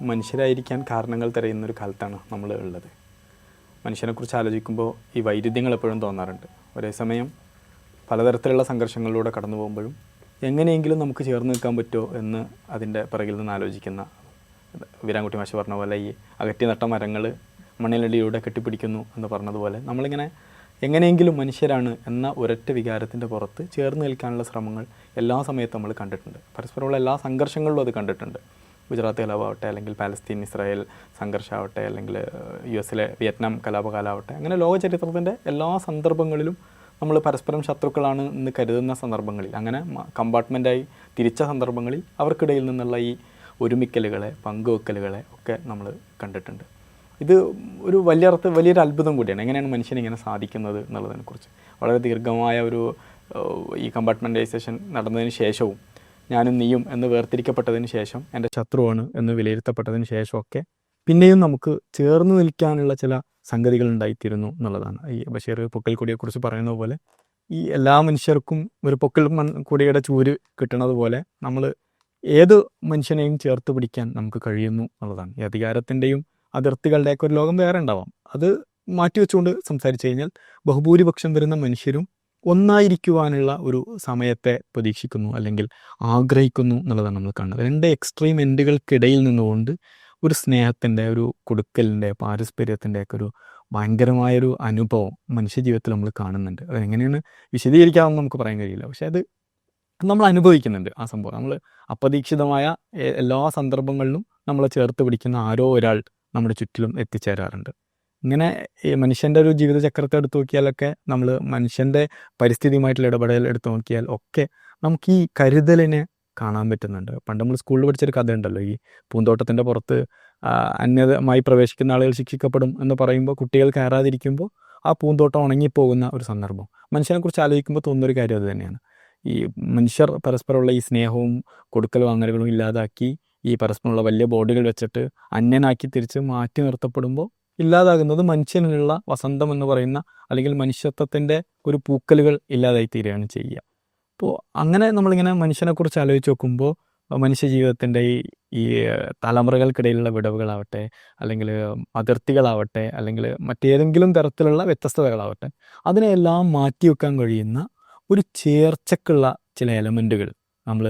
മനുഷ്യരായിരിക്കാൻ കാരണങ്ങൾ തിരയുന്നൊരു കാലത്താണ് നമ്മൾ ഉള്ളത്. മനുഷ്യനെക്കുറിച്ച് ആലോചിക്കുമ്പോൾ ഈ വൈരുദ്ധ്യങ്ങൾ എപ്പോഴും തോന്നാറുണ്ട്. ഒരേ സമയം പലതരത്തിലുള്ള സംഘർഷങ്ങളിലൂടെ കടന്നു പോകുമ്പോഴും എങ്ങനെയെങ്കിലും നമുക്ക് ചേർന്ന് നിൽക്കാൻ പറ്റുമോ എന്ന് അതിൻ്റെ പിറകിൽ നിന്ന് ആലോചിക്കുന്ന വീരാൻകുട്ടി മാഷ് പറഞ്ഞ പോലെ ഈ അകറ്റി നട്ട മരങ്ങൾ മണ്ണിലടിയിലൂടെ കെട്ടിപ്പിടിക്കുന്നു എന്ന് പറഞ്ഞതുപോലെ നമ്മളിങ്ങനെ എങ്ങനെയെങ്കിലും മനുഷ്യരാണ് എന്ന ഒരൊറ്റ വികാരത്തിൻ്റെ പുറത്ത് ചേർന്ന് നിൽക്കാനുള്ള ശ്രമങ്ങൾ എല്ലാ സമയത്തും നമ്മൾ കണ്ടിട്ടുണ്ട്. പരസ്പരമുള്ള എല്ലാ സംഘർഷങ്ങളിലും അത് കണ്ടിട്ടുണ്ട്. ഗുജറാത്ത് കലാപമാവട്ടെ, അല്ലെങ്കിൽ പാലസ്തീൻ ഇസ്രായേൽ സംഘർഷമാവട്ടെ, അല്ലെങ്കിൽ US വിയറ്റ്നാം കലാപകാലമാവട്ടെ, അങ്ങനെ ലോക ചരിത്രത്തിൻ്റെ എല്ലാ സന്ദർഭങ്ങളിലും നമ്മൾ പരസ്പരം ശത്രുക്കളാണ് എന്ന് കരുതുന്ന സന്ദർഭങ്ങളിൽ, അങ്ങനെ കമ്പാർട്ട്മെൻറ്റായി തിരിച്ച സന്ദർഭങ്ങളിൽ അവർക്കിടയിൽ നിന്നുള്ള ഈ ഒരുമിക്കലുകളെ, പങ്കുവെക്കലുകളെ ഒക്കെ നമ്മൾ കണ്ടിട്ടുണ്ട്. ഇത് ഒരു വലിയൊരു അത്ഭുതം കൂടിയാണ്. എങ്ങനെയാണ് മനുഷ്യനിങ്ങനെ സാധിക്കുന്നത് എന്നുള്ളതിനെക്കുറിച്ച് വളരെ ദീർഘമായ ഈ കമ്പാർട്ട്മെൻറ്റൈസേഷൻ നടന്നതിന് ശേഷവും ഞാനും നീയും എന്ന് വേർതിരിക്കപ്പെട്ടതിന് ശേഷം എൻ്റെ ശത്രുവാണ് എന്ന് വിലയിരുത്തപ്പെട്ടതിന് ശേഷമൊക്കെ പിന്നെയും നമുക്ക് ചേർന്ന് നിൽക്കാനുള്ള ചില സംഗതികൾ ഉണ്ടായിത്തീരുന്നു എന്നുള്ളതാണ്. ഈ ബഷീർ പൊക്കൽക്കൊടിയെക്കുറിച്ച് പറയുന്നത് പോലെ ഈ എല്ലാ മനുഷ്യർക്കും ഒരു പൊക്കൽ കൊടിയുടെ ചൂര് കിട്ടുന്നത് പോലെ നമ്മൾ ഏത് മനുഷ്യനെയും ചേർത്ത് പിടിക്കാൻ നമുക്ക് കഴിയുന്നു എന്നുള്ളതാണ്. ഈ അധികാരത്തിൻ്റെയും അതിർത്തികളുടെയൊക്കെ ഒരു ലോകം വേറെ ഉണ്ടാവാം. അത് മാറ്റിവെച്ചുകൊണ്ട് സംസാരിച്ചു കഴിഞ്ഞാൽ ബഹുഭൂരിപക്ഷം വരുന്ന മനുഷ്യരും ഒന്നായിരിക്കുവാനുള്ള ഒരു സമയത്തെ പ്രതീക്ഷിക്കുന്നു അല്ലെങ്കിൽ ആഗ്രഹിക്കുന്നു എന്നുള്ളതാണ് നമ്മൾ കാണുന്നത്. രണ്ട് എക്സ്ട്രീം എൻഡുകൾക്കിടയിൽ നിന്നുകൊണ്ട് ഒരു സ്നേഹത്തിൻ്റെ, ഒരു കൊടുക്കലിൻ്റെ, പാരസ്പര്യത്തിൻ്റെ ഒക്കെ ഒരു ഭയങ്കരമായൊരു അനുഭവം മനുഷ്യജീവിതത്തിൽ നമ്മൾ കാണുന്നുണ്ട്. അതെങ്ങനെയാണ് വിശദീകരിക്കാമെന്ന് നമുക്ക് പറയാൻ കഴിയില്ല. പക്ഷെ അത് നമ്മൾ അനുഭവിക്കുന്നുണ്ട് ആ സംഭവം. നമ്മൾ അപ്രതീക്ഷിതമായ എല്ലാ സന്ദർഭങ്ങളിലും നമ്മളെ ചേർത്ത് പിടിക്കുന്ന ആരോ ഒരാൾ നമ്മുടെ ചുറ്റിലും എത്തിച്ചേരാറുണ്ട്. ഇങ്ങനെ ഈ മനുഷ്യൻ്റെ ഒരു ജീവിതചക്രത്തെ എടുത്തു നോക്കിയാലൊക്കെ, നമ്മൾ മനുഷ്യൻ്റെ പരിസ്ഥിതിയുമായിട്ടുള്ള ഇടപെടൽ എടുത്തു നോക്കിയാൽ ഒക്കെ നമുക്ക് ഈ കരുതലിനെ കാണാൻ പറ്റുന്നുണ്ട്. പണ്ട് നമ്മൾ സ്കൂളിൽ പഠിച്ചൊരു കഥ ഉണ്ടല്ലോ, ഈ പൂന്തോട്ടത്തിൻ്റെ പുറത്ത് അന്യമായി പ്രവേശിക്കുന്ന ആളുകൾ ശിക്ഷിക്കപ്പെടും എന്ന് പറയുമ്പോൾ കുട്ടികൾ കയറാതിരിക്കുമ്പോൾ ആ പൂന്തോട്ടം ഉണങ്ങിപ്പോകുന്ന ഒരു സന്ദർഭം മനുഷ്യനെക്കുറിച്ച് ആലോചിക്കുമ്പോൾ തോന്നുന്നൊരു കാര്യം അത് തന്നെയാണ്. ഈ മനുഷ്യർ പരസ്പരമുള്ള ഈ സ്നേഹവും കൊടുക്കലും വാങ്ങലുകളും ഇല്ലാതാക്കി ഈ പരസ്പരമുള്ള വലിയ ബോർഡുകൾ വെച്ചിട്ട് അന്യനാക്കി തിരിച്ച് മാറ്റി നിർത്തപ്പെടുമ്പോൾ ഇല്ലാതാകുന്നത് മനുഷ്യനുള്ള വസന്തം എന്ന് പറയുന്ന, അല്ലെങ്കിൽ മനുഷ്യത്വത്തിൻ്റെ ഒരു പൂക്കലുകൾ ഇല്ലാതായി തീരുകയാണ് ചെയ്യുക. അപ്പോൾ അങ്ങനെ നമ്മളിങ്ങനെ മനുഷ്യനെക്കുറിച്ച് ആലോചിച്ച് നോക്കുമ്പോൾ മനുഷ്യ ജീവിതത്തിൻ്റെ ഈ തലമുറകൾക്കിടയിലുള്ള വിടവുകളാവട്ടെ, അല്ലെങ്കിൽ അതിർത്തികളാവട്ടെ, അല്ലെങ്കിൽ മറ്റേതെങ്കിലും തരത്തിലുള്ള വ്യത്യസ്തതകളാവട്ടെ, അതിനെല്ലാം മാറ്റിവെക്കാൻ കഴിയുന്ന ഒരു ചേർച്ചക്കുള്ള ചില എലമെൻറ്റുകൾ നമ്മൾ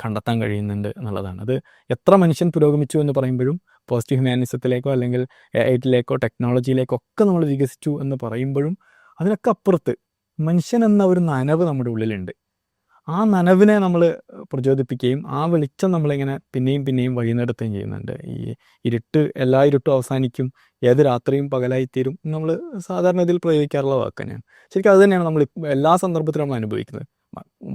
കണ്ടെത്താൻ കഴിയുന്നുണ്ട് എന്നുള്ളതാണ്. അത് എത്ര മനുഷ്യൻ പുരോഗമിച്ചു എന്ന് പറയുമ്പോഴും പോസിറ്റീവ് ഹ്യൂമാനിസത്തിലേക്കോ അല്ലെങ്കിൽ AI-ലേക്കോ ടെക്നോളജിയിലേക്കോ ഒക്കെ നമ്മൾ വികസിച്ചു എന്ന് പറയുമ്പോഴും അതിനൊക്കെ അപ്പുറത്ത് മനുഷ്യൻ എന്ന ഒരു നനവ് നമ്മുടെ ഉള്ളിലുണ്ട്. ആ നനവിനെ നമ്മൾ പ്രചോദിപ്പിക്കുകയും ആ വെളിച്ചം നമ്മളിങ്ങനെ പിന്നെയും പിന്നെയും വഴി നടത്തുകയും ചെയ്യുന്നുണ്ട്. ഈ എല്ലാ ഇരുട്ടും അവസാനിക്കും, ഏത് രാത്രിയും പകലായിത്തീരും നമ്മൾ സാധാരണ ഇതിൽ പ്രയോഗിക്കാറുള്ള വാക്ക് തന്നെയാണ്. ശരിക്കും അത് തന്നെയാണ് നമ്മൾ എല്ലാ സന്ദർഭത്തിലും നമ്മൾ അനുഭവിക്കുന്നത്.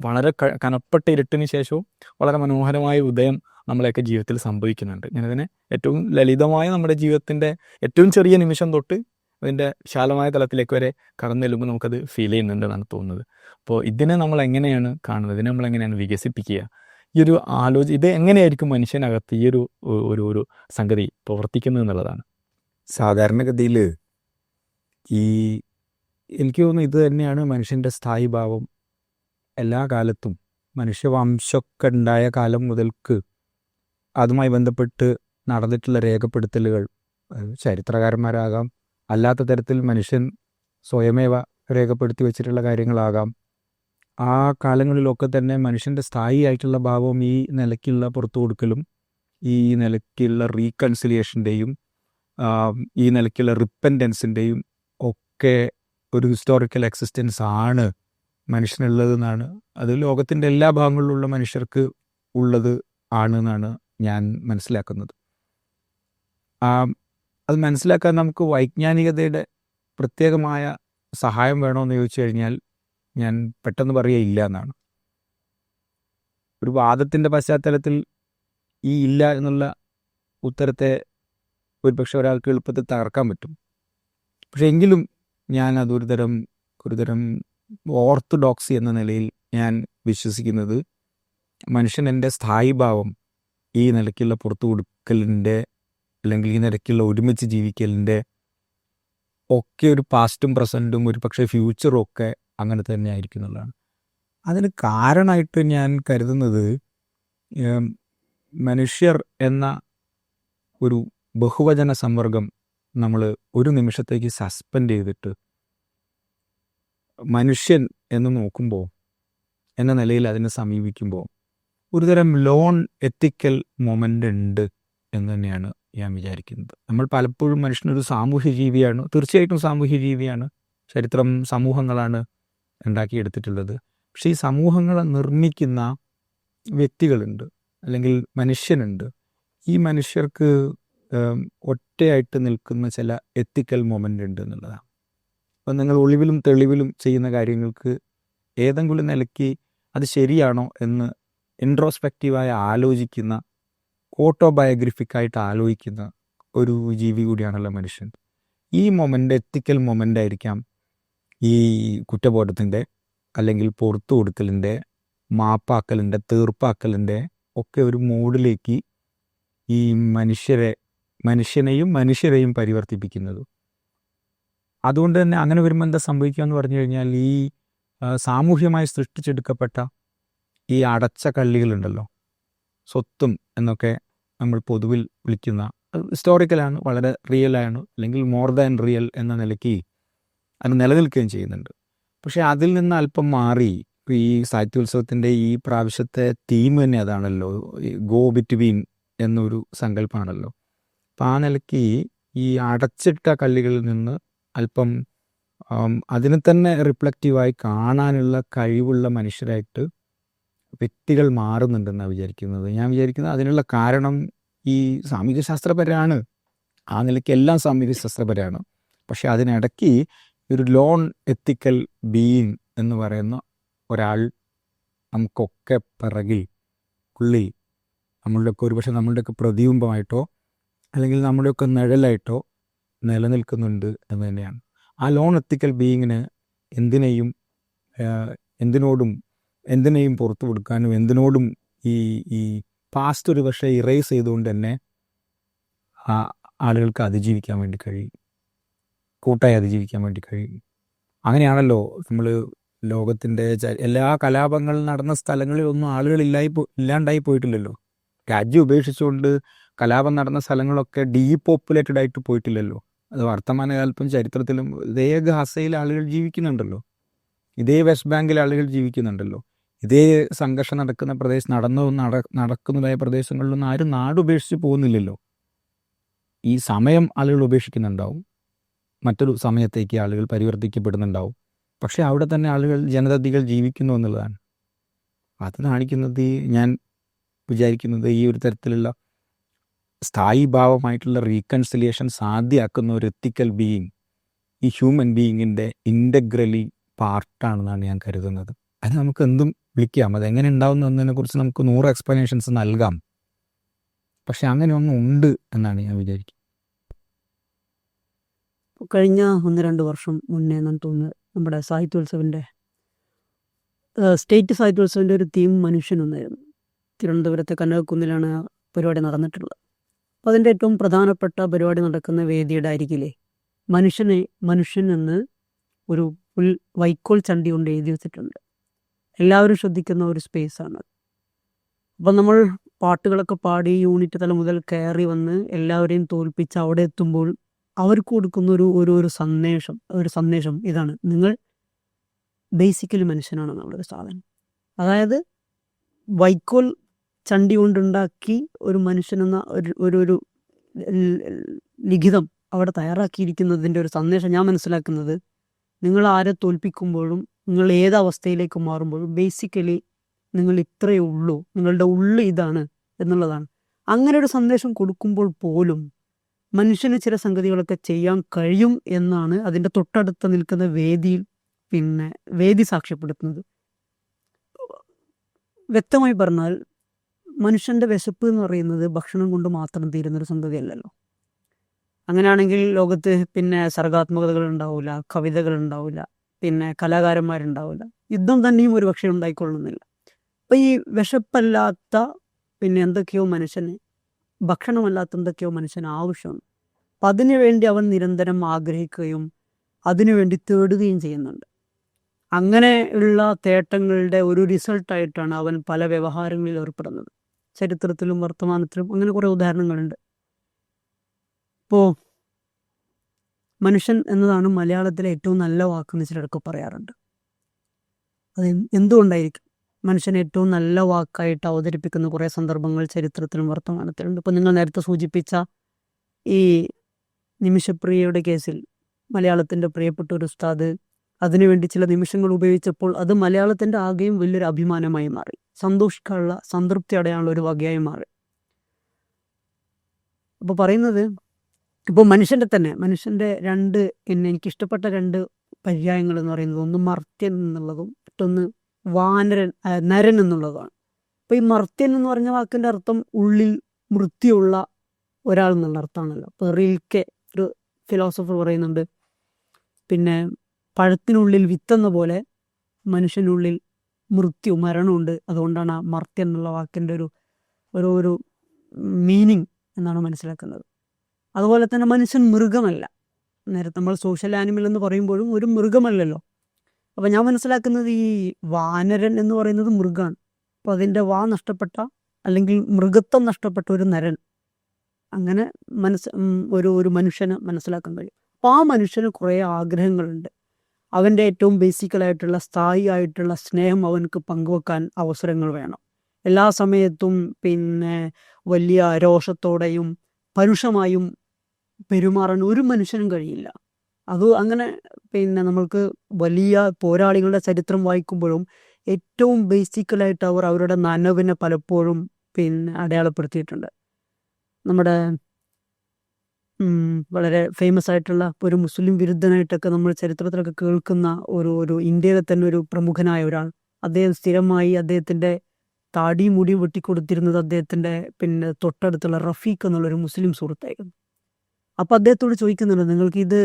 വളരെ കനപ്പെട്ട ഇരുട്ടിന് ശേഷവും വളരെ മനോഹരമായ ഉദയം നമ്മളെയൊക്കെ ജീവിതത്തിൽ സംഭവിക്കുന്നുണ്ട്. ഞാനതിനെ ഏറ്റവും ലളിതമായ നമ്മുടെ ജീവിതത്തിൻ്റെ ഏറ്റവും ചെറിയ നിമിഷം തൊട്ട് അതിൻ്റെ വിശാലമായ തലത്തിലേക്ക് വരെ കടന്നു ചെല്ലുമ്പോൾ നമുക്കത് ഫീൽ ചെയ്യുന്നുണ്ടെന്നാണ് തോന്നുന്നത്. അപ്പോൾ ഇതിനെ നമ്മൾ എങ്ങനെയാണ് കാണുന്നത്, ഇതിനെ നമ്മൾ എങ്ങനെയാണ് വികസിപ്പിക്കുക, ഈ ഒരു ഇത് എങ്ങനെയായിരിക്കും മനുഷ്യനകത്ത് ഈ ഒരു സംഗതി പ്രവർത്തിക്കുന്നത് എന്നുള്ളതാണ്. സാധാരണഗതിയിൽ എനിക്ക് തോന്നുന്നു ഇത് തന്നെയാണ് മനുഷ്യൻ്റെ സ്ഥായി ഭാവം. എല്ലാ കാലത്തും മനുഷ്യവംശമൊക്കെ ഉണ്ടായ കാലം മുതൽക്ക് അതുമായി ബന്ധപ്പെട്ട് നടന്നിട്ടുള്ള രേഖപ്പെടുത്തലുകൾ ചരിത്രകാരന്മാരാകാം, അല്ലാത്ത തരത്തിൽ മനുഷ്യൻ സ്വയമേവ രേഖപ്പെടുത്തി വെച്ചിട്ടുള്ള കാര്യങ്ങളാകാം. ആ കാലങ്ങളിലൊക്കെ തന്നെ മനുഷ്യൻ്റെ സ്ഥായി ആയിട്ടുള്ള ഭാവം ഈ നിലയ്ക്കുള്ള പുറത്തു കൊടുക്കലും ഈ നിലയ്ക്കുള്ള റീകൺസിലിയേഷൻ്റെയും ഈ നിലയ്ക്കുള്ള റിപ്പൻറ്റൻസിൻ്റെയും ഒക്കെ ഒരു ഹിസ്റ്റോറിക്കൽ എക്സിസ്റ്റൻസ് ആണ് മനുഷ്യനുള്ളതെന്നാണ്, അത് ലോകത്തിൻ്റെ എല്ലാ ഭാഗങ്ങളിലുള്ള മനുഷ്യർക്ക് ഉള്ളത് ആണെന്നാണ് ഞാൻ മനസ്സിലാക്കുന്നത്. അത് മനസ്സിലാക്കാൻ നമുക്ക് വൈജ്ഞാനികതയുടെ പ്രത്യേകമായ സഹായം വേണമെന്ന് ചോദിച്ചു കഴിഞ്ഞാൽ ഞാൻ പെട്ടെന്ന് പറയുക ഇല്ല എന്നാണ്. ഒരു വാദത്തിൻ്റെ പശ്ചാത്തലത്തിൽ ഈ ഇല്ല എന്നുള്ള ഉത്തരത്തെ ഒരുപക്ഷെ ഒരാൾക്ക് എളുപ്പത്തിൽ തകർക്കാൻ പറ്റും. പക്ഷെ എങ്കിലും ഞാൻ അതൊരു തരം ഓർത്തഡോക്സി എന്ന നിലയിൽ ഞാൻ വിശ്വസിക്കുന്നത് മനുഷ്യൻ എൻ്റെ സ്ഥായി ഭാവം ഈ നിലയ്ക്കുള്ള പുറത്തു കൊടുക്കലിൻ്റെ അല്ലെങ്കിൽ ഈ നിലയ്ക്കുള്ള ഒരുമിച്ച് ജീവിക്കലിൻ്റെ ഒക്കെ ഒരു പാസ്റ്റും പ്രസൻറ്റും ഒരു പക്ഷേ ഫ്യൂച്ചറും ഒക്കെ അങ്ങനെ തന്നെ ആയിരിക്കും എന്നുള്ളതാണ്. അതിന് കാരണമായിട്ട് ഞാൻ കരുതുന്നത് മനുഷ്യർ എന്ന ഒരു ബഹുവചന സംവർഗം നമ്മൾ ഒരു നിമിഷത്തേക്ക് സസ്പെൻഡ് ചെയ്തിട്ട് മനുഷ്യൻ എന്ന് നോക്കുമ്പോൾ, എന്ന നിലയിൽ അതിനെ സമീപിക്കുമ്പോൾ ഒരുതരം ലോൺ എത്തിക്കൽ മൊമെൻ്റ് ഉണ്ട് എന്ന് തന്നെയാണ് ഞാൻ വിചാരിക്കുന്നത്. നമ്മൾ പലപ്പോഴും മനുഷ്യനൊരു സാമൂഹ്യ ജീവിയാണ്, തീർച്ചയായിട്ടും സാമൂഹ്യ ജീവിയാണ്. ചരിത്രം സമൂഹങ്ങളാണ് ഉണ്ടാക്കിയെടുത്തിട്ടുള്ളത്. പക്ഷേ ഈ സമൂഹങ്ങളെ നിർമ്മിക്കുന്ന വ്യക്തികളുണ്ട്, അല്ലെങ്കിൽ മനുഷ്യനുണ്ട്. ഈ മനുഷ്യർക്ക് ഒറ്റയായിട്ട് നിൽക്കുന്ന ചില എത്തിക്കൽ മൊമെൻ്റ് ഉണ്ട് എന്നുള്ളതാണ്. അപ്പം നിങ്ങൾ ഒളിവിലും തെളിവിലും ചെയ്യുന്ന കാര്യങ്ങൾക്ക് ഏതെങ്കിലും നിലയ്ക്ക് അത് ശരിയാണോ എന്ന് ഇൻട്രോസ്പെക്റ്റീവായി ആലോചിക്കുന്ന, ഓട്ടോബയോഗ്രഫിക്കായിട്ട് ആലോചിക്കുന്ന ഒരു ജീവി കൂടിയാണല്ലോ മനുഷ്യൻ. ഈ മൊമെൻ്റ് എത്തിക്കൽ മൊമെൻ്റ് ആയിരിക്കാം ഈ കുറ്റബോധത്തിൻ്റെ, അല്ലെങ്കിൽ പുറത്തു കൊടുക്കലിൻ്റെ, മാപ്പാക്കലിൻ്റെ, തീർപ്പാക്കലിൻ്റെ ഒക്കെ ഒരു മൂഡിലേക്ക് ഈ മനുഷ്യരെയും പരിവർത്തിപ്പിക്കുന്നത്. അതുകൊണ്ട് തന്നെ അങ്ങനെ വരുമ്പോൾ എന്താ സംഭവിക്കുക എന്ന് പറഞ്ഞു കഴിഞ്ഞാൽ, ഈ സാമൂഹ്യമായി സൃഷ്ടിച്ചെടുക്കപ്പെട്ട ഈ അടച്ച കള്ളികളുണ്ടല്ലോ, സ്വത്തും എന്നൊക്കെ നമ്മൾ പൊതുവിൽ വിളിക്കുന്ന, ഹിസ്റ്റോറിക്കലാണ്, വളരെ റിയലാണ്, അല്ലെങ്കിൽ മോർ ദാൻ റിയൽ എന്ന നിലയ്ക്ക് അത് നിലനിൽക്കുകയും ചെയ്യുന്നുണ്ട്. പക്ഷേ അതിൽ നിന്ന് അല്പം മാറി ഈ സാഹിത്യോത്സവത്തിൻ്റെ ഈ പ്രാവശ്യത്തെ തീം തന്നെ അതാണല്ലോ, ഗോ ബിറ്റ്വീൻ എന്നൊരു സങ്കല്പമാണല്ലോ. അപ്പം ആ നിലയ്ക്ക് ഈ അടച്ചിട്ട കള്ളികളിൽ നിന്ന് അല്പം അതിനെ തന്നെ റിഫ്ലക്റ്റീവായി കാണാനുള്ള കഴിവുള്ള മനുഷ്യരായിട്ട് വ്യക്തികൾ മാറുന്നുണ്ടെന്നാണ് വിചാരിക്കുന്നത്. ഞാൻ വിചാരിക്കുന്നത് അതിനുള്ള കാരണം ഈ സാമൂഹ്യശാസ്ത്രപരമാണ്, ആ നിലയ്ക്ക് എല്ലാം സാമൂഹ്യശാസ്ത്രപരമാണ്. പക്ഷെ അതിനിടയ്ക്ക് ഒരു ലോൺ എത്തിക്കൽ ബീയിങ് എന്ന് പറയുന്ന ഒരാൾ നമുക്കൊക്കെ പിറകിൽ, ഉള്ളിൽ, നമ്മളുടെയൊക്കെ ഒരുപക്ഷെ നമ്മളുടെയൊക്കെ പ്രതിബിംബമായിട്ടോ അല്ലെങ്കിൽ നമ്മുടെയൊക്കെ നിഴലായിട്ടോ നിലനിൽക്കുന്നുണ്ട് എന്ന് തന്നെയാണ്. ആ ലോൺ എത്തിക്കൽ ബീയിങ്ങിന് എന്തിനേയും പുറത്തു കൊടുക്കാനും എന്തിനോടും ഈ പാസ്റ്റ് ഒരു പക്ഷേ ഇറേസ് ചെയ്തുകൊണ്ട് തന്നെ ആ ആളുകൾക്ക് അതിജീവിക്കാൻ വേണ്ടി കഴിയും, കൂട്ടായി അതിജീവിക്കാൻ വേണ്ടി കഴിയും. അങ്ങനെയാണല്ലോ നമ്മൾ ലോകത്തിൻ്റെ എല്ലാ കലാപങ്ങൾ നടന്ന സ്ഥലങ്ങളിലൊന്നും ആളുകൾ ഇല്ലാണ്ടായി പോയിട്ടില്ലല്ലോ. രാജ്യം ഉപേക്ഷിച്ചുകൊണ്ട് കലാപം നടന്ന സ്ഥലങ്ങളൊക്കെ ഡീപോപ്പുലേറ്റഡ് ആയിട്ട് പോയിട്ടില്ലല്ലോ. അത് വർത്തമാനകാലത്തും ചരിത്രത്തിലും ഇതേ ഗാസയിൽ ആളുകൾ ജീവിക്കുന്നുണ്ടല്ലോ, ഇതേ വെസ്റ്റ് ബാങ്കിൽ ആളുകൾ ജീവിക്കുന്നുണ്ടല്ലോ, ഇതേ സംഘർഷം നടക്കുന്നതായ പ്രദേശങ്ങളിലൊന്നും ആരും നാടുപേക്ഷിച്ച് പോകുന്നില്ലല്ലോ. ഈ സമയം ആളുകൾ ഉപേക്ഷിക്കുന്നുണ്ടാവും, മറ്റൊരു സമയത്തേക്ക് ആളുകൾ പരിവർത്തിക്കപ്പെടുന്നുണ്ടാവും. പക്ഷേ അവിടെ തന്നെ ജനതകൾ ജീവിക്കുന്നു എന്നുള്ളതാണ്. അത് കാണിക്കുന്നത് ഞാൻ വിചാരിക്കുന്നത് ഈ ഒരു തരത്തിലുള്ള സ്ഥായീഭാവമായിട്ടുള്ള റീകൺസിലിയേഷൻ സാധ്യമാക്കുന്ന ഒരു എത്തിക്കൽ ബീയിങ് ഈ ഹ്യൂമൻ ബീയിങ്ങിൻ്റെ ഇൻ്റഗ്രലി പാർട്ടാണെന്നാണ് ഞാൻ കരുതുന്നത്. അത് നമുക്ക് എന്തും വിളിക്കാം, അതെങ്ങനെ ഉണ്ടാവുന്നു എന്നതിനെക്കുറിച്ച് നമുക്ക് 100 എക്സ്പ്ലനേഷൻസ് നൽകാം. പക്ഷെ അങ്ങനെ ഒന്നും ഉണ്ട് എന്നാണ് ഞാൻ വിചാരിക്കുന്നത്. കഴിഞ്ഞ 1-2 വർഷം മുന്നേ എന്നാണ് തോന്നുന്നത്, നമ്മുടെ സാഹിത്യോത്സവൻ്റെ സ്റ്റേറ്റ് സാഹിത്യോത്സവൻ്റെ ഒരു തീം മനുഷ്യനൊന്നായിരുന്നു. തിരുവനന്തപുരത്തെ കനകക്കുന്നിലാണ് പരിപാടി നടന്നിട്ടുള്ളത്. അപ്പോൾ അതിൻ്റെ ഏറ്റവും പ്രധാനപ്പെട്ട പരിപാടി നടക്കുന്ന വേദിയുടെ അരികിലെ മനുഷ്യൻ എന്ന് ഒരു വൈക്കോൽ ചണ്ടി കൊണ്ട് എഴുതി വെച്ചിട്ടുണ്ട്. എല്ലാവരും ശ്രദ്ധിക്കുന്ന ഒരു സ്പേസാണ്. അപ്പം നമ്മൾ പാട്ടുകളൊക്കെ പാടി യൂണിറ്റ് തലം മുതൽ കയറി വന്ന് എല്ലാവരെയും തോൽപ്പിച്ച് അവിടെ എത്തുമ്പോൾ അവർക്ക് കൊടുക്കുന്ന ഒരു സന്ദേശം ഇതാണ്: നിങ്ങൾ ബേസിക്കലി മനുഷ്യനാണെന്നുള്ളൊരു സാധനം. അതായത് വൈക്കോൽ ചണ്ടി കൊണ്ടുണ്ടാക്കി ഒരു മനുഷ്യനെന്ന ഒരു ലിഖിതം അവിടെ തയ്യാറാക്കിയിരിക്കുന്നതിൻ്റെ ഒരു സന്ദേശം ഞാൻ മനസ്സിലാക്കുന്നത്, നിങ്ങൾ ആരെ തോൽപ്പിക്കുമ്പോഴും നിങ്ങൾ ഏത് അവസ്ഥയിലേക്ക് മാറുമ്പോഴും ബേസിക്കലി നിങ്ങൾ ഇത്രയേ ഉള്ളൂ, നിങ്ങളുടെ ഉള്ളു ഇതാണ് എന്നുള്ളതാണ്. അങ്ങനെ ഒരു സന്ദേശം കൊടുക്കുമ്പോൾ പോലും മനുഷ്യന് ചില സംഗതികളൊക്കെ ചെയ്യാൻ കഴിയും എന്നാണ് അതിൻ്റെ തൊട്ടടുത്ത് നിൽക്കുന്ന വേദി സാക്ഷ്യപ്പെടുത്തുന്നത്. വ്യക്തമായി പറഞ്ഞാൽ മനുഷ്യൻ്റെ വിശപ്പ് എന്ന് പറയുന്നത് ഭക്ഷണം കൊണ്ട് മാത്രം തീരുന്നൊരു സംഗതിയല്ലല്ലോ. അങ്ങനെയാണെങ്കിൽ ലോകത്ത് പിന്നെ സർഗാത്മകതകൾ ഉണ്ടാവില്ല, കവിതകൾ ഉണ്ടാവില്ല, പിന്നെ കലാകാരന്മാരുണ്ടാവില്ല, യുദ്ധം തന്നെയും ഒരു പക്ഷേ ഉണ്ടായിക്കൊള്ളുന്നില്ല. അപ്പം ഈ വിശപ്പല്ലാത്ത പിന്നെ എന്തൊക്കെയോ ഭക്ഷണമല്ലാത്ത എന്തൊക്കെയോ മനുഷ്യന് ആവശ്യമാണ്. അപ്പം അതിനുവേണ്ടി അവൻ നിരന്തരം ആഗ്രഹിക്കുകയും അതിനുവേണ്ടി തേടുകയും ചെയ്യുന്നുണ്ട്. അങ്ങനെ ഉള്ള തേട്ടങ്ങളുടെ ഒരു റിസൾട്ടായിട്ടാണ് അവൻ പല വ്യവഹാരങ്ങളിൽ ഏർപ്പെടുന്നത്. ചരിത്രത്തിലും വർത്തമാനത്തിലും അങ്ങനെ കുറേ ഉദാഹരണങ്ങളുണ്ട്. ഇപ്പോൾ മനുഷ്യൻ എന്നതാണ് മലയാളത്തിലെ ഏറ്റവും നല്ല വാക്കെന്ന് ചിലർക്ക് പറയാറുണ്ട്. അത് എന്തുകൊണ്ടായിരിക്കും മനുഷ്യനെ ഏറ്റവും നല്ല വാക്കായിട്ട് അവതരിപ്പിക്കുന്ന കുറേ സന്ദർഭങ്ങൾ ചരിത്രത്തിലും വർത്തമാനത്തിലുണ്ട്. ഇപ്പോൾ നിങ്ങൾ നേരത്തെ സൂചിപ്പിച്ച ഈ നിമിഷപ്രിയയുടെ കേസിൽ മലയാളത്തിൻ്റെ പ്രിയപ്പെട്ട ഒരു ഉസ്താദ് അതിനുവേണ്ടി ചില നിമിഷങ്ങൾ ഉപയോഗിച്ചപ്പോൾ അത് മലയാളത്തിൻ്റെ ആകെയും വലിയൊരു അഭിമാനമായി മാറി, സന്തോഷിക്കാനുള്ള സംതൃപ്തി അടയാനുള്ള ഒരു വകയായി മാറി. അപ്പോൾ പറയുന്നത് ഇപ്പോൾ മനുഷ്യൻ്റെ രണ്ട് എനിക്കിഷ്ടപ്പെട്ട രണ്ട് പര്യായങ്ങൾ എന്ന് പറയുന്നത്, ഒന്ന് മർത്യൻ എന്നുള്ളതും മറ്റൊന്ന് നരൻ എന്നുള്ളതാണ്. അപ്പോൾ ഈ മർത്യൻ എന്ന് പറഞ്ഞ വാക്കിൻ്റെ അർത്ഥം ഉള്ളിൽ മൃത്യുള്ള ഒരാൾ എന്നുള്ള അർത്ഥമാണല്ലോ. ഇപ്പോൾ റിൽക്കെ ഒരു ഫിലോസഫർ പറയുന്നുണ്ട്, പിന്നെ പഴത്തിനുള്ളിൽ വിത്തെന്ന പോലെ മനുഷ്യനുള്ളിൽ മരണമുണ്ട്, അതുകൊണ്ടാണ് ആ മർത്യൻ എന്നുള്ള വാക്കിൻ്റെ ഒരു മീനിങ് എന്നാണ് മനസ്സിലാക്കുന്നത്. അതുപോലെ തന്നെ മനുഷ്യൻ മൃഗമല്ല. നേരത്തെ നമ്മൾ സോഷ്യൽ ആനിമൽ എന്ന് പറയുമ്പോഴും ഒരു മൃഗമല്ലല്ലോ. അപ്പോൾ ഞാൻ മനസ്സിലാക്കുന്നത് ഈ വാനരൻ എന്ന് പറയുന്നത് മൃഗമാണ്. അപ്പോൾ അതിൻ്റെ നഷ്ടപ്പെട്ട അല്ലെങ്കിൽ മൃഗത്വം നഷ്ടപ്പെട്ട ഒരു നരൻ, അങ്ങനെ ഒരു മനുഷ്യനെ മനസ്സിലാക്കാൻ കഴിയും. അപ്പോൾ ആ മനുഷ്യന് കുറേ ആഗ്രഹങ്ങളുണ്ട്. അവൻ്റെ ഏറ്റവും ബേസിക്കലായിട്ടുള്ള സ്ഥായി ആയിട്ടുള്ള സ്നേഹം അവനക്ക് പങ്കുവെക്കാൻ അവസരങ്ങൾ വേണം. എല്ലാ സമയത്തും പിന്നെ വലിയ രോഷത്തോടെയും പരുഷമായും പെരുമാറാൻ ഒരു മനുഷ്യനും കഴിയില്ല. അത് അങ്ങനെ പിന്നെ നമ്മൾക്ക് വലിയ പോരാളികളുടെ ചരിത്രം വായിക്കുമ്പോഴും ഏറ്റവും ബേസിക്കലായിട്ട് അവർ അവരുടെ നനവിനെ പലപ്പോഴും അടയാളപ്പെടുത്തിയിട്ടുണ്ട്. നമ്മുടെ വളരെ ഫേമസ് ആയിട്ടുള്ള ഒരു മുസ്ലിം വിരുദ്ധനായിട്ടൊക്കെ നമ്മൾ ചരിത്രത്തിലൊക്കെ കേൾക്കുന്ന ഒരു ഇന്ത്യയിലെ തന്നെ ഒരു പ്രമുഖനായ ഒരാൾ, അദ്ദേഹം സ്ഥിരമായി അദ്ദേഹത്തിൻ്റെ താടി മുടി വെട്ടിക്കൊടുത്തിരുന്നത് അദ്ദേഹത്തിൻ്റെ തൊട്ടടുത്തുള്ള റഫീഖ് എന്നുള്ളൊരു മുസ്ലിം സുഹൃത്തായിരുന്നു. അപ്പോൾ അദ്ദേഹത്തോട് ചോദിക്കുന്നുണ്ട്, നിങ്ങൾക്കിത്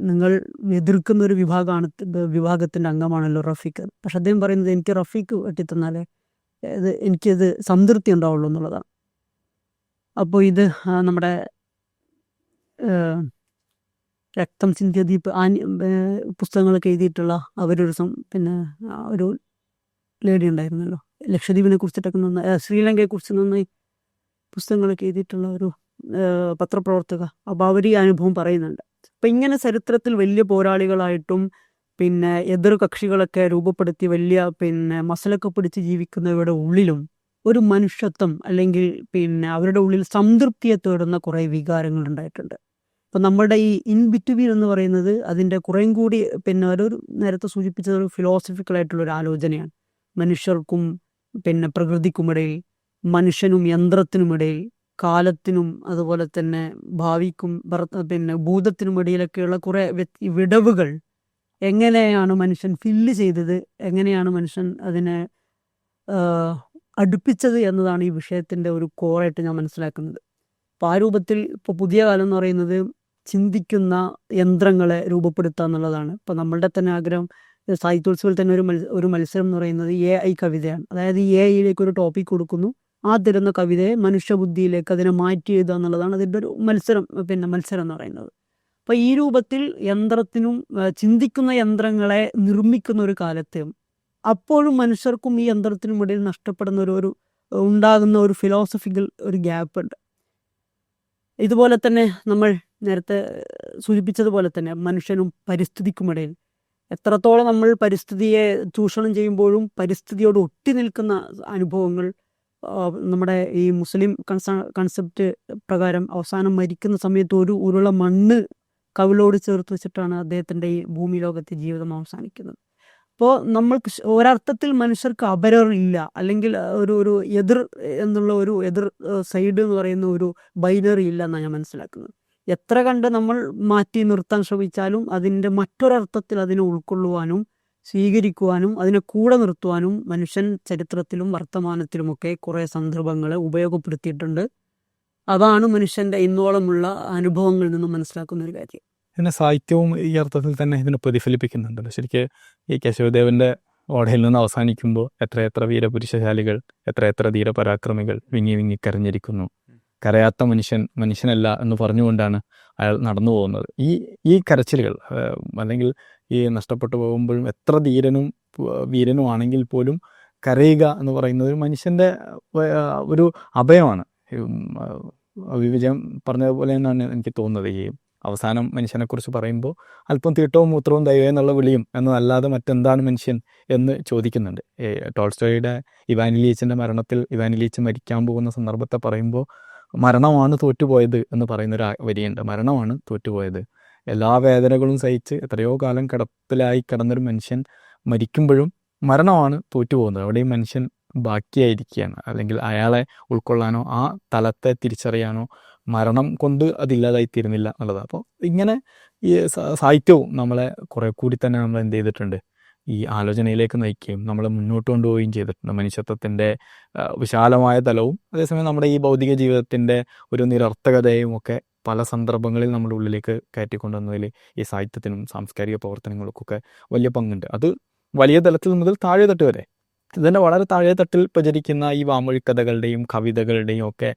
നിങ്ങൾ എതിർക്കുന്ന ഒരു വിഭാഗത്തിൻ്റെ അംഗമാണല്ലോ റഫീഖ്. പക്ഷെ അദ്ദേഹം പറയുന്നത്, എനിക്ക് റഫീഖ് വെട്ടിത്തന്നാലേ എനിക്കിത് സംതൃപ്തി ഉണ്ടാവുള്ളൂ എന്നുള്ളതാണ്. അപ്പോൾ ഇത് നമ്മുടെ രക്തം ചിന്തിയ ദീപ് പുസ്തകങ്ങളൊക്കെ എഴുതിയിട്ടുള്ള ഒരു ലേഡി ഉണ്ടായിരുന്നല്ലോ, ലക്ഷദ്വീപിനെ കുറിച്ചിട്ടൊക്കെ ശ്രീലങ്കയെ കുറിച്ച് നന്നായി പുസ്തകങ്ങളൊക്കെ എഴുതിയിട്ടുള്ള ഒരു പത്രപ്രവർത്തക. അപ്പോൾ അവർ ഈ അനുഭവം പറയുന്നുണ്ട്. അപ്പം ഇങ്ങനെ ചരിത്രത്തിൽ വലിയ പോരാളികളായിട്ടും എതിർ കക്ഷികളൊക്കെ രൂപപ്പെടുത്തി വലിയ മസലൊക്കെ പിടിച്ച് ജീവിക്കുന്നവരുടെ ഉള്ളിലും ഒരു മനുഷ്യത്വം അല്ലെങ്കിൽ അവരുടെ ഉള്ളിൽ സംതൃപ്തിയെ തേടുന്ന കുറേ വികാരങ്ങൾ ഉണ്ടായിട്ടുണ്ട്. അപ്പം നമ്മുടെ ഈ ഇൻ ബിറ്റ്വീൻ എന്ന് പറയുന്നത് അതിൻ്റെ കുറേയും കൂടി ഒരു നേരത്തെ സൂചിപ്പിച്ചത് ഒരു ഫിലോസഫിക്കലായിട്ടുള്ളൊരു ആലോചനയാണ്. മനുഷ്യർക്കും പ്രകൃതിക്കുമിടയിൽ, മനുഷ്യനും യന്ത്രത്തിനുമിടയിൽ, കാലത്തിനും അതുപോലെ തന്നെ ഭാവിക്കും ഭൂതത്തിനുമിടയിലൊക്കെയുള്ള കുറേ വിടവുകൾ എങ്ങനെയാണ് മനുഷ്യൻ ഫില്ല് ചെയ്തത്, എങ്ങനെയാണ് മനുഷ്യൻ അതിനെ അടുപ്പിച്ചത് എന്നതാണ് ഈ വിഷയത്തിൻ്റെ ഒരു കോറായിട്ട് ഞാൻ മനസ്സിലാക്കുന്നത്. അപ്പോൾ ആ രൂപത്തിൽ ഇപ്പോൾ പുതിയ കാലം എന്ന് പറയുന്നത് ചിന്തിക്കുന്ന യന്ത്രങ്ങളെ രൂപപ്പെടുത്തുക എന്നുള്ളതാണ്. ഇപ്പോൾ നമ്മളുടെ തന്നെ ആഗ്രഹം, സാഹിത്യോത്സവത്തിൽ തന്നെ ഒരു മത്സരം എന്ന് പറയുന്നത് AI കവിതയാണ്. അതായത് AI ഒരു ടോപ്പിക് കൊടുക്കുന്നു, ആ തരുന്ന കവിതയെ മനുഷ്യബുദ്ധിയിലേക്ക് അതിനെ മാറ്റി എഴുതുക എന്നുള്ളതാണ് അതിൻ്റെ ഒരു മത്സരം എന്ന് പറയുന്നത്. അപ്പോൾ ഈ രൂപത്തിൽ യന്ത്രത്തിനും ചിന്തിക്കുന്ന യന്ത്രങ്ങളെ നിർമ്മിക്കുന്ന ഒരു കാലത്ത് അപ്പോഴും മനുഷ്യർക്കും ഈ യന്ത്രത്തിനും ഇടയിൽ നഷ്ടപ്പെടുന്ന ഉണ്ടാകുന്ന ഒരു ഫിലോസഫിക്കൽ ഒരു ഗ്യാപ്പ് ഉണ്ട്. ഇതുപോലെ തന്നെ നമ്മൾ നേരത്തെ സൂചിപ്പിച്ചതുപോലെ തന്നെ മനുഷ്യനും പരിസ്ഥിതിക്കുമിടയിൽ എത്രത്തോളം നമ്മൾ പരിസ്ഥിതിയെ ചൂഷണം ചെയ്യുമ്പോഴും പരിസ്ഥിതിയോട് ഒട്ടി നിൽക്കുന്ന അനുഭവങ്ങൾ നമ്മുടെ ഈ മുസ്ലിം കൺസെപ്റ്റ് പ്രകാരം അവസാനം മരിക്കുന്ന സമയത്ത് ഒരു ഉരുള മണ്ണ് കവിളോട് ചേർത്ത് വെച്ചിട്ടാണ് അദ്ദേഹത്തിൻ്റെ ഈ ഭൂമി ലോകത്തെ ജീവിതം അവസാനിക്കുന്നത്. അപ്പോൾ നമ്മൾക്ക് ഒരർത്ഥത്തിൽ മനുഷ്യർക്ക് അപരറില്ല, അല്ലെങ്കിൽ ഒരു എതിർ എന്നുള്ള ഒരു എതിർ സൈഡ് എന്ന് പറയുന്ന ഒരു ബൈനറി ഇല്ല എന്നാണ് ഞാൻ മനസ്സിലാക്കുന്നത്. എത്ര കണ്ട് നമ്മൾ മാറ്റി നിർത്താൻ ശ്രമിച്ചാലും അതിൻ്റെ മറ്റൊരർത്ഥത്തിൽ അതിനെ ഉൾക്കൊള്ളുവാനും സ്വീകരിക്കുവാനും അതിനെ കൂടെ നിർത്തുവാനും മനുഷ്യൻ ചരിത്രത്തിലും വർത്തമാനത്തിലുമൊക്കെ കുറേ സന്ദർഭങ്ങളെ ഉപയോഗപ്പെടുത്തിയിട്ടുണ്ട്. അതാണ് മനുഷ്യൻ്റെ ഇന്നോളമുള്ള അനുഭവങ്ങളിൽ നിന്നും മനസ്സിലാക്കുന്ന ഒരു കാര്യം. പിന്നെ സാഹിത്യവും ഈ അർത്ഥത്തിൽ തന്നെ ഇതിനെ പ്രതിഫലിപ്പിക്കുന്നുണ്ട്. ശരിക്ക് ഈ കേശവദേവൻ്റെ ഓടയിൽ നിന്ന് അവസാനിക്കുമ്പോൾ എത്രയെത്ര വീരപുരുഷശാലികൾ, എത്രയെത്ര ധീരപരാക്രമികൾ വിങ്ങി വിങ്ങി കരഞ്ഞിരിക്കുന്നു, കരയാത്ത മനുഷ്യനല്ല എന്ന് പറഞ്ഞുകൊണ്ടാണ് അയാൾ നടന്നു പോകുന്നത്. ഈ കരച്ചിലുകൾ അല്ലെങ്കിൽ ഈ നഷ്ടപ്പെട്ടു പോകുമ്പോഴും എത്ര വീരനും ആണെങ്കിൽ പോലും കരയുക എന്ന് പറയുന്നത് ഒരു മനുഷ്യൻ്റെ ഒരു അഭയമാണ്. വിജയം പറഞ്ഞതുപോലെ എന്നാണ് എനിക്ക് തോന്നുന്നത്. ഈ അവസാനം മനുഷ്യനെക്കുറിച്ച് പറയുമ്പോൾ അല്പം തീട്ടവും മൂത്രവും ദൈവം എന്നുള്ള വിളിയും എന്നതല്ലാതെ മറ്റെന്താണ് മനുഷ്യൻ എന്ന് ചോദിക്കുന്നുണ്ട്. ടോൾസ്റ്റോയുടെ ഇവാൻ ഇലീച്ചിൻ്റെ മരണത്തിൽ ഇവാൻ ഇലീച്ച് മരിക്കാൻ പോകുന്ന സന്ദർഭത്തെ പറയുമ്പോൾ മരണമാണ് തോറ്റുപോയത് എന്ന് പറയുന്നൊരു വരിയുണ്ട്. മരണമാണ് തോറ്റുപോയത്. എല്ലാ വേദനകളും സഹിച്ച് എത്രയോ കാലം കിടപ്പിലായി കിടന്നൊരു മനുഷ്യൻ മരിക്കുമ്പോഴും മരണമാണ് തോറ്റുപോകുന്നത്. അവിടെയും മനുഷ്യൻ ബാക്കിയായിരിക്കുകയാണ്. അല്ലെങ്കിൽ അയാളെ ഉൾക്കൊള്ളാനോ ആ തലത്തെ തിരിച്ചറിയാനോ മരണം കൊണ്ട് അതില്ലാതായി തീരുന്നില്ല എന്നുള്ളതാണ്. അപ്പോൾ ഇങ്ങനെ ഈ സാഹിത്യവും നമ്മളെ കുറേ കൂടി തന്നെ നമ്മൾ എന്ത് ചെയ്തിട്ടുണ്ട്, ഈ ആലോചനയിലേക്ക് നയിക്കുകയും നമ്മളെ മുന്നോട്ട് കൊണ്ടുപോവുകയും ചെയ്തിട്ടുണ്ട്. മനുഷ്യത്വത്തിൻ്റെ വിശാലമായ തലവും അതേസമയം നമ്മുടെ ഈ ഭൗതിക ജീവിതത്തിൻ്റെ ഒരു നിരർത്ഥകതയും ഒക്കെ പല സന്ദർഭങ്ങളിൽ നമ്മുടെ ഉള്ളിലേക്ക് കയറ്റിക്കൊണ്ടുവന്നതിൽ ഈ സാഹിത്യത്തിനും സാംസ്കാരിക പ്രവർത്തനങ്ങൾക്കൊക്കെ വലിയ പങ്കുണ്ട്. അത് വലിയ തലത്തിൽ മുതൽ താഴെ തട്ട് വരെ. ഇതിൻ്റെ വളരെ താഴെ തട്ടിൽ പ്രചരിക്കുന്ന ഈ വാമൊഴി കഥകളുടെയും കവിതകളുടെയും ഒക്കെ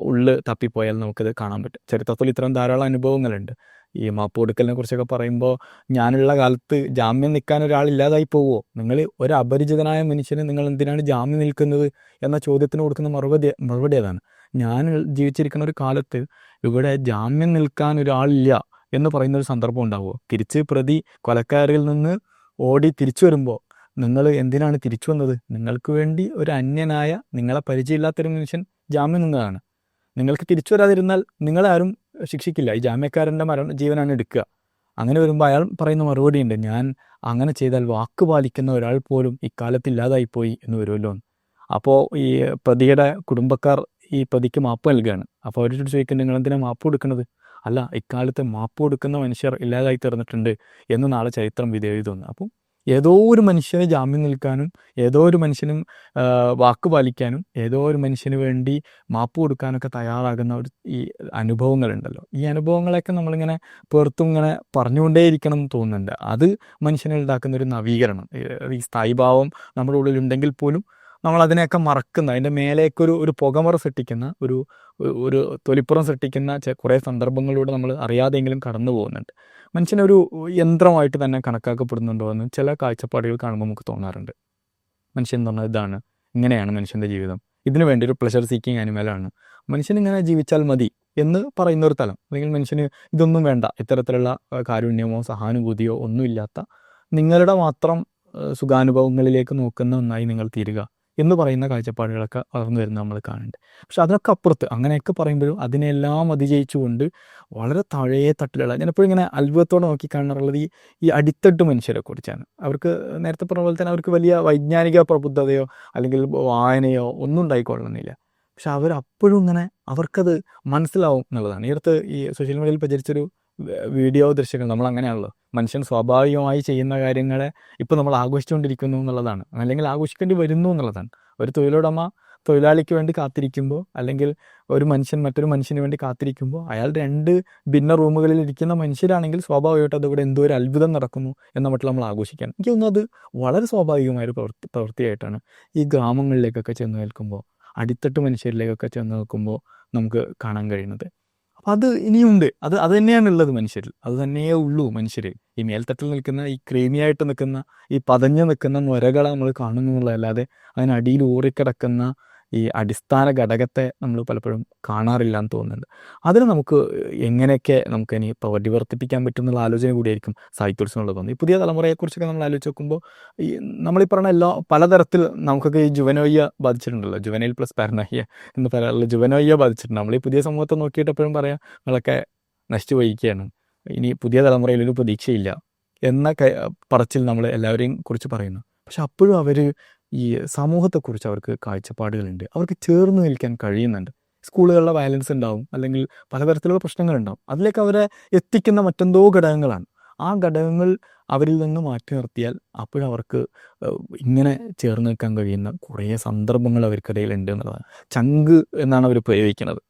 ഉള്ള് തപ്പിപ്പോയാൽ നമുക്കത് കാണാൻ പറ്റും. ചരിത്രത്തിൽ ഇത്തരം ധാരാളം അനുഭവങ്ങളുണ്ട്. ഈ മാപ്പ് കൊടുക്കലിനെ കുറിച്ചൊക്കെ പറയുമ്പോൾ ഞാനുള്ള കാലത്ത് ജാമ്യം നിൽക്കാൻ ഒരാളില്ലാതായി പോവുമോ, നിങ്ങൾ ഒരു അപരിചിതനായ മനുഷ്യന് നിങ്ങൾ എന്തിനാണ് ജാമ്യം നിൽക്കുന്നത് എന്ന ചോദ്യത്തിന് കൊടുക്കുന്ന മറുപടി അതാണ്. ഞാൻ ജീവിച്ചിരിക്കുന്ന ഒരു കാലത്ത് ഇവിടെ ജാമ്യം നിൽക്കാൻ ഒരാളില്ല എന്ന് പറയുന്നൊരു സന്ദർഭം ഉണ്ടാവുമോ? തിരിച്ച് പ്രതി കൊലക്കാരിൽ നിന്ന് ഓടി തിരിച്ചു വരുമ്പോൾ നിങ്ങൾ എന്തിനാണ് തിരിച്ചു വന്നത്? നിങ്ങൾക്ക് വേണ്ടി ഒരു അന്യനായ നിങ്ങളെ പരിചയമില്ലാത്തൊരു മനുഷ്യൻ ജാമ്യം നിന്നതാണ്. നിങ്ങൾക്ക് തിരിച്ചു വരാതിരുന്നാൽ നിങ്ങളാരും ശിക്ഷിക്കില്ല. ഈ ജാമ്യക്കാരൻ്റെ ജീവനാണ് എടുക്കുക. അങ്ങനെ വരുമ്പോൾ അയാൾ പറയുന്ന മറുപടിയുണ്ട്, ഞാൻ അങ്ങനെ ചെയ്താൽ വാക്ക് പാലിക്കുന്ന ഒരാൾ പോലും ഇക്കാലത്ത് ഇല്ലാതായിപ്പോയി എന്ന് വരുമല്ലോ. അപ്പോൾ ഈ പ്രതിയുടെ കുടുംബക്കാർ ഈ പ്രതിക്ക് മാപ്പ് നൽകുകയാണ്. അപ്പോൾ അവരോട് ചോദിക്കുന്നത്, നിങ്ങൾ എന്തിനാണ് മാപ്പ് കൊടുക്കുന്നത്? അല്ല, ഇക്കാലത്ത് മാപ്പ് കൊടുക്കുന്ന മനുഷ്യർ ഇല്ലാതായി തീർന്നിട്ടുണ്ട് എന്ന് നാളെ ചരിത്രം വിധേയത തോന്നുന്നു. അപ്പം ഏതോ ഒരു മനുഷ്യന് ജാമ്യം നിൽക്കാനും ഏതോ ഒരു മനുഷ്യനും വാക്ക് പാലിക്കാനും ഏതോ ഒരു മനുഷ്യന് വേണ്ടി മാപ്പ് കൊടുക്കാനൊക്കെ തയ്യാറാകുന്ന ഒരു ഈ അനുഭവങ്ങളുണ്ടല്ലോ. ഈ അനുഭവങ്ങളൊക്കെ നമ്മളിങ്ങനെ പേർത്തും ഇങ്ങനെ പറഞ്ഞുകൊണ്ടേയിരിക്കണം എന്ന് തോന്നുന്നുണ്ട്. അത് മനുഷ്യനെ ഉണ്ടാക്കുന്ന ഒരു നവീകരണം. ഈ സ്ഥായിഭാവം നമ്മുടെ ഉള്ളിലുണ്ടെങ്കിൽ പോലും നമ്മൾ അതിനെയൊക്കെ മറക്കുന്ന, അതിൻ്റെ മേലേക്കൊരു പുകമറ സൃഷ്ടിക്കുന്ന ഒരു തൊലിപ്പുറം സൃഷ്ടിക്കുന്ന കുറേ സന്ദർഭങ്ങളിലൂടെ നമ്മൾ അറിയാതെങ്കിലും കടന്നു പോകുന്നുണ്ട്. മനുഷ്യനൊരു യന്ത്രമായിട്ട് തന്നെ കണക്കാക്കപ്പെടുന്നുണ്ടോ എന്ന് ചില കാഴ്ചപ്പാടുകൾ കാണുമ്പോൾ നമുക്ക് തോന്നാറുണ്ട്. മനുഷ്യൻ എന്ന് പറഞ്ഞാൽ ഇതാണ്, ഇങ്ങനെയാണ് മനുഷ്യൻ്റെ ജീവിതം, ഇതിനു വേണ്ടി ഒരു പ്ലഷർ സീക്കിങ് ആനിമലാണ്, മനുഷ്യൻ ഇങ്ങനെ ജീവിച്ചാൽ മതി എന്ന് പറയുന്ന ഒരു തലം. അല്ലെങ്കിൽ മനുഷ്യന് ഇതൊന്നും വേണ്ട, ഇത്തരത്തിലുള്ള കാരുണ്യമോ സഹാനുഭൂതിയോ ഒന്നുമില്ലാത്ത നിങ്ങളുടെ മാത്രം സുഖാനുഭവങ്ങളിലേക്ക് നോക്കുന്ന ഒന്നായി നിങ്ങൾ തീരുക എന്ന് പറയുന്ന കാഴ്ചപ്പാടുകളൊക്കെ വളർന്നു വരുന്നത് നമ്മൾ കാണുന്നുണ്ട്. പക്ഷെ അതിനൊക്കെ അപ്പുറത്ത് അങ്ങനെയൊക്കെ പറയുമ്പോഴും അതിനെല്ലാം അതിജയിച്ചുകൊണ്ട് വളരെ താഴെ തട്ടിലുള്ള, ഞാനെപ്പോഴും ഇങ്ങനെ അത്ഭുതത്തോടെ നോക്കി കാണാറുള്ളത് ഈ അടിത്തട്ട് മനുഷ്യരെ കുറിച്ചാണ്. അവർക്ക് നേരത്തെ പറഞ്ഞ പോലെ തന്നെ അവർക്ക് വലിയ വൈജ്ഞാനിക പ്രബുദ്ധതയോ അല്ലെങ്കിൽ വായനയോ ഒന്നും ഉണ്ടായിക്കൊള്ളുന്നില്ല. പക്ഷെ അവരപ്പോഴും ഇങ്ങനെ അവർക്കത് മനസ്സിലാവും എന്നുള്ളതാണ്. ഈ അടുത്ത് ഈ സോഷ്യൽ മീഡിയയിൽ പ്രചരിച്ചൊരു വീഡിയോ ദൃശ്യങ്ങൾ നമ്മൾ അങ്ങനെയാണല്ലോ, മനുഷ്യൻ സ്വാഭാവികമായി ചെയ്യുന്ന കാര്യങ്ങളെ ഇപ്പോൾ നമ്മൾ ആഘോഷിച്ചുകൊണ്ടിരിക്കുന്നു എന്നുള്ളതാണ്, അല്ലെങ്കിൽ ആഘോഷിക്കേണ്ടി വരുന്നു എന്നുള്ളതാണ്. ഒരു തൊഴിലുടമ തൊഴിലാളിക്ക് വേണ്ടി കാത്തിരിക്കുമ്പോൾ, അല്ലെങ്കിൽ ഒരു മനുഷ്യൻ മറ്റൊരു മനുഷ്യന് വേണ്ടി കാത്തിരിക്കുമ്പോൾ, അയാൾ 2 ഭിന്ന റൂമുകളിൽ ഇരിക്കുന്ന മനുഷ്യരാണെങ്കിൽ സ്വാഭാവികമായിട്ട് അതിവിടെ എന്തോ ഒരു അത്ഭുതം നടക്കുന്നു എന്ന മട്ടിൽ നമ്മൾ ആഘോഷിക്കാൻ. എനിക്ക് തോന്നുന്നു അത് വളരെ സ്വാഭാവികമായൊരു പ്രവൃത്തിയായിട്ടാണ് ഈ ഗ്രാമങ്ങളിലേക്കൊക്കെ ചെന്ന് നിൽക്കുമ്പോൾ, അടിത്തട്ട് മനുഷ്യരിലേക്കൊക്കെ ചെന്ന് നിൽക്കുമ്പോൾ നമുക്ക് കാണാൻ കഴിയുന്നത്. അപ്പം അത് ഇനിയുണ്ട്, അത് തന്നെയാണുള്ളത് മനുഷ്യരിൽ, അത് തന്നെയേ ഉള്ളൂ മനുഷ്യർ. ഈ മേൽത്തട്ടിൽ നിൽക്കുന്ന ഈ ക്രീമിയായിട്ട് നിൽക്കുന്ന ഈ പതഞ്ഞു നിൽക്കുന്ന നൊരകളെ നമ്മൾ കാണുന്നു എന്നുള്ളതല്ലാതെ അതിനടിയിൽ ഊറിക്കിടക്കുന്ന ഈ അടിസ്ഥാന ഘടകത്തെ നമ്മൾ പലപ്പോഴും കാണാറില്ല എന്ന് തോന്നുന്നുണ്ട്. അതിന് നമുക്ക് എങ്ങനെയൊക്കെ നമുക്ക് ഇനി പരിവർത്തിപ്പിക്കാൻ പറ്റും എന്നുള്ള ആലോചന കൂടിയായിരിക്കും സാഹിത്യോത്സവമുള്ളത് തോന്നുന്നത്. ഈ പുതിയ തലമുറയെക്കുറിച്ചൊക്കെ നമ്മൾ ആലോചിച്ച് നോക്കുമ്പോൾ ഈ നമ്മളീ പറഞ്ഞ പലതരത്തിൽ നമുക്കൊക്കെ ഈ ജുവനോയ്യ ബാധിച്ചിട്ടുണ്ടല്ലോ, ജുവനൈൽ പ്ലസ് പാരനോയ്യ എന്ന് പറയാനുള്ള ജുവനോയ്യ ബാധിച്ചിട്ടുണ്ട്. നമ്മൾ ഈ പുതിയ സമൂഹത്തെ നോക്കിയിട്ട് എപ്പോഴും പറയാം, നിങ്ങളൊക്കെ നശിച്ചു പോയിരിക്കുകയാണ്, ഇനി പുതിയ തലമുറയിലൊരു പ്രതീക്ഷയില്ല എന്ന പറച്ചിൽ നമ്മൾ എല്ലാവരെയും കുറിച്ച് പറയുന്നു. പക്ഷെ അപ്പോഴും അവർ ഈ സമൂഹത്തെക്കുറിച്ച് അവർക്ക് കാഴ്ചപ്പാടുകളുണ്ട്, അവർക്ക് ചേർന്ന് നിൽക്കാൻ കഴിയുന്നുണ്ട്. സ്കൂളുകളിലെ വയലൻസ് ഉണ്ടാവും, അല്ലെങ്കിൽ പലതരത്തിലുള്ള പ്രശ്നങ്ങളുണ്ടാവും, അതിലേക്ക് അവരെ എത്തിക്കുന്ന മറ്റെന്തോ ഘടകങ്ങളാണ്. ആ ഘടകങ്ങൾ അവരിൽ നിന്ന് മാറ്റി നിർത്തിയാൽ അപ്പോഴും അവർക്ക് ഇങ്ങനെ ചേർന്ന് നിൽക്കാൻ കഴിയുന്ന കുറേ സന്ദർഭങ്ങൾ അവർക്കിടയിലുണ്ട് എന്നുള്ളതാണ്. ചങ്ക് എന്നാണ് അവർ പ്രയോഗിക്കുന്നത്.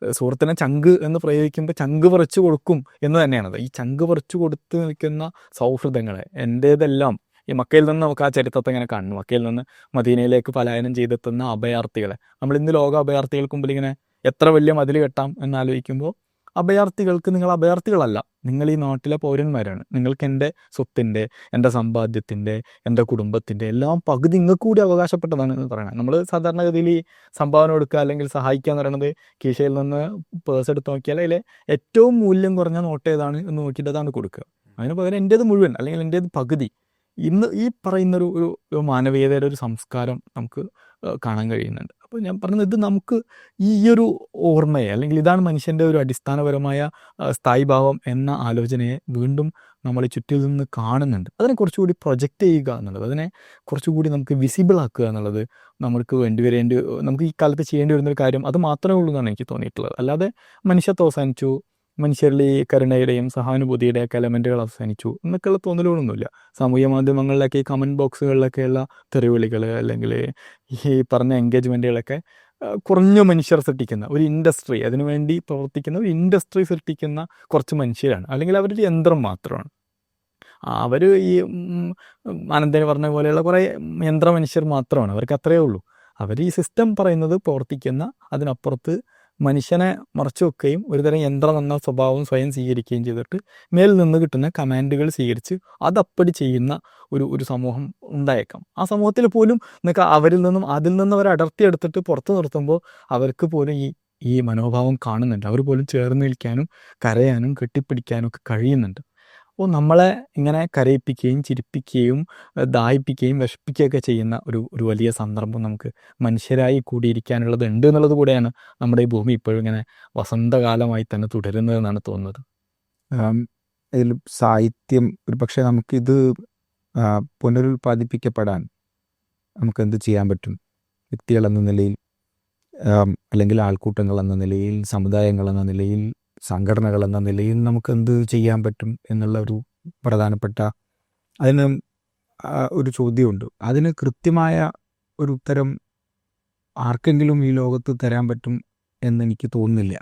സുഹൃത്തിനെ ചങ്ക് എന്ന് പ്രയോഗിക്കുമ്പോൾ ചങ്ക് പറിച്ചു കൊടുക്കും എന്ന് തന്നെയാണത്. ഈ ചങ്ക് പറിച്ചു കൊടുത്ത് നിൽക്കുന്ന സൗഹൃദങ്ങളെ, എൻ്റേതെല്ലാം ഈ മക്കയിൽ നിന്ന് നമുക്ക് ആ ചരിത്രത്തെ ഇങ്ങനെ കാണുന്നു. മക്കയിൽ നിന്ന് മദീനയിലേക്ക് പലായനം ചെയ്തെത്തുന്ന അഭയാർത്ഥികളെ നമ്മൾ ഇന്ന് ലോക അഭയാർത്ഥികൾക്ക് മുമ്പിൽ ഇങ്ങനെ എത്ര വലിയ മതിൽ കെട്ടാം എന്നാലോചിക്കുമ്പോൾ അഭയാർത്ഥികൾക്ക് നിങ്ങൾ അഭയാർത്ഥികളല്ല, നിങ്ങൾ ഈ നാട്ടിലെ പൗരന്മാരാണ്, നിങ്ങൾക്ക് എൻ്റെ സ്വത്തിൻ്റെ, എൻ്റെ സമ്പാദ്യത്തിൻ്റെ, എൻ്റെ കുടുംബത്തിൻ്റെ എല്ലാം പകുതി നിങ്ങൾക്ക് കൂടി അവകാശപ്പെട്ടതാണ് എന്ന് പറയണം. നമ്മൾ സാധാരണഗതിയിൽ ഈ സംഭാവന കൊടുക്കുക അല്ലെങ്കിൽ സഹായിക്കുക എന്ന് പറയുന്നത് കീശയിൽ നിന്ന് പേഴ്സ് എടുത്ത് നോക്കിയാൽ അതിലെ ഏറ്റവും മൂല്യം കുറഞ്ഞ നോട്ട് ഏതാണ് എന്ന് നോക്കിയിട്ട് അതാണ് കൊടുക്കുക. അതിന് പകരം എൻ്റേത് മുഴുവൻ അല്ലെങ്കിൽ എൻ്റേത് പകുതി. ഇന്ന് ഈ പറയുന്നൊരു ഒരു മാനവീയതയുടെ ഒരു സംസ്കാരം നമുക്ക് കാണാൻ കഴിയുന്നുണ്ട്. അപ്പോൾ ഞാൻ പറഞ്ഞത് ഇത് നമുക്ക് ഈ ഒരു ഓർമ്മയെ അല്ലെങ്കിൽ ഇതാണ് മനുഷ്യൻ്റെ ഒരു അടിസ്ഥാനപരമായ സ്ഥായിഭാവം എന്ന ആലോചനയെ വീണ്ടും നമ്മൾ ചുറ്റിൽ നിന്ന് കാണുന്നുണ്ട്. അതിനെ കുറച്ചുകൂടി പ്രൊജക്റ്റ് ചെയ്യുക എന്നുള്ളത്, അതിനെ കുറച്ചുകൂടി നമുക്ക് വിസിബിൾ ആക്കുക എന്നുള്ളത് നമുക്ക് ഈ കാലത്ത് ചെയ്യേണ്ടി വരുന്നൊരു കാര്യം അത് മാത്രമേ ഉള്ളൂ എന്നാണ് എനിക്ക് തോന്നിയിട്ടുള്ളത്. അല്ലാതെ മനുഷ്യത്വം അവസാനിച്ചു, മനുഷ്യരിൽ ഈ കരുണയുടെയും സഹാനുഭൂതിയുടെയും ഒക്കെ എലമെൻറ്റുകൾ അവസാനിച്ചു എന്നൊക്കെയുള്ള തോന്നലുകളൊന്നുമില്ല. സാമൂഹ്യ മാധ്യമങ്ങളിലൊക്കെ ഈ കമൻറ്റ് ബോക്സുകളിലൊക്കെയുള്ള തെറിവിളികൾ അല്ലെങ്കിൽ ഈ പറഞ്ഞ എൻഗേജ്മെൻറ്റുകളൊക്കെ കുറഞ്ഞ മനുഷ്യർ സൃഷ്ടിക്കുന്ന ഒരു ഇൻഡസ്ട്രി, അതിനുവേണ്ടി പ്രവർത്തിക്കുന്ന ഒരു ഇൻഡസ്ട്രി സൃഷ്ടിക്കുന്ന കുറച്ച് മനുഷ്യരാണ്, അല്ലെങ്കിൽ അവരൊരു യന്ത്രം മാത്രമാണ്. അവർ ഈ അനന്തന് പറഞ്ഞ പോലെയുള്ള കുറേ യന്ത്ര മനുഷ്യർ മാത്രമാണ്, അവർക്ക് അത്രയേ ഉള്ളൂ. അവർ ഈ സിസ്റ്റം പറയുന്നത് പ്രവർത്തിക്കുന്ന, അതിനപ്പുറത്ത് മനുഷ്യനെ മറച്ചു വെക്കുകയും ഒരുതരം യന്ത്രം എന്ന സ്വഭാവം സ്വയം സ്വീകരിക്കുകയും ചെയ്തിട്ട് മേലിൽ നിന്ന് കിട്ടുന്ന കമാൻഡുകൾ സ്വീകരിച്ച് അതപ്പടി ചെയ്യുന്ന ഒരു സമൂഹം ഉണ്ടായേക്കാം. ആ സമൂഹത്തിൽ പോലും നിങ്ങൾക്ക് അതിൽ നിന്നും അവർ അടർത്തിയെടുത്തിട്ട് പുറത്തു നിർത്തുമ്പോൾ അവർക്ക് പോലും ഈ മനോഭാവം കാണുന്നുണ്ട്. അവർ പോലും ചേർന്ന് നിൽക്കാനും കരയാനും കെട്ടിപ്പിടിക്കാനും ഒക്കെ കഴിയുന്നുണ്ട്. അപ്പോൾ നമ്മളെ ഇങ്ങനെ കരയിപ്പിക്കുകയും ചിരിപ്പിക്കുകയും ദാഹിപ്പിക്കുകയും വിഷപ്പിക്കുകയൊക്കെ ചെയ്യുന്ന ഒരു വലിയ സന്ദർഭം നമുക്ക് മനുഷ്യരായി കൂടിയിരിക്കാനുള്ളത് ഉണ്ട് എന്നുള്ളത് കൂടെയാണ് നമ്മുടെ ഈ ഭൂമി ഇപ്പോഴും ഇങ്ങനെ വസന്തകാലമായി തന്നെ തുടരുന്നതെന്നാണ് തോന്നുന്നത്. ഇതിൽ സാഹിത്യം ഒരു പക്ഷേ നമുക്കിത് പുനരുൽപ്പാദിപ്പിക്കപ്പെടാൻ നമുക്ക് എന്ത് ചെയ്യാൻ പറ്റും? വ്യക്തികൾ എന്ന നിലയിൽ, അല്ലെങ്കിൽ ആൾക്കൂട്ടങ്ങൾ എന്ന നിലയിൽ, സമുദായങ്ങൾ എന്ന നിലയിൽ, സംഘടനകൾ എന്ന നിലയിൽ നമുക്ക് എന്ത് ചെയ്യാൻ പറ്റും എന്നുള്ള ഒരു പ്രധാനപ്പെട്ട അതിന് ഒരു ചോദ്യമുണ്ട്. അതിന് കൃത്യമായ ഒരു ഉത്തരം ആർക്കെങ്കിലും ഈ ലോകത്ത് തരാൻ പറ്റും എന്നെനിക്ക് തോന്നുന്നില്ല.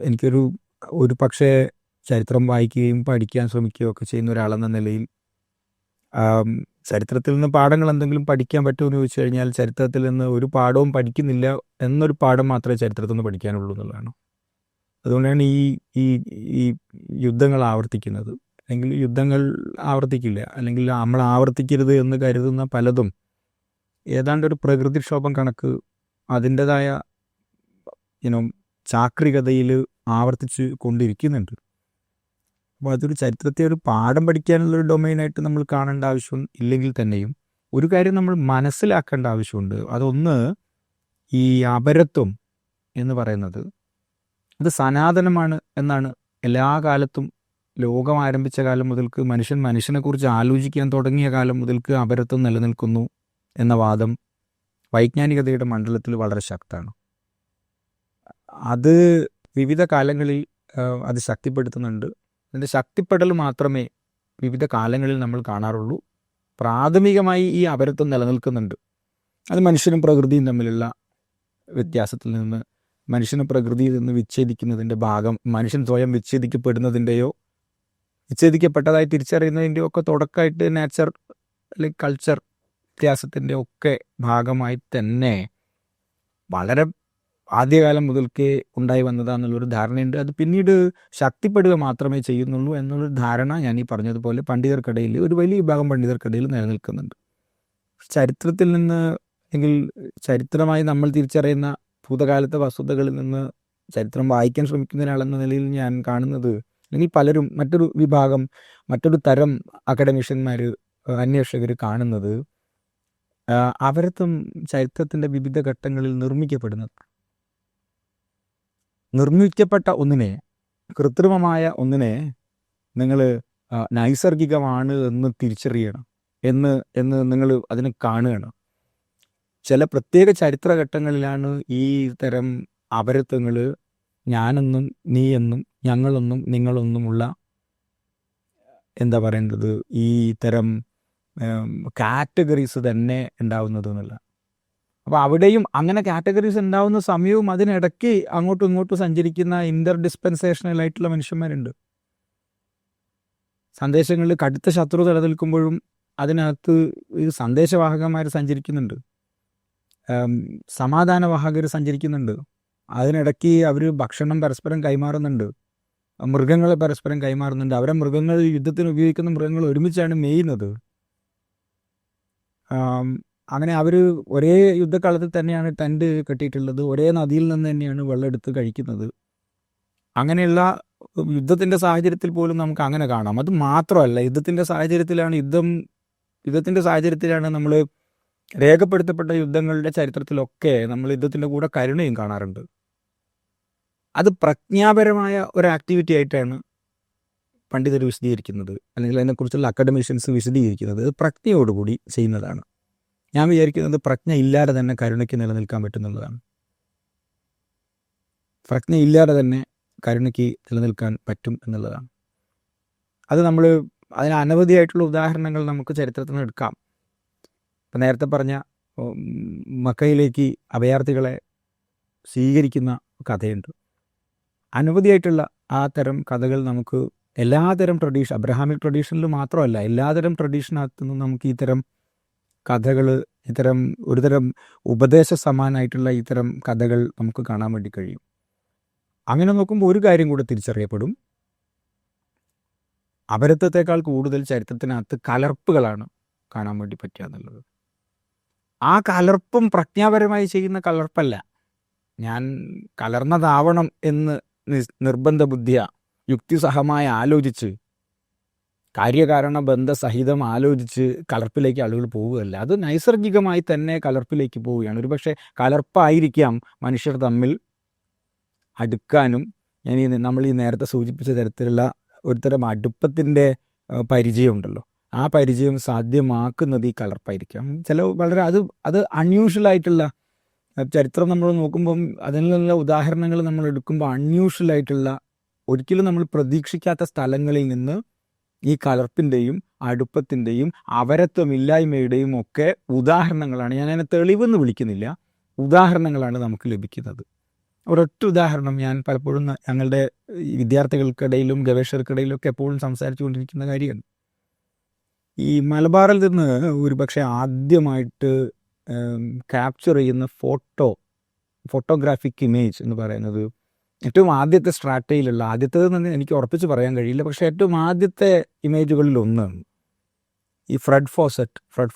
എനിക്കൊരു പക്ഷേ ചരിത്രം വായിക്കുകയും പഠിക്കാൻ ശ്രമിക്കുകയും ഒക്കെ ചെയ്യുന്ന ഒരാളെന്ന നിലയിൽ ചരിത്രത്തിൽ നിന്ന് പാഠങ്ങൾ എന്തെങ്കിലും പഠിക്കാൻ പറ്റുമെന്ന് ചോദിച്ചു കഴിഞ്ഞാൽ ചരിത്രത്തിൽ നിന്ന് ഒരു പാഠവും പഠിക്കുന്നില്ല എന്നൊരു പാഠം മാത്രമേ ചരിത്രത്തിൽ നിന്ന് പഠിക്കാനുള്ളൂ എന്നുള്ളതാണ്. അതുകൊണ്ടാണ് ഈ യുദ്ധങ്ങൾ ആവർത്തിക്കുന്നത്. അല്ലെങ്കിൽ യുദ്ധങ്ങൾ ആവർത്തിക്കില്ല, അല്ലെങ്കിൽ നമ്മൾ ആവർത്തിക്കരുത് എന്ന് കരുതുന്ന പലതും ഏതാണ്ട് ഒരു പ്രകൃതിക്ഷോഭം കണക്ക് അതിൻ്റെതായ ചാക്രികതയിൽ ആവർത്തിച്ച് കൊണ്ടിരിക്കുന്നുണ്ട്. അപ്പോൾ അതൊരു ചരിത്രത്തെ ഒരു പാഠം പഠിക്കാനുള്ളൊരു ഡൊമൈനായിട്ട് നമ്മൾ കാണേണ്ട ആവശ്യം ഇല്ലെങ്കിൽ തന്നെയും ഒരു കാര്യം നമ്മൾ മനസ്സിലാക്കേണ്ട ആവശ്യമുണ്ട്. അതൊന്ന്, ഈ അപരത്വം എന്ന് പറയുന്നത് അത് സനാതനമാണ് എന്നാണ് എല്ലാ കാലത്തും. ലോകം ആരംഭിച്ച കാലം മുതൽക്ക് മനുഷ്യനെക്കുറിച്ച് ആലോചിക്കാൻ തുടങ്ങിയ കാലം മുതൽക്ക് അപരത്വം നിലനിൽക്കുന്നു എന്ന വാദം വൈജ്ഞാനികതയുടെ മണ്ഡലത്തിൽ വളരെ ശക്തമാണ്. അത് വിവിധ കാലങ്ങളിൽ അത് ശക്തിപ്പെടുത്തുന്നുണ്ട്. അതിൻ്റെ ശക്തിപ്പെടൽ മാത്രമേ വിവിധ കാലങ്ങളിൽ നമ്മൾ കാണാറുള്ളൂ. പ്രാഥമികമായി ഈ അപരത്വം നിലനിൽക്കുന്നുണ്ട്. അത് മനുഷ്യനും പ്രകൃതിയും തമ്മിലുള്ള വ്യത്യാസത്തിൽ നിന്ന്, മനുഷ്യനെ പ്രകൃതിയിൽ നിന്ന് വിച്ഛേദിക്കുന്നതിൻ്റെ ഭാഗം, മനുഷ്യൻ സ്വയം വിച്ഛേദിക്കപ്പെടുന്നതിൻ്റെയോ വിച്ഛേദിക്കപ്പെട്ടതായി തിരിച്ചറിയുന്നതിൻ്റെയോ ഒക്കെ തുടക്കമായിട്ട് നേച്ചർ അല്ലെങ്കിൽ കൾച്ചർ വ്യത്യാസത്തിൻ്റെ ഒക്കെ ഭാഗമായി തന്നെ വളരെ ആദ്യകാലം മുതൽക്കേ ഉണ്ടായി വന്നതാണെന്നുള്ളൊരു ധാരണയുണ്ട്. അത് പിന്നീട് ശക്തിപ്പെടുക മാത്രമേ ചെയ്യുന്നുള്ളൂ എന്നുള്ളൊരു ധാരണ ഞാൻ ഈ പറഞ്ഞതുപോലെ പണ്ഡിതർക്കിടയിൽ, ഒരു വലിയ വിഭാഗം പണ്ഡിതർക്കിടയിൽ നിലനിൽക്കുന്നുണ്ട്. ചരിത്രത്തിൽ നിന്ന്, അല്ലെങ്കിൽ ചരിത്രമായി നമ്മൾ തിരിച്ചറിയുന്ന ഭൂതകാലത്തെ വസ്തുതകളിൽ നിന്ന് ചരിത്രം വായിക്കാൻ ശ്രമിക്കുന്ന ഒരാളെന്ന നിലയിൽ ഞാൻ കാണുന്നത്, അല്ലെങ്കിൽ പലരും മറ്റൊരു തരം അക്കാഡമിഷ്യന്മാർ, അന്വേഷകർ കാണുന്നത്, അവരത്തും ചരിത്രത്തിൻ്റെ വിവിധ ഘട്ടങ്ങളിൽ നിർമ്മിക്കപ്പെട്ട ഒന്നിനെ, കൃത്രിമമായ ഒന്നിനെ നിങ്ങൾ നൈസർഗികമാണ് എന്ന് തിരിച്ചറിയണം എന്ന് നിങ്ങൾ അതിനെ കാണുകയാണ്. ചില പ്രത്യേക ചരിത്രഘട്ടങ്ങളിലാണ് ഈ തരം അപരത്വങ്ങൾ, ഞാനെന്നും നീയെന്നും ഞങ്ങളെന്നും നിങ്ങളെന്നുമുള്ള ഈ തരം കാറ്റഗറീസ് തന്നെ ഉണ്ടാവുന്നത് എന്നുള്ള. അപ്പോൾ അവിടെയും അങ്ങനെ കാറ്റഗറീസ് ഉണ്ടാവുന്ന സമയവും അതിനിടയ്ക്ക് അങ്ങോട്ടും ഇങ്ങോട്ടും സഞ്ചരിക്കുന്ന ഇൻ്റർ ഡിസ്പെൻസേഷണലായിട്ടുള്ള മനുഷ്യന്മാരുണ്ട്. സന്ദേശങ്ങളിൽ കടുത്ത ശത്രു നിലനിൽക്കുമ്പോഴും അതിനകത്ത് ഈ സന്ദേശവാഹകന്മാർ സഞ്ചരിക്കുന്നുണ്ട്, സമാധാനവാഹകർ സഞ്ചരിക്കുന്നുണ്ട്. അതിനിടയ്ക്ക് അവർ ഭക്ഷണം പരസ്പരം കൈമാറുന്നുണ്ട്, മൃഗങ്ങളെ പരസ്പരം കൈമാറുന്നുണ്ട്. അവരെ മൃഗങ്ങൾ, യുദ്ധത്തിന് ഉപയോഗിക്കുന്ന മൃഗങ്ങൾ ഒരുമിച്ചാണ് മേയുന്നത്. അങ്ങനെ അവർ ഒരേ യുദ്ധക്കാലത്തിൽ തന്നെയാണ് ടെൻറ്റ് കെട്ടിയിട്ടുള്ളത്, ഒരേ നദിയിൽ നിന്ന് തന്നെയാണ് വെള്ളം എടുത്ത് കഴിക്കുന്നത്. അങ്ങനെയുള്ള യുദ്ധത്തിൻ്റെ സാഹചര്യത്തിൽ പോലും നമുക്ക് അങ്ങനെ കാണാം. അത് മാത്രമല്ല, യുദ്ധത്തിൻ്റെ സാഹചര്യത്തിലാണ് നമ്മൾ രേഖപ്പെടുത്തപ്പെട്ട യുദ്ധങ്ങളുടെ ചരിത്രത്തിലൊക്കെ നമ്മൾ യുദ്ധത്തിൻ്റെ കൂടെ കരുണയും കാണാറുണ്ട്. അത് പ്രജ്ഞാപരമായ ഒരു ആക്ടിവിറ്റി ആയിട്ടാണ് പണ്ഡിതർ വിശദീകരിക്കുന്നത്, അല്ലെങ്കിൽ അതിനെക്കുറിച്ചുള്ള അക്കാഡമിഷ്യൻസ് വിശദീകരിക്കുന്നത്. അത് പ്രജ്ഞയോടുകൂടി ചെയ്യുന്നതാണ്. ഞാൻ വിചാരിക്കുന്നത് പ്രജ്ഞ ഇല്ലാതെ തന്നെ കരുണയ്ക്ക് നിലനിൽക്കാൻ പറ്റുന്നുള്ളതാണ്. പ്രജ്ഞ ഇല്ലാതെ തന്നെ കരുണയ്ക്ക് നിലനിൽക്കാൻ പറ്റും എന്നുള്ളതാണ്. അത് അതിന് അനവധിയായിട്ടുള്ള ഉദാഹരണങ്ങൾ നമുക്ക് ചരിത്രത്തിൽ നിന്ന് എടുക്കാം. ഇപ്പം നേരത്തെ പറഞ്ഞ മക്കയിലേക്ക് അഭയാർത്ഥികളെ സ്വീകരിക്കുന്ന കഥയുണ്ട്. അനവധിയായിട്ടുള്ള ആ തരം കഥകൾ നമുക്ക് എല്ലാതരം അബ്രഹാമിക് ട്രഡീഷനിൽ മാത്രമല്ല, എല്ലാതരം ട്രഡീഷനകത്തു നിന്നും നമുക്ക് ഇത്തരം കഥകൾ, ഒരുതരം ഉപദേശ സമാനമായിട്ടുള്ള ഇത്തരം കഥകൾ നമുക്ക് കാണാൻ വേണ്ടി കഴിയും. അങ്ങനെ നോക്കുമ്പോൾ ഒരു കാര്യം കൂടെ തിരിച്ചറിയപ്പെടും. അപരത്വത്തെക്കാൾ കൂടുതൽ ചരിത്രത്തിനകത്ത് കലർപ്പുകളാണ് കാണാൻ വേണ്ടി പറ്റുക എന്നുള്ളത്. ആ കലർപ്പും പ്രജ്ഞാപരമായി ചെയ്യുന്ന കലർപ്പല്ല. ഞാൻ കലർന്നതാവണം എന്ന് നിർബന്ധ ബുദ്ധിയ യുക്തിസഹമായി ആലോചിച്ച്, കാര്യകാരണ ബന്ധസഹിതം ആലോചിച്ച് കലർപ്പിലേക്ക് ആളുകൾ പോവുകയല്ല. അത് നൈസർഗികമായി തന്നെ കലർപ്പിലേക്ക് പോവുകയാണ്. ഒരുപക്ഷെ കലർപ്പായിരിക്കാം മനുഷ്യർ തമ്മിൽ അടുക്കാനും, നമ്മൾ ഈ നേരത്തെ സൂചിപ്പിച്ച തരത്തിലുള്ള ഒരുതരം അടുപ്പത്തിൻ്റെ പരിചയമുണ്ടല്ലോ, ആ പരിചയം സാധ്യമാക്കുന്നത് ഈ കലർപ്പായിരിക്കാം. വളരെ അത് അൺയൂഷ്വലായിട്ടുള്ള ചരിത്രം നമ്മൾ നോക്കുമ്പം അതിനുള്ള ഉദാഹരണങ്ങൾ നമ്മൾ എടുക്കുമ്പോൾ അൺയൂഷ്വലായിട്ടുള്ള, ഒരിക്കലും നമ്മൾ പ്രതീക്ഷിക്കാത്ത സ്ഥലങ്ങളിൽ നിന്ന് ഈ കലർപ്പിൻ്റെയും അടുപ്പത്തിൻ്റെയും അപരത്വമില്ലായ്മയുടെയും ഒക്കെ ഉദാഹരണങ്ങളാണ്. ഞാൻ അതിനെ തെളിവെന്ന് വിളിക്കുന്നില്ല, ഉദാഹരണങ്ങളാണ് നമുക്ക് ലഭിക്കുന്നത്. ഒരൊറ്റ ഉദാഹരണം ഞാൻ പലപ്പോഴും ഞങ്ങളുടെ വിദ്യാർത്ഥികൾക്കിടയിലും ഗവേഷകർക്കിടയിലും ഒക്കെ എപ്പോഴും സംസാരിച്ചു കൊണ്ടിരിക്കുന്ന കാര്യമാണ്. ഈ മലബാറിൽ നിന്ന് ഒരുപക്ഷെ ആദ്യമായിട്ട് ക്യാപ്ചർ ചെയ്യുന്ന ഫോട്ടോഗ്രാഫിക് ഇമേജ് എന്ന് പറയുന്നത് ഏറ്റവും ആദ്യത്തെ സ്ട്രാറ്റയിലുള്ള, ആദ്യത്തേതെന്ന് എനിക്ക് ഉറപ്പിച്ച് പറയാൻ കഴിയില്ല, പക്ഷേ ഏറ്റവും ആദ്യത്തെ ഇമേജുകളിൽ ഒന്നാണ് ഈ ഫ്രെഡ്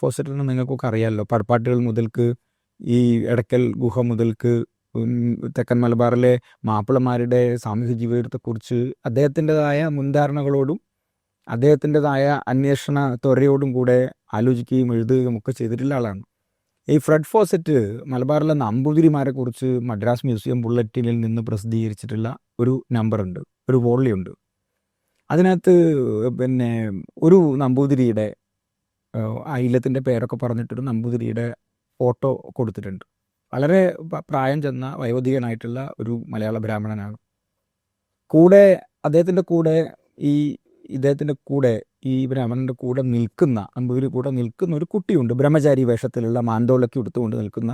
ഫോസറ്റ് എന്ന് നിങ്ങൾക്കൊക്കെ അറിയാമല്ലോ. പടപ്പാട്ടുകൾ മുതൽക്ക് ഈ എടക്കൽ ഗുഹ മുതൽക്ക് തെക്കൻ മലബാറിലെ മാപ്പിളമാരുടെ സാമൂഹ്യ ജീവിതത്തെക്കുറിച്ച് അദ്ദേഹത്തിൻ്റെതായ മുൻധാരണകളോടും അദ്ദേഹത്തിൻ്റെതായ അന്വേഷണ ത്വരയോടും കൂടെ ആലോചിക്കുകയും എഴുതുകയും ഒക്കെ ചെയ്തിട്ടുള്ള ആളാണ്. ഈ ഫ്രെഡ് ഫോസറ്റ് മലബാറിലെ നമ്പൂതിരിമാരെ കുറിച്ച് മദ്രാസ് മ്യൂസിയം ബുള്ളറ്റിനിൽ നിന്ന് പ്രസിദ്ധീകരിച്ചിട്ടുള്ള ഒരു നമ്പറുണ്ട്, ഒരു വോള്യുണ്ട്. അതിനകത്ത് ഒരു നമ്പൂതിരിയുടെ ആ ഇല്ലത്തിൻ്റെ പേരൊക്കെ പറഞ്ഞിട്ടൊരു നമ്പൂതിരിയുടെ ഫോട്ടോ കൊടുത്തിട്ടുണ്ട്. വളരെ പ്രായം ചെന്ന വയോധികനായിട്ടുള്ള ഒരു മലയാള ബ്രാഹ്മണനാണ്. അദ്ദേഹത്തിൻ്റെ കൂടെ ഈ ബ്രാഹ്മണൻ്റെ കൂടെ നിൽക്കുന്ന, നമ്പൂതിരി കൂടെ നിൽക്കുന്ന ഒരു കുട്ടിയുണ്ട്, ബ്രഹ്മചാരി വേഷത്തിലുള്ള മാന്തോളൊക്കെ എടുത്തുകൊണ്ട് നിൽക്കുന്ന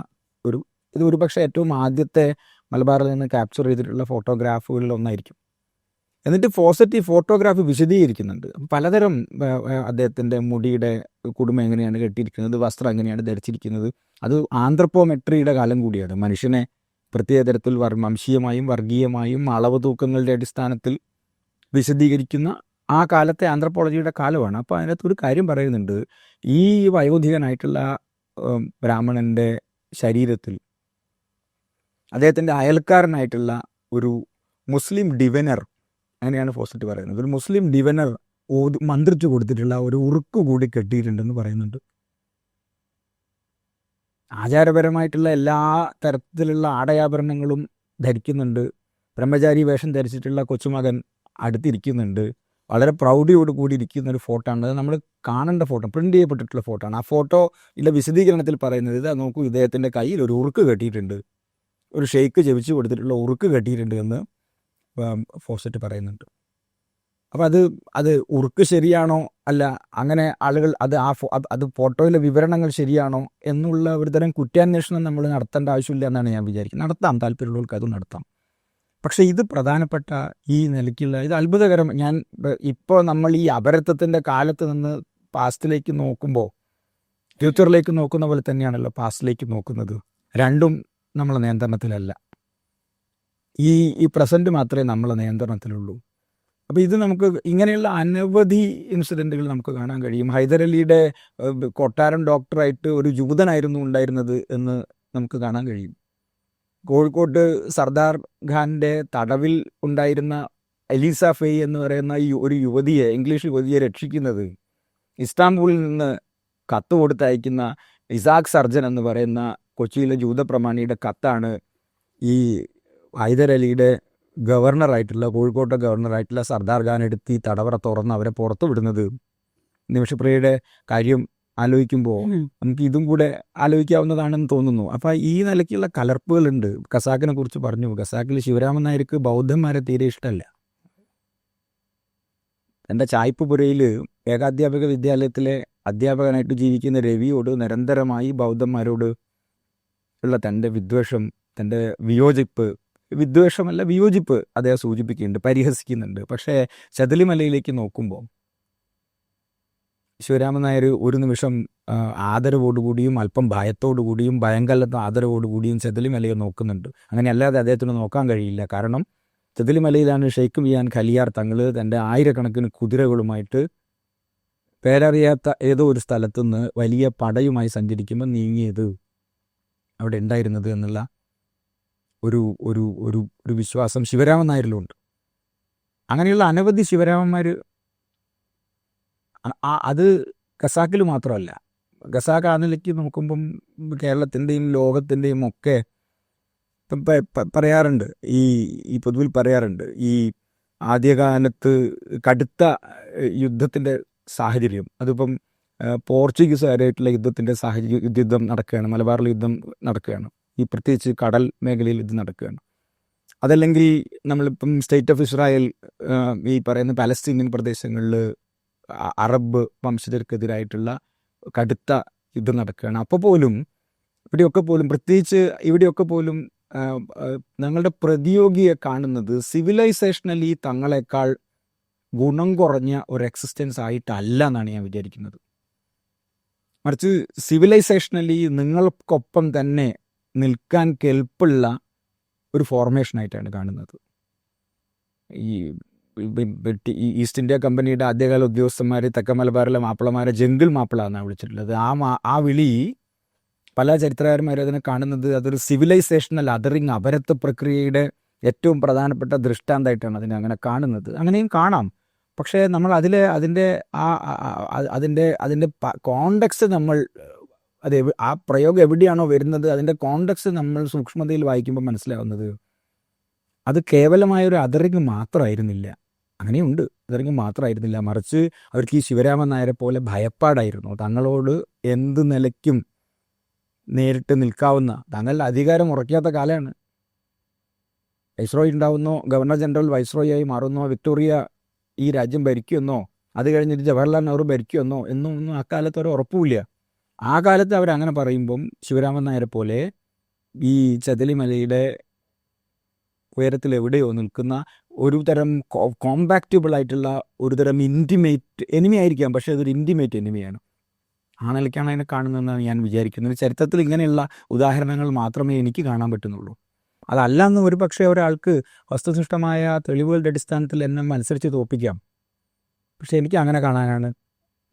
ഇത് ഒരുപക്ഷെ ഏറ്റവും ആദ്യത്തെ മലബാറിൽ നിന്ന് ക്യാപ്ചർ ചെയ്തിട്ടുള്ള ഫോട്ടോഗ്രാഫുകളിൽ ഒന്നായിരിക്കും. എന്നിട്ട് ഫോസറ്റ് ഈ ഫോട്ടോഗ്രാഫി വിശദീകരിക്കുന്നുണ്ട്. പലതരം അദ്ദേഹത്തിൻ്റെ മുടിയുടെ കുടുംബം എങ്ങനെയാണ് കെട്ടിയിരിക്കുന്നത്, വസ്ത്രം എങ്ങനെയാണ് ധരിച്ചിരിക്കുന്നത്. അത് ആന്ത്രപ്പോമെട്രിയുടെ കാലം കൂടിയാണ്. മനുഷ്യനെ പ്രത്യേക തരത്തിൽ വംശീയമായും വർഗീയമായും അളവ് തൂക്കങ്ങളുടെ അടിസ്ഥാനത്തിൽ വിശദീകരിക്കുന്ന ആ കാലത്തെ ആന്ത്രപ്പോളജിയുടെ കാലമാണ്. അപ്പോൾ അതിനകത്ത് ഒരു കാര്യം പറയുന്നുണ്ട്, ഈ വയോധികനായിട്ടുള്ള ബ്രാഹ്മണൻ്റെ ശരീരത്തിൽ അദ്ദേഹത്തിൻ്റെ അയൽക്കാരനായിട്ടുള്ള ഒരു മുസ്ലിം ഡിവനർ, അങ്ങനെയാണ് ഫോസറ്റ് പറയുന്നത്, ഒരു മുസ്ലിം ഡിവനർ മന്ത്രിച്ചു കൊടുത്തിട്ടുള്ള ഒരു ഉറുക്ക് കൂടി കെട്ടിയിട്ടുണ്ടെന്ന് പറയുന്നുണ്ട്. ആചാരപരമായിട്ടുള്ള എല്ലാ തരത്തിലുള്ള ആടയാഭരണങ്ങളും ധരിക്കുന്നുണ്ട്. ബ്രഹ്മചാരി വേഷം ധരിച്ചിട്ടുള്ള കൊച്ചുമകൻ അടുത്തിരിക്കുന്നുണ്ട്. വളരെ പ്രൗഢിയോട് കൂടി ഇരിക്കുന്ന ഒരു ഫോട്ടോ ആണ്. അത് നമ്മൾ കാണേണ്ട ഫോട്ടോ, പ്രിൻ്റ് ചെയ്യപ്പെട്ടിട്ടുള്ള ഫോട്ടോ ആണ്. ആ ഫോട്ടോയിലെ വിശദീകരണത്തിൽ പറയുന്നത്, ഇതാ നോക്കൂ, ഇദ്ദേഹത്തിൻ്റെ കയ്യിൽ ഒരു ഉറുക്ക് കെട്ടിയിട്ടുണ്ട്, ഒരു ഷെയ്ക്ക് ജപിച്ച് കൊടുത്തിട്ടുള്ള ഉറുക്ക് കെട്ടിയിട്ടുണ്ട് എന്ന് ഫോസറ്റ് പറയുന്നുണ്ട്. അപ്പോൾ അത് ഉറുക്ക് ശരിയാണോ അല്ല, അങ്ങനെ ആളുകൾ അത് ഫോട്ടോയിലെ വിവരണങ്ങൾ ശരിയാണോ എന്നുള്ള ഒരു തരം കുറ്റാന്വേഷണം നമ്മൾ നടത്തേണ്ട ആവശ്യമില്ല എന്നാണ് ഞാൻ വിചാരിക്കുന്നത്. നടത്താം, താല്പര്യമുള്ളവർക്ക് അത് നടത്താം. പക്ഷേ ഇത് പ്രധാനപ്പെട്ട ഈ നിലയ്ക്കുള്ള ഇത് അത്ഭുതകരം. ഇപ്പോൾ നമ്മൾ ഈ അപരത്വത്തിൻ്റെ കാലത്ത് നിന്ന് പാസ്റ്റിലേക്ക് നോക്കുമ്പോൾ ഫ്യൂച്ചറിലേക്ക് നോക്കുന്ന പോലെ തന്നെയാണല്ലോ പാസ്റ്റിലേക്ക് നോക്കുന്നത്. രണ്ടും നമ്മളെ നിയന്ത്രണത്തിലല്ല. ഈ പ്രസൻറ്റ് മാത്രമേ നമ്മളെ നിയന്ത്രണത്തിലുള്ളൂ. അപ്പോൾ ഇത് നമുക്ക് ഇങ്ങനെയുള്ള അനവധി ഇൻസിഡൻറ്റുകൾ നമുക്ക് കാണാൻ കഴിയും. ഹൈദരലിയുടെ കൊട്ടാരം ഡോക്ടറായിട്ട് ഒരു ജൂതനായിരുന്നു ഉണ്ടായിരുന്നത് എന്ന് നമുക്ക് കാണാൻ കഴിയും. കോഴിക്കോട്ട് സർദാർ ഖാൻ്റെ തടവിൽ ഉണ്ടായിരുന്ന എലീസ ഫെയ് എന്ന് പറയുന്ന ഈ ഒരു യുവതിയെ, ഇംഗ്ലീഷ് യുവതിയെ രക്ഷിക്കുന്നത് ഇസ്താംബൂളിൽ നിന്ന് കത്ത് കൊടുത്തയക്കുന്ന ഇസാഖ് സർജൻ എന്ന് പറയുന്ന കൊച്ചിയിലെ ജൂതപ്രമാണിയുടെ കത്താണ് ഈ ഹൈദരലിയുടെ ഗവർണറായിട്ടുള്ള, കോഴിക്കോട്ടെ ഗവർണറായിട്ടുള്ള സർദാർ ഖാൻ എടുത്ത് ഈ തടവറ തുറന്ന് അവരെ പുറത്തു വിടുന്നത്. നിമിഷപ്രിയയുടെ കാര്യം ആലോചിക്കുമ്പോൾ നമുക്ക് ഇതും കൂടെ ആലോചിക്കാവുന്നതാണെന്ന് തോന്നുന്നു. അപ്പോൾ ഈ നിലയ്ക്കുള്ള കലർപ്പുകളുണ്ട്. ഖസാക്കിനെ കുറിച്ച് പറഞ്ഞു. ഖസാക്കിൽ ശിവരാമൻ നായർക്ക് ബൗദ്ധന്മാരെ തീരെ ഇഷ്ടമല്ല. എൻ്റെ ചായ്പുപുരയിൽ ഏകാധ്യാപക വിദ്യാലയത്തിലെ അധ്യാപകനായിട്ട് ജീവിക്കുന്ന രവിയോട് നിരന്തരമായി ബൗദ്ധന്മാരോട് ഉള്ള തൻ്റെ വിദ്വേഷം, തൻ്റെ വിയോജിപ്പ് അദ്ദേഹം സൂചിപ്പിക്കുന്നുണ്ട്, പരിഹസിക്കുന്നുണ്ട്. പക്ഷേ ശതലിമലയിലേക്ക് നോക്കുമ്പോൾ ശിവരാമൻ നായർ ഒരു നിമിഷം ആദരവോടുകൂടിയും അല്പം ഭയത്തോടുകൂടിയും ഭയം കലർന്ന ആദരവോടുകൂടിയും ശതലിമലയെ നോക്കുന്നുണ്ട്. അങ്ങനെയല്ലാതെ അദ്ദേഹത്തിന് നോക്കാൻ കഴിയില്ല. കാരണം ശതലിമലയിലാണ് ഷെയ്ഖ് മിയാൻ ഖലിയാർ തങ്ങൾ തൻ്റെ ആയിരക്കണക്കിന് കുതിരകളുമായിട്ട് പേരറിയാത്ത ഏതോ ഒരു സ്ഥലത്തുനിന്ന് വലിയ പടയുമായി സഞ്ചരിക്കുമ്പോൾ നീങ്ങിയത് അവിടെ ഉണ്ടായിരുന്നത് എന്നുള്ള ഒരു ഒരു ഒരു ഒരു വിശ്വാസം ശിവരാമൻ നായരിലുണ്ട്. അങ്ങനെയുള്ള അനവധി ശിവരാമന്മാർ. അത് ഖസാക്കിൽ മാത്രമല്ല. ഖസാക്ക് ആ നിലയ്ക്ക് നോക്കുമ്പം കേരളത്തിൻ്റെയും ലോകത്തിൻ്റെയും ഒക്കെ പറയാറുണ്ട്, ഈ പൊതുവിൽ പറയാറുണ്ട്, ഈ ആദ്യകാലത്ത് കടുത്ത യുദ്ധത്തിൻ്റെ സാഹചര്യം, അതിപ്പം പോർച്ചുഗീസുകാരായിട്ടുള്ള യുദ്ധം നടക്കുകയാണ്, മലബാറിൽ യുദ്ധം നടക്കുകയാണ്, ഈ പ്രത്യേകിച്ച് കടൽ മേഖലയിൽ യുദ്ധം നടക്കുകയാണ്. അതല്ലെങ്കിൽ നമ്മളിപ്പം സ്റ്റേറ്റ് ഓഫ് ഇസ്രായേൽ, ഈ പറയുന്ന പാലസ്തീനിയൻ പ്രദേശങ്ങളിൽ അറബ് വംശജർക്കെതിരായിട്ടുള്ള കടുത്ത യുദ്ധം നടക്കുകയാണ്. അപ്പോൾ പോലും പ്രത്യേകിച്ച് ഇവിടെയൊക്കെ പോലും ഞങ്ങളുടെ പ്രതിയോഗിയെ കാണുന്നത് സിവിലൈസേഷനലി തങ്ങളെക്കാൾ ഗുണം കുറഞ്ഞ ഒരു എക്സിസ്റ്റൻസ് ആയിട്ടല്ല എന്നാണ് ഞാൻ വിചാരിക്കുന്നത്. മറിച്ച് സിവിലൈസേഷനലി നിങ്ങൾക്കൊപ്പം തന്നെ നിൽക്കാൻ കെൽപ്പുള്ള ഒരു ഫോർമേഷനായിട്ടാണ് കാണുന്നത്. ഈ ഈസ്റ്റ് ഇന്ത്യ കമ്പനിയുടെ ആദ്യകാല ഉദ്യോഗസ്ഥന്മാർ തെക്കൻ മലബാറിലെ മാപ്പിളമാരെ ജംഗിൾ മാപ്പിള എന്നാണ് വിളിച്ചിട്ടുള്ളത്. ആ വിളി പല ചരിത്രകാരന്മാരും അതിനെ കാണുന്നത് അതൊരു സിവിലൈസേഷണൽ അദറിങ്, അപരത്വ പ്രക്രിയയുടെ ഏറ്റവും പ്രധാനപ്പെട്ട ദൃഷ്ടാന്തമായിട്ടാണ് അതിനെ അങ്ങനെ കാണുന്നത്. അങ്ങനെയും കാണാം. പക്ഷേ നമ്മൾ അതിൻ്റെ കോണ്ടെക്സ്റ്റ് നമ്മൾ ആ പ്രയോഗം എവിടെയാണോ വരുന്നത് അതിൻ്റെ കോണ്ടെക്സ്റ്റ് നമ്മൾ സൂക്ഷ്മതയിൽ വായിക്കുമ്പോൾ മനസ്സിലാവുന്നത് അത് കേവലമായൊരു അതറിങ് മാത്രമായിരുന്നില്ല. അങ്ങനെയുണ്ട്, അതറിങ് മാത്രമായിരുന്നില്ല. മറിച്ച് അവർക്ക് ഈ ശിവരാമൻ നായരെ പോലെ ഭയപ്പാടായിരുന്നു. തങ്ങളോട് എന്ത് നിലയ്ക്കും നേരിട്ട് നിൽക്കാവുന്ന, തങ്ങളുടെ അധികാരം ഉറക്കാത്ത കാലമാണ്. വൈസ്രോയി ഉണ്ടാവുന്നോ, ഗവർണർ ജനറൽ വൈസ്രോയായി മാറുന്നോ, വിക്ടോറിയ ഈ രാജ്യം ഭരിക്കുമെന്നോ, അത് കഴിഞ്ഞിട്ട് ജവഹർലാൽ നെഹ്റു ഭരിക്കുമെന്നോ ഒന്നും അക്കാലത്ത് ഒരു ഉറപ്പുമില്ല. ആ കാലത്ത് അവരങ്ങനെ പറയുമ്പം ശിവരാമൻ നായരെ പോലെ ഈ ചതലിമലയുടെ ഉയരത്തിൽ എവിടെയോ നിൽക്കുന്ന ഒരു തരം കോമ്പാക്റ്റബിൾ ആയിട്ടുള്ള ഒരു തരം ഇൻറ്റിമേറ്റ് എനിമി ആയിരിക്കാം, പക്ഷേ അതൊരു ഇൻറ്റിമേറ്റ് എനിമിയാണ്. ആ നിലയ്ക്കാണ് അതിനെ കാണുന്നതെന്നാണ് ഞാൻ വിചാരിക്കുന്നത്. ചരിത്രത്തിൽ ഇങ്ങനെയുള്ള ഉദാഹരണങ്ങൾ മാത്രമേ എനിക്ക് കാണാൻ പറ്റുന്നുള്ളൂ. അതല്ലെന്ന് ഒരു പക്ഷേ ഒരാൾക്ക് വസ്തുനിഷ്ഠമായ തെളിവുകളുടെ അടിസ്ഥാനത്തിൽ എന്നെ മത്സരിച്ച് തോൽപ്പിക്കാം. പക്ഷേ എനിക്ക് അങ്ങനെ കാണാനാണ്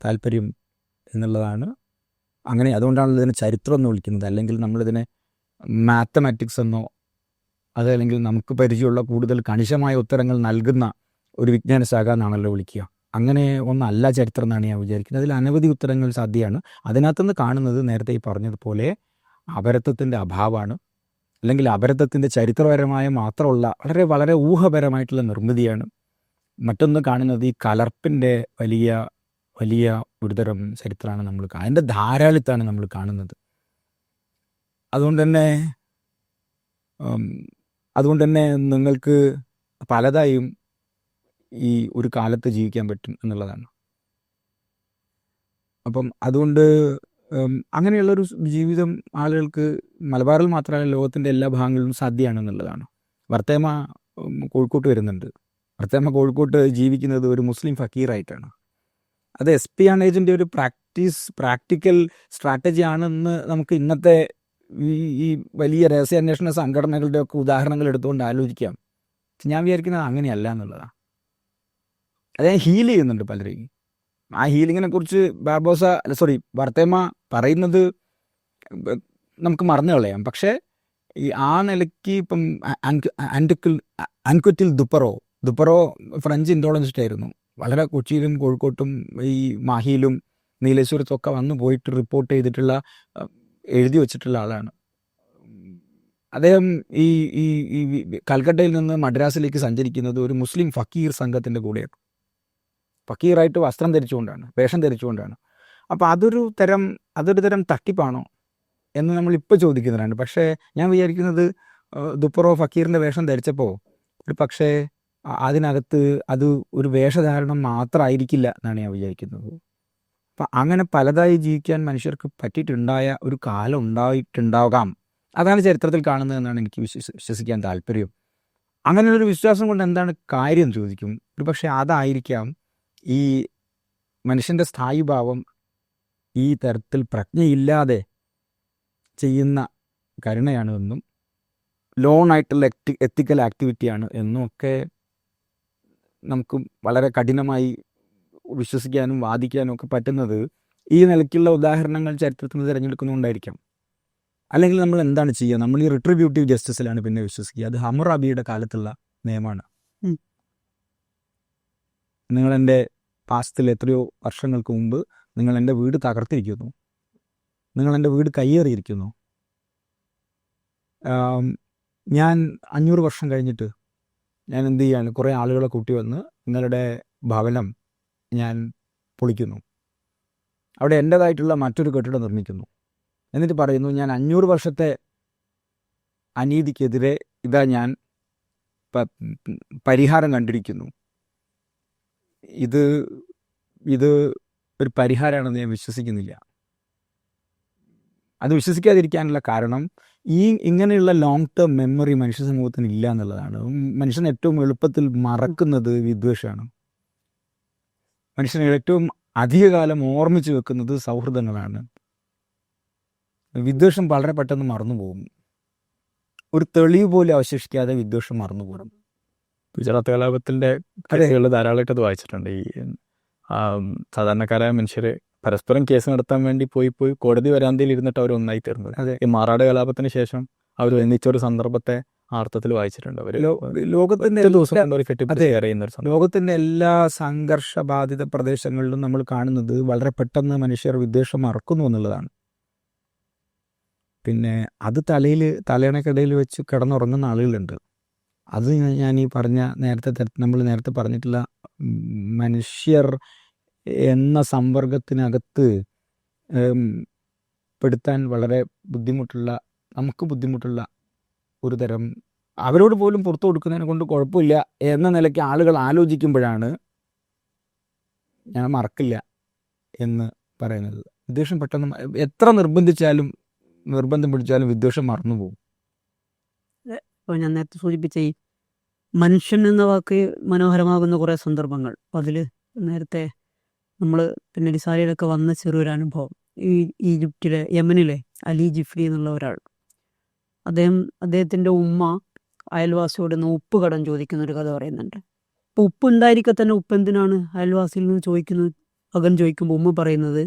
താല്പര്യം എന്നുള്ളതാണ്. അതുകൊണ്ടാണ് ഇതിനെ ചരിത്രം എന്ന് വിളിക്കുന്നത്. അല്ലെങ്കിൽ നമ്മളിതിനെ മാത്തമാറ്റിക്സ് എന്നോ അതല്ലെങ്കിൽ നമുക്ക് പരിചയമുള്ള കൂടുതൽ കണിശമായ ഉത്തരങ്ങൾ നൽകുന്ന ഒരു വിജ്ഞാന ശാഖ എന്നാണല്ലോ വിളിക്കുക. അങ്ങനെ ഒന്നല്ല ചരിത്രം എന്നാണ് ഞാൻ വിചാരിക്കുന്നത്. അതിൽ അനവധി ഉത്തരങ്ങൾ സാധ്യമാണ്. അതിനകത്തുനിന്ന് കാണുന്നത് നേരത്തെ ഈ പറഞ്ഞതുപോലെ അപരത്വത്തിൻ്റെ അഭാവമാണ്, അല്ലെങ്കിൽ അപരത്വത്തിൻ്റെ ചരിത്രപരമായ മാത്രമുള്ള വളരെ വളരെ ഊഹപരമായിട്ടുള്ള നിർമ്മിതിയാണ്. മറ്റൊന്ന് കാണുന്നത് ഈ കലർപ്പിൻ്റെ വലിയ വലിയ ഒരുതരം ചരിത്രമാണ് നമ്മൾ അതിൻ്റെ ധാരാളിത്താണ് നമ്മൾ കാണുന്നത്. അതുകൊണ്ട് തന്നെ നിങ്ങൾക്ക് പലതായും ഈ ഒരു കാലത്ത് ജീവിക്കാൻ പറ്റും എന്നുള്ളതാണ്. അപ്പം അതുകൊണ്ട് അങ്ങനെയുള്ളൊരു ജീവിതം ആളുകൾക്ക് മലബാറിൽ മാത്രമല്ല ലോകത്തിൻ്റെ എല്ലാ ഭാഗങ്ങളിലും സാധ്യമാണെന്നുള്ളതാണ്. വർത്തേമ കോഴിക്കോട്ട് വരുന്നുണ്ട്. വർത്തേമ കോഴിക്കോട്ട് ജീവിക്കുന്നത് ഒരു മുസ്ലിം ഫക്കീറായിട്ടാണ്. അത് എസ്പിയാനേജിൻ്റെ ഒരു പ്രാക്ടിക്കൽ സ്ട്രാറ്റജി ആണെന്ന് നമുക്ക് ഇന്നത്തെ ഈ വലിയ രഹസ്യാന്വേഷണ സംഘടനകളുടെ ഒക്കെ ഉദാഹരണങ്ങൾ എടുത്തുകൊണ്ട് ആലോചിക്കാം. ഞാൻ വിചാരിക്കുന്നത് അങ്ങനെയല്ല എന്നുള്ളതാണ്. അദ്ദേഹം ഹീൽ ചെയ്യുന്നുണ്ട് പലരെയും. ആ ഹീലിങ്ങിനെ കുറിച്ച് ബർത്തേമ പറയുന്നത് നമുക്ക് മറന്നു കളയാം. പക്ഷേ ഈ ആ നിലയ്ക്ക് ഇപ്പം അൻക്വറ്റിൽ ദുപ്പറോ ഫ്രഞ്ച് ഇൻഡോളജിസ്റ്റ് ആയിരുന്നു. വളരെ കൊച്ചിയിലും കോഴിക്കോട്ടും ഈ മാഹിയിലും നീലേശ്വരത്തും ഒക്കെ വന്നു പോയിട്ട് റിപ്പോർട്ട് ചെയ്തിട്ടുള്ള എഴുതി വച്ചിട്ടുള്ള ആളാണ്. അദ്ദേഹം ഈ ഈ ഈ കൽക്കട്ടയിൽ നിന്ന് മദ്രാസിലേക്ക് സഞ്ചരിക്കുന്നത് ഒരു മുസ്ലിം ഫക്കീർ സംഘത്തിൻ്റെ കൂടെയാണ്. ഫക്കീറായിട്ട് വസ്ത്രം ധരിച്ചുകൊണ്ടാണ്, വേഷം ധരിച്ചുകൊണ്ടാണ്. അപ്പോൾ അതൊരു തരം തട്ടിപ്പാണോ എന്ന് നമ്മളിപ്പോൾ ചോദിക്കുന്നതാണ്. പക്ഷേ ഞാൻ വിചാരിക്കുന്നത് ദുപ്പറോ ഫക്കീറിൻ്റെ വേഷം ധരിച്ചപ്പോൾ ഒരു പക്ഷേ അതിനകത്ത് അത് ഒരു വേഷധാരണം മാത്രമായിരിക്കില്ല എന്നാണ് ഞാൻ വിചാരിക്കുന്നത്. അപ്പം അങ്ങനെ പലതായി ജീവിക്കാൻ മനുഷ്യർക്ക് പറ്റിയിട്ടുണ്ടായ ഒരു കാലം ഉണ്ടായിട്ടുണ്ടാകാം. അതാണ് ചരിത്രത്തിൽ കാണുന്നതെന്നാണ് എനിക്ക് വിശ്വസിക്കാൻ താല്പര്യം. അങ്ങനെയൊരു വിശ്വാസം കൊണ്ട് എന്താണ് കാര്യം ചോദിക്കും. ഒരു പക്ഷേ അതായിരിക്കാം ഈ മനുഷ്യൻ്റെ സ്ഥായിഭാവം ഈ തരത്തിൽ പ്രജ്ഞയില്ലാതെ ചെയ്യുന്ന കരുണയാണ് എന്നും ലോണായിട്ടുള്ള എത്തിക്കൽ ആക്ടിവിറ്റിയാണ് എന്നും ഒക്കെ നമുക്ക് വളരെ കഠിനമായി വിശ്വസിക്കാനും വാദിക്കാനും ഒക്കെ പറ്റുന്നത് ഈ നിലയ്ക്കുള്ള ഉദാഹരണങ്ങൾ ചരിത്രത്തിൽ നിന്ന് തിരഞ്ഞെടുക്കുന്നുണ്ടായിരിക്കാം. അല്ലെങ്കിൽ നമ്മൾ എന്താണ് ചെയ്യുക? നമ്മൾ ഈ റിട്രിബ്യൂട്ടീവ് ജസ്റ്റിസിലാണ് പിന്നെ വിശ്വസിക്കുക. അത് ഹമ്മുറാബിയുടെ കാലത്തുള്ള നിയമമാണ്. നിങ്ങളെൻ്റെ പാസ്റ്റിൽ എത്രയോ വർഷങ്ങൾക്ക് മുമ്പ് നിങ്ങൾ എൻ്റെ വീട് തകർത്തിരിക്കുന്നു, നിങ്ങളെൻ്റെ വീട് കയ്യേറിയിരിക്കുന്നു. ഞാൻ 500 വർഷം കഴിഞ്ഞിട്ട് ഞാൻ എന്ത് ചെയ്യാണ്? കുറേ ആളുകളെ കൂട്ടി വന്ന് നിങ്ങളുടെ ഭവനം ഞാൻ പൊളിക്കുന്നു, അവിടെ എൻ്റേതായിട്ടുള്ള മറ്റൊരു കെട്ടിടം നിർമ്മിക്കുന്നു. എന്നിട്ട് പറയുന്നു, ഞാൻ 500 വർഷത്തെ അനീതിക്കെതിരെ ഇതാ ഞാൻ പരിഹാരം കണ്ടിരിക്കുന്നു. ഇത് ഒരു പരിഹാരമാണെന്ന് ഞാൻ വിശ്വസിക്കുന്നില്ല. അത് വിശ്വസിക്കാതിരിക്കാനുള്ള കാരണം ഇങ്ങനെയുള്ള ലോങ് ടേം മെമ്മറി മനുഷ്യ സമൂഹത്തിന് ഇല്ല എന്നുള്ളതാണ്. മനുഷ്യൻ ഏറ്റവും എളുപ്പത്തിൽ മറക്കുന്നത് വിദ്വേഷമാണ്. മനുഷ്യൻ ഏറ്റവും അധികകാലം ഓർമ്മിച്ച് വെക്കുന്നത് സൗഹൃദങ്ങളാണ്. വിദ്വേഷം വളരെ പെട്ടെന്ന് മറന്നുപോകും. ഒരു തെളിവ് പോലും അവശേഷിക്കാതെ വിദ്വേഷം മറന്നുപോകും. ഗുജറാത്ത് കലാപത്തിൻ്റെ കഥകൾ ധാരാളമായിട്ട് അത് വായിച്ചിട്ടുണ്ട്. ഈ സാധാരണക്കാരായ മനുഷ്യർ പരസ്പരം കേസ് നടത്താൻ വേണ്ടി പോയി കോടതി വരാന്തയിൽ ഇരുന്നിട്ട് അവർ ഒന്നായി തീർന്നത്. ഈ മാറാട് കലാപത്തിന് ശേഷം അവർ ഒന്നിച്ചൊരു സന്ദർഭത്തെ ആർത്ഥത്തിൽ വായിച്ചിട്ടുണ്ട്. അവർ ലോകത്തിൻ്റെ എല്ലാ സംഘർഷബാധിത പ്രദേശങ്ങളിലും നമ്മൾ കാണുന്നത് വളരെ പെട്ടെന്ന് മനുഷ്യർ വിദ്വേഷം മറക്കുന്നു എന്നുള്ളതാണ്. പിന്നെ അത് തലയണക്കിടയിൽ വെച്ച് കിടന്നുറങ്ങുന്ന ആളുകളുണ്ട്. അത് ഞാൻ ഈ പറഞ്ഞ നമ്മൾ നേരത്തെ പറഞ്ഞിട്ടുള്ള മനുഷ്യർ എന്ന സമ്പർക്കത്തിനകത്ത് പെടുത്താൻ വളരെ നമുക്ക് ബുദ്ധിമുട്ടുള്ള ഒരു തരം, അവരോട് പോലും പുറത്തു കൊടുക്കുന്നതിനെ കൊണ്ട് കുഴപ്പമില്ല എന്ന നിലയ്ക്ക് ആളുകൾ ആലോചിക്കുമ്പോഴാണ് ഞാൻ മറക്കില്ല എന്ന് പറയുന്നത്. വിദ്വേഷം പെട്ടെന്ന് എത്ര നിർബന്ധം പിടിച്ചാലും വിദ്വേഷം മറന്നുപോകും. അപ്പോൾ ഞാൻ നേരത്തെ സൂചിപ്പിച്ച ഈ മനുഷ്യൻ എന്ന വാക്ക് മനോഹരമാകുന്ന കുറേ സന്ദർഭങ്ങൾ, അതിൽ നേരത്തെ നമ്മൾ പിന്നെ ഡിസാരിയിലൊക്കെ വന്ന ചെറിയൊരു അനുഭവം. ഈ ഈജിപ്തിലെ യമനിലെ അലി ജിഫ്രി എന്നുള്ള ഒരാൾ, അദ്ദേഹത്തിൻ്റെ ഉമ്മ അയൽവാസിയോട് നിന്ന് ഉപ്പ് കടം ചോദിക്കുന്നൊരു കഥ പറയുന്നുണ്ട്. അപ്പോൾ ഉപ്പ് ഉണ്ടായിരിക്കെ തന്നെ ഉപ്പ് എന്തിനാണ് അയൽവാസിയിൽ നിന്ന് ചോദിക്കുന്നത്? മകൻ ചോദിക്കുമ്പോൾ ഉമ്മ പറയുന്നത്,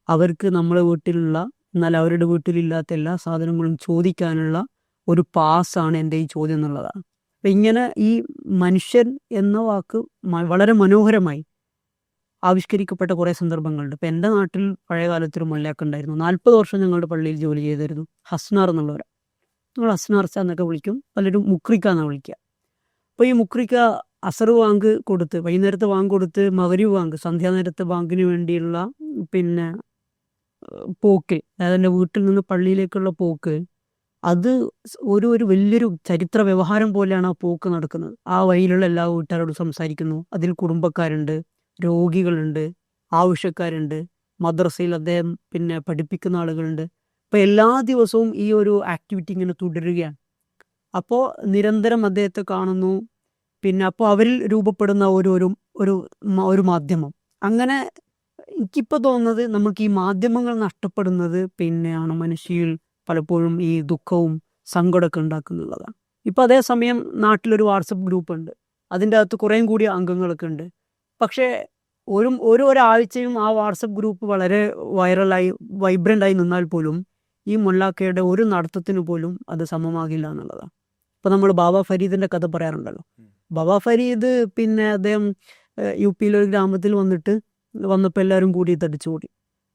അവർക്ക് നമ്മളെ വീട്ടിലുള്ള എന്നാൽ അവരുടെ വീട്ടിലില്ലാത്ത എല്ലാ സാധനങ്ങളും ചോദിക്കാനുള്ള ഒരു പാസ്സാണ് എൻ്റെ ഈ ചോദ്യം എന്നുള്ളതാണ്. അപ്പം ഇങ്ങനെ ഈ മനുഷ്യൻ എന്ന വാക്ക് വളരെ മനോഹരമായി ആവിഷ്കരിക്കപ്പെട്ട കുറേ സന്ദർഭങ്ങളുണ്ട്. ഇപ്പം എൻ്റെ നാട്ടിൽ പഴയ കാലത്തൊരു മൊല്ലാക്ക ഉണ്ടായിരുന്നു. 40 വർഷം ഞങ്ങളുടെ പള്ളിയിൽ ജോലി ചെയ്തിരുന്നു. ഹസ്നാർ എന്നുള്ളവരാണ്. നമ്മൾ ഹസ്നാർച്ച എന്നൊക്കെ വിളിക്കും, പലരും മുക്രിക്ക എന്നാണ് വിളിക്കുക. അപ്പോൾ ഈ മുക്രിക്ക അസർ വാങ്ക് കൊടുത്ത്, വൈകുന്നേരത്തെ വാങ്ക് കൊടുത്ത്, മഗ്‌രിബ് വാങ്ക്, സന്ധ്യാനേരത്തെ ബാങ്കിന് വേണ്ടിയുള്ള പിന്നെ പോക്ക്, അതായത് എൻ്റെ വീട്ടിൽ നിന്ന് പള്ളിയിലേക്കുള്ള പോക്ക്, അത് ഒരു വലിയൊരു ചരിത്ര വ്യവഹാരം പോലെയാണ് ആ പോക്ക് നടക്കുന്നത്. ആ വഴിയിലുള്ള എല്ലാ വീട്ടുകാരോടും സംസാരിക്കുന്നു. അതിൽ കുടുംബക്കാരുണ്ട്, രോഗികളുണ്ട്, ആവശ്യക്കാരുണ്ട്, മദ്രസയിൽ അദ്ദേഹം പിന്നെ പഠിപ്പിക്കുന്ന ആളുകളുണ്ട്. അപ്പോൾ എല്ലാ ദിവസവും ഈ ഒരു ആക്ടിവിറ്റി ഇങ്ങനെ തുടരുകയാണ്. അപ്പോൾ നിരന്തരം അദ്ദേഹത്തെ കാണുന്നു. പിന്നെ അപ്പോൾ അവരിൽ രൂപപ്പെടുന്ന ഒരു മാധ്യമം. അങ്ങനെ എനിക്കിപ്പോൾ തോന്നുന്നത് നമുക്ക് ഈ മാധ്യമങ്ങൾ നഷ്ടപ്പെടുന്നത് പിന്നെയാണ് മനുഷ്യയിൽ പലപ്പോഴും ഈ ദുഃഖവും സങ്കടമൊക്കെ ഉണ്ടാക്കുന്നുള്ളതാണ്. ഇപ്പോൾ അതേസമയം നാട്ടിലൊരു വാട്സപ്പ് ഗ്രൂപ്പ് ഉണ്ട്, അതിൻ്റെ അകത്ത് കുറേയും കൂടി അംഗങ്ങളൊക്കെ ഉണ്ട്. പക്ഷേ ഒരാഴ്ചയും ആ വാട്സപ്പ് ഗ്രൂപ്പ് വളരെ വൈറലായി വൈബ്രൻ്റായി നിന്നാൽ പോലും ഈ മുല്ലാക്കയുടെ ഒരു നടത്തത്തിന് പോലും അത് സമമാകില്ല എന്നുള്ളതാണ്. ഇപ്പോൾ നമ്മൾ ബാബ ഫരീദിൻ്റെ കഥ പറയാറുണ്ടല്ലോ. ബാബ ഫരീദ് പിന്നെ അദ്ദേഹം യു.പിയിലൊരു ഗ്രാമത്തിൽ വന്നപ്പോൾ എല്ലാവരും കൂടി തടിച്ചുകൂടി.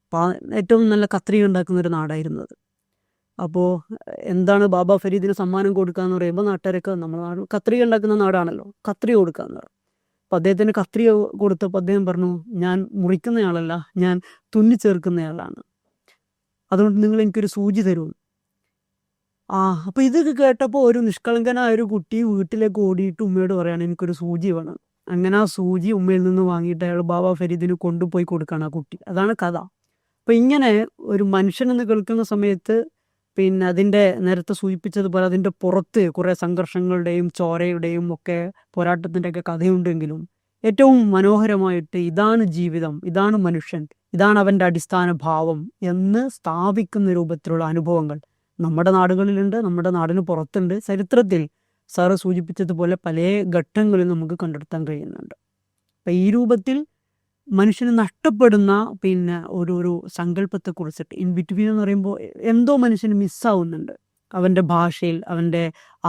അപ്പോൾ ഏറ്റവും നല്ല കത്രിക ഉണ്ടാക്കുന്നൊരു നാടായിരുന്നത്. അപ്പോൾ എന്താണ് ബാബ ഫരീദിന് സമ്മാനം കൊടുക്കുക എന്ന് പറയുമ്പോൾ നാട്ടുകാരൊക്കെ നമ്മുടെ നാട് കത്രിക ഉണ്ടാക്കുന്ന നാടാണല്ലോ, കത്രിക കൊടുക്കുക എന്ന് പറഞ്ഞു. അപ്പോൾ അദ്ദേഹത്തിന് കത്രിക കൊടുത്തപ്പോൾ അദ്ദേഹം പറഞ്ഞു, ഞാൻ മുറിക്കുന്നയാളല്ല, ഞാൻ തുന്നിച്ചേർക്കുന്നയാളാണ്, അതുകൊണ്ട് നിങ്ങൾ എനിക്കൊരു സൂചി തരുമോ? അപ്പോൾ ഇതൊക്കെ കേട്ടപ്പോൾ ഒരു നിഷ്കളങ്കനായ ഒരു കുട്ടി വീട്ടിലേക്ക് ഓടിയിട്ട് ഉമ്മയോട് പറയാണ്, എനിക്കൊരു സൂചി വേണം. അങ്ങനെ ആ സൂചി ഉമ്മയിൽ നിന്ന് വാങ്ങിയിട്ട് അയാൾ ബാബ ഫരീദിന് കൊണ്ടുപോയി കൊടുക്കുകയാണ് ആ കുട്ടി. അതാണ് കഥ. അപ്പോൾ ഇങ്ങനെ ഒരു മനുഷ്യനെന്ന് കേൾക്കുന്ന സമയത്ത് പിന്നെ അതിൻ്റെ നേരത്തെ സൂചിപ്പിച്ചതുപോലെ അതിൻ്റെ പുറത്ത് കുറേ സംഘർഷങ്ങളുടെയും ചോരയുടെയും ഒക്കെ പോരാട്ടത്തിൻ്റെയൊക്കെ കഥയുണ്ടെങ്കിലും ഏറ്റവും മനോഹരമായിട്ട് ഇതാണ് ജീവിതം, ഇതാണ് മനുഷ്യൻ, ഇതാണ് അവൻ്റെ അടിസ്ഥാന ഭാവം എന്ന് സ്ഥാപിക്കുന്ന രൂപത്തിലുള്ള അനുഭവങ്ങൾ നമ്മുടെ നാടുകളിലുണ്ട്, നമ്മുടെ നാടിന് പുറത്തുണ്ട്. ചരിത്രത്തിൽ സാറ് സൂചിപ്പിച്ചതുപോലെ പല ഘട്ടങ്ങളിൽ നമുക്ക് കണ്ടെത്താൻ കഴിയുന്നുണ്ട്. അപ്പം ഈ രൂപത്തിൽ മനുഷ്യന് നഷ്ടപ്പെടുന്ന പിന്നെ ഒരു സങ്കല്പത്തെക്കുറിച്ചിട്ട് ഇൻ ബിറ്റ്വീൻ എന്ന് പറയുമ്പോൾ എന്തോ മനുഷ്യന് മിസ്സാവുന്നുണ്ട്. അവൻ്റെ ഭാഷയിൽ, അവൻ്റെ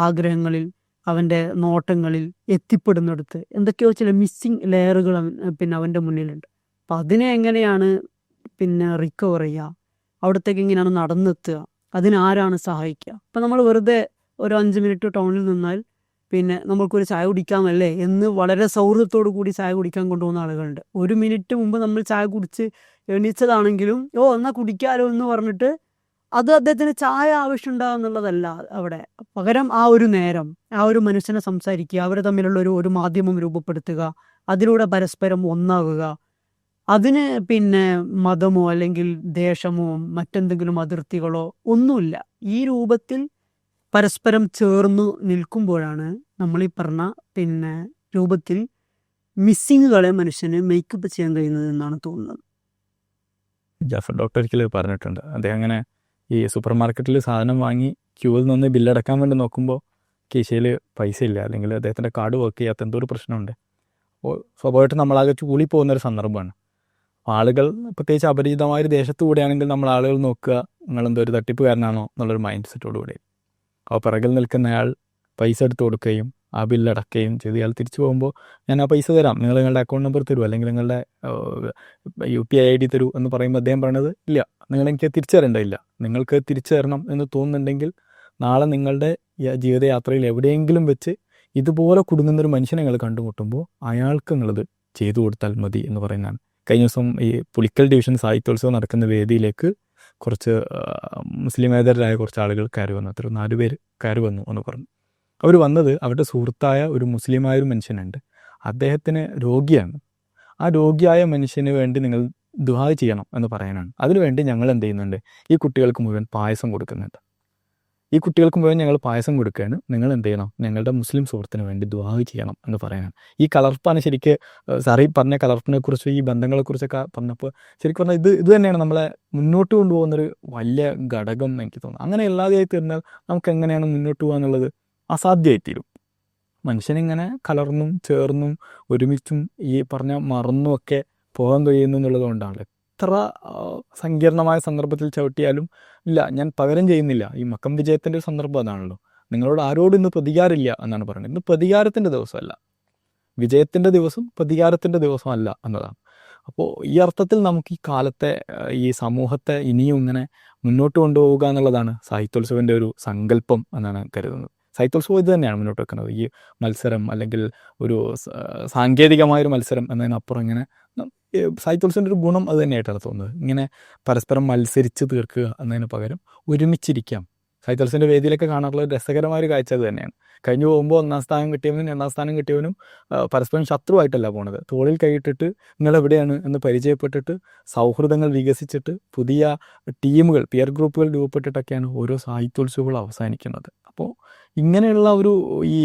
ആഗ്രഹങ്ങളിൽ, അവൻ്റെ നോട്ടങ്ങളിൽ എത്തിപ്പെടുന്നിടത്ത് എന്തൊക്കെയോ ചില മിസ്സിങ് ലെയറുകൾ പിന്നെ അവൻ്റെ മുന്നിലുണ്ട്. അപ്പം അതിനെ എങ്ങനെയാണ് പിന്നെ റിക്കവർ ചെയ്യുക, അവിടത്തേക്ക് എങ്ങനെയാണ് നടന്നെത്തുക, അതിനാരാണ് സഹായിക്കുക? അപ്പം നമ്മൾ വെറുതെ ഒരു 5 മിനിറ്റ് ടൗണിൽ നിന്നാൽ പിന്നെ നമ്മൾക്കൊരു ചായ കുടിക്കാമല്ലേ എന്ന് വളരെ സൗഹൃദത്തോടു കൂടി ചായ കുടിക്കാൻ കൊണ്ടുപോകുന്ന ആളുകളുണ്ട്. 1 മിനിറ്റ് മുമ്പ് നമ്മൾ ചായ കുടിച്ച് എണീച്ചതാണെങ്കിലും എന്നാൽ കുടിക്കാമല്ലോ എന്ന് പറഞ്ഞിട്ട് അത് അദ്ദേഹത്തിന് ചായ ആവശ്യമുണ്ടാകുക എന്നുള്ളതല്ല അവിടെ. പകരം ആ ഒരു നേരം, ആ ഒരു മനുഷ്യനെ സംസാരിക്കുക, അവർ തമ്മിലുള്ള ഒരു മാധ്യമം രൂപപ്പെടുത്തുക, അതിലൂടെ പരസ്പരം ഒന്നാകുക. അതിന് പിന്നെ മതമോ അല്ലെങ്കിൽ ദേശമോ മറ്റെന്തെങ്കിലും അതിർത്തികളോ ഒന്നുമില്ല. ഈ രൂപത്തിൽ പരസ്പരം ചേർന്നു നിൽക്കുമ്പോഴാണ് നമ്മൾ ഈ പറഞ്ഞ പിന്നെ രൂപത്തിൽ മിസ്സിങ്ങുകളെ മനുഷ്യന് മേക്കപ്പ് ചെയ്യാൻ കഴിയുന്നത് എന്നാണ് തോന്നുന്നത്. ജാഫർ ഡോക്ടർ ഒരിക്കലും പറഞ്ഞിട്ടുണ്ട്, അദ്ദേഹം അങ്ങനെ ഈ സൂപ്പർ മാർക്കറ്റിൽ സാധനം വാങ്ങി ക്യൂവിൽ നിന്ന് ബില്ലടക്കാൻ വേണ്ടി നോക്കുമ്പോൾ കീശയിൽ പൈസ ഇല്ല, അല്ലെങ്കിൽ അദ്ദേഹത്തിൻ്റെ കാർഡ് വർക്ക് ചെയ്യാത്ത എന്തോ ഒരു പ്രശ്നമുണ്ട്. അപ്പോൾ സ്വാഭാവികമായിട്ടും നമ്മളാകെ ചൂളി പോകുന്നൊരു സന്ദർഭമാണ്. ആളുകൾ പ്രത്യേകിച്ച് അപരിചിതമായ ഒരു ദേശത്തു കൂടെയാണെങ്കിൽ നമ്മൾ ആളുകൾ നോക്കുക, നിങ്ങളെന്തോ ഒരു തട്ടിപ്പുകാരനാണോ എന്നുള്ളൊരു മൈൻഡ് സെറ്റോടുകൂടി. അപ്പോൾ പിറകിൽ നിൽക്കുന്നയാൾ പൈസ എടുത്ത് കൊടുക്കുകയും ആ ബില്ലടക്കുകയും ചെയ്ത് ഇയാൾ തിരിച്ചു പോകുമ്പോൾ ഞാൻ ആ പൈസ തരാം, നിങ്ങൾ നിങ്ങളുടെ അക്കൗണ്ട് നമ്പർ തരൂ, അല്ലെങ്കിൽ നിങ്ങളുടെ UPI ID തരൂ എന്ന് പറയുമ്പോൾ അദ്ദേഹം പറയണത് ഇല്ല, നിങ്ങളെനിക്ക് തിരിച്ചു തരേണ്ടതില്ല, നിങ്ങൾക്ക് തിരിച്ചു തരണം എന്ന് തോന്നുന്നുണ്ടെങ്കിൽ നാളെ നിങ്ങളുടെ ജീവിതയാത്രയിൽ എവിടെയെങ്കിലും വെച്ച് ഇതുപോലെ കുടുങ്ങുന്നൊരു മനുഷ്യനെ നിങ്ങൾ കണ്ടുമുട്ടുമ്പോൾ അയാൾക്ക് നിങ്ങളത് ചെയ്തു കൊടുത്താൽ മതി എന്ന് പറയുന്നതാണ്. കഴിഞ്ഞ ദിവസം ഈ പുളിക്കൽ ഡിവിഷൻ സാഹിത്യോത്സവം നടക്കുന്ന വേദിയിലേക്ക് കുറച്ച് മുസ്ലിമേതരരായ കുറച്ച് ആളുകൾ കയറി വന്നു. അത്ര 4 പേര് കയറി വന്നു എന്ന് പറഞ്ഞു. അവർ വന്നത് അവരുടെ സുഹൃത്തായ ഒരു മുസ്ലിമായൊരു മനുഷ്യനുണ്ട്, അദ്ദേഹത്തിന് രോഗിയാണ്. ആ രോഗിയായ മനുഷ്യന് വേണ്ടി നിങ്ങൾ ദുആ ചെയ്യണം എന്ന് പറയാനാണ്. അതിനുവേണ്ടി ഞങ്ങൾ എന്ത് ചെയ്യുന്നുണ്ട്, ഈ കുട്ടികൾക്ക് മുഴുവൻ പായസം കൊടുക്കുന്നുണ്ട്. ഈ കുട്ടികൾക്ക് മുഴുവൻ ഞങ്ങൾ പായസം കൊടുക്കുകയാണ്, നിങ്ങൾ എന്ത് ചെയ്യണം, ഞങ്ങളുടെ മുസ്ലിം സുഹൃത്തിന് വേണ്ടി ദുആ ചെയ്യണം എന്ന് പറയാനാണ്. ഈ കലർപ്പാണ് ശരിക്ക് സാറി പറഞ്ഞ കലർപ്പിനെ കുറിച്ച്, ഈ ബന്ധങ്ങളെക്കുറിച്ചൊക്കെ പറഞ്ഞപ്പോൾ ശരിക്കും പറഞ്ഞാൽ ഇത് തന്നെയാണ് നമ്മളെ മുന്നോട്ട് കൊണ്ടുപോകുന്നൊരു വലിയ ഘടകം എന്ന് എനിക്ക് തോന്നുന്നു. അങ്ങനെ ഇല്ലാതെയായി തീർന്നാൽ നമുക്ക് എങ്ങനെയാണ് മുന്നോട്ട് പോകുക എന്നുള്ളത് അസാധ്യമായിത്തീരും. മനുഷ്യനിങ്ങനെ കലർന്നും ചേർന്നും ഒരുമിച്ചും ഈ പറഞ്ഞ മറന്നുമൊക്കെ പോകാൻ കഴിയുന്നു എന്നുള്ളത് കൊണ്ടാണ്. എത്ര സങ്കീർണമായ സന്ദർഭത്തിൽ ചവിട്ടിയാലും ഇല്ല, ഞാൻ പകരം ചെയ്യുന്നില്ല. ഈ മക്കം വിജയത്തിൻ്റെ ഒരു സന്ദർഭം അതാണല്ലോ, നിങ്ങളോട് ആരോടും ഇന്ന് പ്രതികാരമില്ല എന്നാണ് പറയുന്നത്. ഇന്ന് പ്രതികാരത്തിൻ്റെ ദിവസമല്ല, വിജയത്തിൻ്റെ ദിവസം പ്രതികാരത്തിൻ്റെ ദിവസമല്ല എന്നതാണ്. അപ്പോൾ ഈ അർത്ഥത്തിൽ നമുക്ക് ഈ കാലത്തെ ഈ സമൂഹത്തെ ഇനിയും ഇങ്ങനെ മുന്നോട്ട് കൊണ്ടുപോവുക എന്നുള്ളതാണ് സാഹിത്യോത്സവൻ്റെ ഒരു സങ്കല്പം എന്നാണ് കരുതുന്നത്. സാഹിത്യോത്സവം ഇത് തന്നെയാണ് മുന്നോട്ട് വെക്കുന്നത്. ഈ മത്സരം അല്ലെങ്കിൽ ഒരു സാങ്കേതികമായൊരു മത്സരം എന്നതിനപ്പുറം ഇങ്ങനെ സാഹിത്യോത്സവത്തിൻ്റെ ഒരു ഗുണം അത് തന്നെയായിട്ടാണ് തോന്നുന്നത്. ഇങ്ങനെ പരസ്പരം മത്സരിച്ച് തീർക്കുക എന്നതിന് പകരം ഒരുമിച്ചിരിക്കാം. സാഹിത്യോത്സവത്തിൻ്റെ വേദിയിലൊക്കെ കാണാറുള്ള ഒരു രസകരമായൊരു കാഴ്ച അത് തന്നെയാണ്. കഴിഞ്ഞു പോകുമ്പോൾ 1ാം സ്ഥാനം കിട്ടിയവനും 2ാം സ്ഥാനം കിട്ടിയവനും പരസ്പരം ശത്രുവായിട്ടല്ല പോണത്, തോളിൽ കൈയിട്ടിട്ട് നിങ്ങളെവിടെയാണ് എന്ന് പരിചയപ്പെട്ടിട്ട് സൗഹൃദങ്ങൾ വികസിച്ചിട്ട് പുതിയ ടീമുകൾ, പിയർ ഗ്രൂപ്പുകൾ രൂപപ്പെട്ടിട്ടൊക്കെയാണ് ഓരോ സാഹിത്യോത്സവങ്ങളും അവസാനിക്കുന്നത്. അപ്പോൾ ഇങ്ങനെയുള്ള ഈ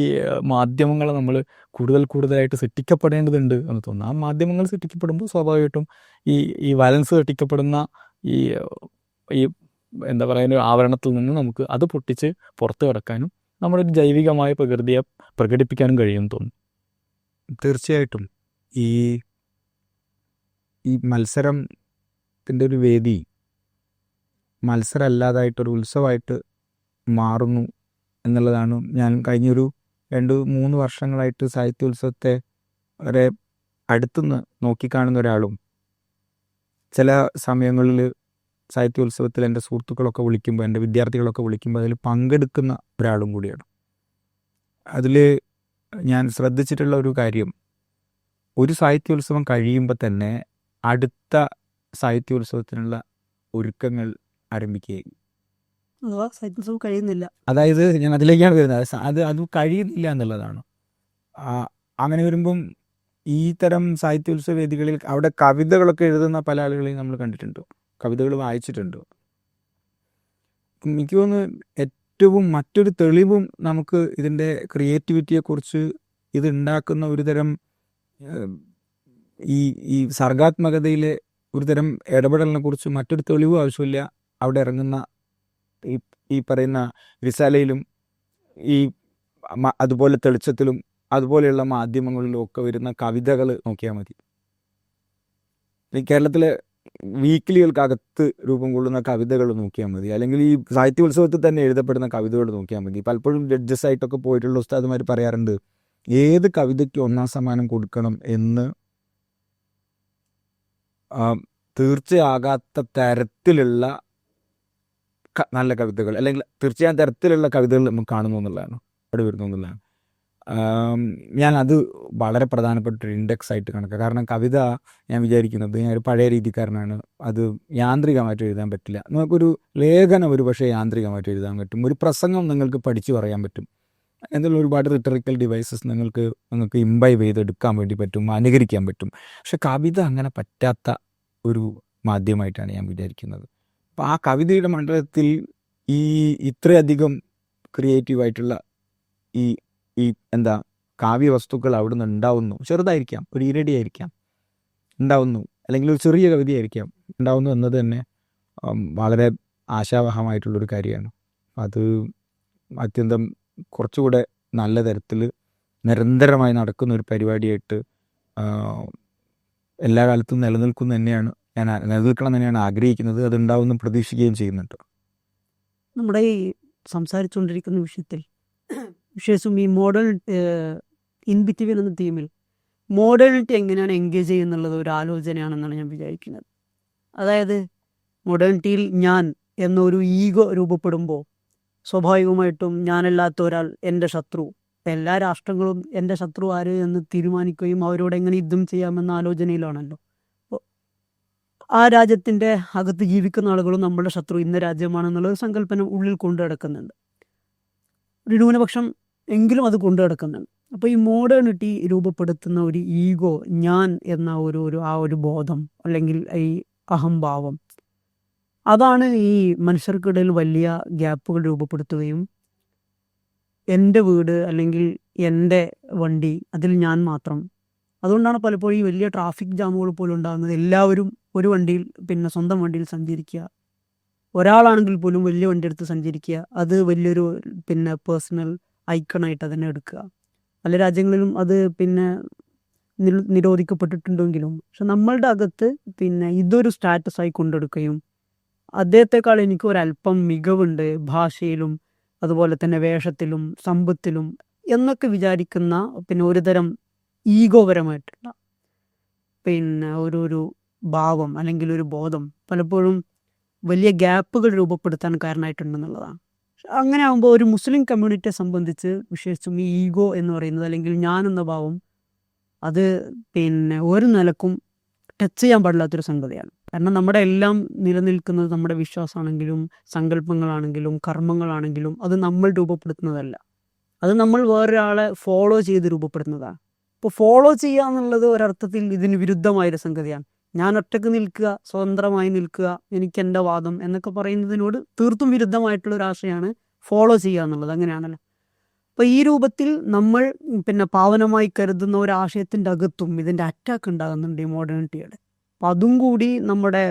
മാധ്യമങ്ങളെ നമ്മൾ കൂടുതലായിട്ട് സൃഷ്ടിക്കപ്പെടേണ്ടതുണ്ട് എന്ന് തോന്നുന്നു. ആ മാധ്യമങ്ങൾ സൃഷ്ടിക്കപ്പെടുമ്പോൾ സ്വാഭാവികമായിട്ടും ഈ വയലൻസ് സൃഷ്ടിക്കപ്പെടുന്ന ഈ എന്താ പറയുക ആവരണത്തിൽ നിന്ന് നമുക്ക് അത് പൊട്ടിച്ച് പുറത്ത് കിടക്കാനും നമ്മുടെ ഒരു ജൈവികമായ പ്രകൃതിയെ പ്രകടിപ്പിക്കാനും കഴിയുമെന്ന് തോന്നുന്നു. തീർച്ചയായിട്ടും ഈ ഈ മത്സരത്തിൻ്റെ ഒരു വേദി മത്സരമല്ലാതായിട്ടൊരു ഉത്സവമായിട്ട് മാറുന്നു എന്നുള്ളതാണ്. ഞാൻ കഴിഞ്ഞൊരു 2-3 വർഷങ്ങളായിട്ട് സാഹിത്യോത്സവത്തെ വളരെ അടുത്തുനിന്ന് നോക്കിക്കാണുന്ന ഒരാളും ചില സമയങ്ങളിൽ സാഹിത്യോത്സവത്തിൽ എൻ്റെ സുഹൃത്തുക്കളൊക്കെ വിളിക്കുമ്പോൾ, എൻ്റെ വിദ്യാർത്ഥികളൊക്കെ വിളിക്കുമ്പോൾ അതിൽ പങ്കെടുക്കുന്ന ഒരാളും കൂടിയാണ്. അതിൽ ഞാൻ ശ്രദ്ധിച്ചിട്ടുള്ള ഒരു കാര്യം, ഒരു സാഹിത്യോത്സവം കഴിയുമ്പോൾ തന്നെ അടുത്ത സാഹിത്യോത്സവത്തിനുള്ള ഒരുക്കങ്ങൾ ആരംഭിക്കുകയും, അഥവാ സാഹിത്യോത്സവം കഴിയുന്നില്ല. അതായത് ഞാൻ അതിലേക്കാണ് വരുന്നത്. അത് കഴിയുന്നില്ല എന്നുള്ളതാണ്. അങ്ങനെ വരുമ്പം ഈ തരം സാഹിത്യോത്സവ വേദികളിൽ അവിടെ കവിതകളൊക്കെ എഴുതുന്ന പല ആളുകളെയും നമ്മൾ കണ്ടിട്ടുണ്ട്, കവിതകൾ വായിച്ചിട്ടുണ്ട്. എനിക്ക് തോന്നുന്നു ഏറ്റവും മറ്റൊരു തെളിവും നമുക്ക് ഇതിൻ്റെ ക്രിയേറ്റിവിറ്റിയെക്കുറിച്ച് ഇത് ഉണ്ടാക്കുന്ന ഒരു തരം ഈ സർഗാത്മകതയിലെ ഒരു തരം ഇടപെടലിനെ കുറിച്ച് മറ്റൊരു തെളിവും ആവശ്യമില്ല. അവിടെ ഇറങ്ങുന്ന ഈ പറയുന്ന റിസാലയിലും അതുപോലെ തെളിച്ചത്തിലും അതുപോലെയുള്ള മാധ്യമങ്ങളിലും ഒക്കെ വരുന്ന കവിതകൾ നോക്കിയാൽ മതി. ഈ കേരളത്തിലെ വീക്കിലികൾക്കകത്ത് രൂപം കൊള്ളുന്ന കവിതകൾ നോക്കിയാൽ മതി, അല്ലെങ്കിൽ ഈ സാഹിത്യോത്സവത്തിൽ തന്നെ എഴുതപ്പെടുന്ന കവിതകൾ നോക്കിയാൽ മതി. പലപ്പോഴും ജഡ്ജസ് ആയിട്ടൊക്കെ പോയിട്ടുള്ള ഉസ്താദുമാർ പറയാറുണ്ട്, ഏത് കവിതയ്ക്ക് 1ാം സമ്മാനം കൊടുക്കണം എന്ന് തീർച്ചയാകാത്ത തരത്തിലുള്ള നല്ല കവിതകൾ, അല്ലെങ്കിൽ തീർച്ചയായും തരത്തിലുള്ള കവിതകൾ നമുക്ക് കാണുന്നു എന്നുള്ളതാണ്, അവിടെ വരുന്നു എന്നുള്ളതാണ്. ഞാനത് വളരെ പ്രധാനപ്പെട്ട ഒരു ഇൻഡെക്സ് ആയിട്ട് കണക്കാണ്. കാരണം കവിത ഞാൻ വിചാരിക്കുന്നത്, ഞാനൊരു പഴയ രീതിക്കാരനാണ്, അത് യാന്ത്രികമായിട്ട് എഴുതാൻ പറ്റില്ല. നമുക്കൊരു ലേഖനം ഒരു പക്ഷേ യാന്ത്രികമായിട്ട് എഴുതാൻ പറ്റും, ഒരു പ്രസംഗം നിങ്ങൾക്ക് പഠിച്ചു പറയാൻ പറ്റും, എന്നുള്ള ഒരുപാട് റിട്ടറിക്കൽ ഡിവൈസസ് നിങ്ങൾക്ക് ഇംബൈവ് ചെയ്തെടുക്കാൻ വേണ്ടി പറ്റും, അനുകരിക്കാൻ പറ്റും. പക്ഷെ കവിത അങ്ങനെ പറ്റാത്ത ഒരു മാധ്യമമായിട്ടാണ് ഞാൻ വിചാരിക്കുന്നത്. അപ്പോൾ ആ കവിതയുടെ മണ്ഡലത്തിൽ ഇത്രയധികം ക്രിയേറ്റീവായിട്ടുള്ള ഈ എന്താ കാവ്യ വസ്തുക്കൾ അവിടെ നിന്ന് ഉണ്ടാവുന്നു. ചെറുതായിരിക്കാം, ഒരു ഈരടി ആയിരിക്കാം ഉണ്ടാവുന്നു, അല്ലെങ്കിൽ ഒരു ചെറിയ കവിതയായിരിക്കാം ഉണ്ടാവുന്നു എന്നത് തന്നെ വളരെ ആശാവഹമായിട്ടുള്ളൊരു കാര്യമാണ്. അത് അത്യന്തം കുറച്ചുകൂടെ നല്ല തരത്തിൽ നിരന്തരമായി നടക്കുന്ന ഒരു പരിപാടിയായിട്ട് എല്ലാ കാലത്തും നിലനിൽക്കണം തന്നെയാണ് ആഗ്രഹിക്കുന്നത്. അതുണ്ടാവുമെന്ന് പ്രതീക്ഷിക്കുകയും ചെയ്യുന്നുണ്ട്. നമ്മുടെ ഈ സംസാരിച്ചുകൊണ്ടിരിക്കുന്ന വിഷയസും ഈ മോഡേൺ ഇൻ ബിറ്റ്വീൻ എന്ന തീമിൽ മോഡേണിറ്റി എങ്ങനെയാണ് എൻഗേജ് ചെയ്യുന്നുള്ളത് ഒരു ആലോചനയാണെന്നാണ് ഞാൻ വിചാരിക്കുന്നത്. അതായത് മോഡേണിറ്റിയിൽ ഞാൻ എന്നൊരു ഈഗോ രൂപപ്പെടുമ്പോൾ സ്വാഭാവികമായിട്ടും ഞാനല്ലാത്ത ഒരാൾ എൻ്റെ ശത്രു, എല്ലാ രാഷ്ട്രങ്ങളും എൻ്റെ ശത്രു ആര് എന്ന് തീരുമാനിക്കുകയും അവരോട് എങ്ങനെ യുദ്ധം ചെയ്യാമെന്ന ആലോചനയിലാണല്ലോ. ആ രാജ്യത്തിൻ്റെ അകത്ത് ജീവിക്കുന്ന ആളുകളും നമ്മുടെ ശത്രു ഇന്ന രാജ്യമാണെന്നുള്ളൊരു സങ്കല്പനം ഉള്ളിൽ കൊണ്ടു നടക്കുന്നുണ്ട്. ഒരു ന്യൂനപക്ഷം എങ്കിലും അത് കൊണ്ടു നടക്കുന്നുണ്ട്. അപ്പോൾ ഈ മോഡേണിറ്റി രൂപപ്പെടുത്തുന്ന ഒരു ഈഗോ, ഞാൻ എന്ന ഒരു ബോധം അല്ലെങ്കിൽ ഈ അഹംഭാവം, അതാണ് ഈ മനുഷ്യർക്കിടയിൽ വലിയ ഗ്യാപ്പുകൾ രൂപപ്പെടുത്തുകയും എൻ്റെ വീട് അല്ലെങ്കിൽ എൻ്റെ വണ്ടി അതിൽ ഞാൻ മാത്രം. അതുകൊണ്ടാണ് പലപ്പോഴും ഈ വലിയ ട്രാഫിക് ജാമുകൾ പോലും ഉണ്ടാകുന്നത്. എല്ലാവരും ഒരു വണ്ടിയിൽ, സ്വന്തം വണ്ടിയിൽ സഞ്ചരിക്കുക, ഒരാളാണെങ്കിൽ പോലും വലിയ വണ്ടി എടുത്ത് സഞ്ചരിക്കുക, അത് വലിയൊരു പേഴ്സണൽ ഐക്കണായിട്ട് അതിനെ എടുക്കുക. പല രാജ്യങ്ങളിലും അത് നിരോധിക്കപ്പെട്ടിട്ടുണ്ടെങ്കിലും പക്ഷെ നമ്മളുടെ അകത്ത് ഇതൊരു സ്റ്റാറ്റസായി കൊണ്ടെടുക്കുകയും അദ്ദേഹത്തെക്കാൾ എനിക്ക് ഒരല്പം മികവുണ്ട് ഭാഷയിലും അതുപോലെ തന്നെ വേഷത്തിലും സമ്പത്തിലും എന്നൊക്കെ വിചാരിക്കുന്ന ഒരുതരം ഈഗോപരമായിട്ടുള്ള ഒരു ഭാവം അല്ലെങ്കിൽ ഒരു ബോധം പലപ്പോഴും വലിയ ഗ്യാപ്പുകൾ രൂപപ്പെടുത്താൻ കാരണമായിട്ടുണ്ടെന്നുള്ളതാണ്. അങ്ങനെ ആകുമ്പോൾ ഒരു മുസ്ലിം കമ്മ്യൂണിറ്റിയെ സംബന്ധിച്ച് വിശേഷിച്ചും ഈ ഈഗോ എന്ന് പറയുന്നത് അല്ലെങ്കിൽ ഞാൻ എന്ന ഭാവം അത് ഒരു നിലക്കും ടച്ച് ചെയ്യാൻ പാടില്ലാത്തൊരു സംഗതിയാണ്. കാരണം നമ്മുടെ എല്ലാം നിലനിൽക്കുന്നത് നമ്മുടെ വിശ്വാസമാണെങ്കിലും സങ്കല്പങ്ങളാണെങ്കിലും കർമ്മങ്ങളാണെങ്കിലും അത് നമ്മൾ രൂപപ്പെടുത്തുന്നതല്ല, അത് നമ്മൾ വേറൊരാളെ ഫോളോ ചെയ്ത് രൂപപ്പെടുന്നതാണ്. ഇപ്പോൾ ഫോളോ ചെയ്യുക എന്നുള്ളത് ഒരർത്ഥത്തിൽ ഇതിന് വിരുദ്ധമായൊരു സംഗതിയാണ്. ഞാൻ ഒറ്റക്ക് നിൽക്കുക, സ്വതന്ത്രമായി നിൽക്കുക, എനിക്ക് എൻ്റെ വാദം എന്നൊക്കെ പറയുന്നതിനോട് തീർത്തും വിരുദ്ധമായിട്ടുള്ളൊരു ആശയമാണ് ഫോളോ ചെയ്യുക എന്നുള്ളത്. അങ്ങനെയാണല്ലോ. അപ്പോൾ ഈ രൂപത്തിൽ നമ്മൾ പാവനമായി കരുതുന്ന ഒരാശയത്തിൻ്റെ അകത്തും ഇതിൻ്റെ അറ്റാക്ക് ഉണ്ടാകുന്നുണ്ട് ഈ മോഡേണിറ്റിയുടെ. അപ്പം അതും കൂടി നമ്മുടെ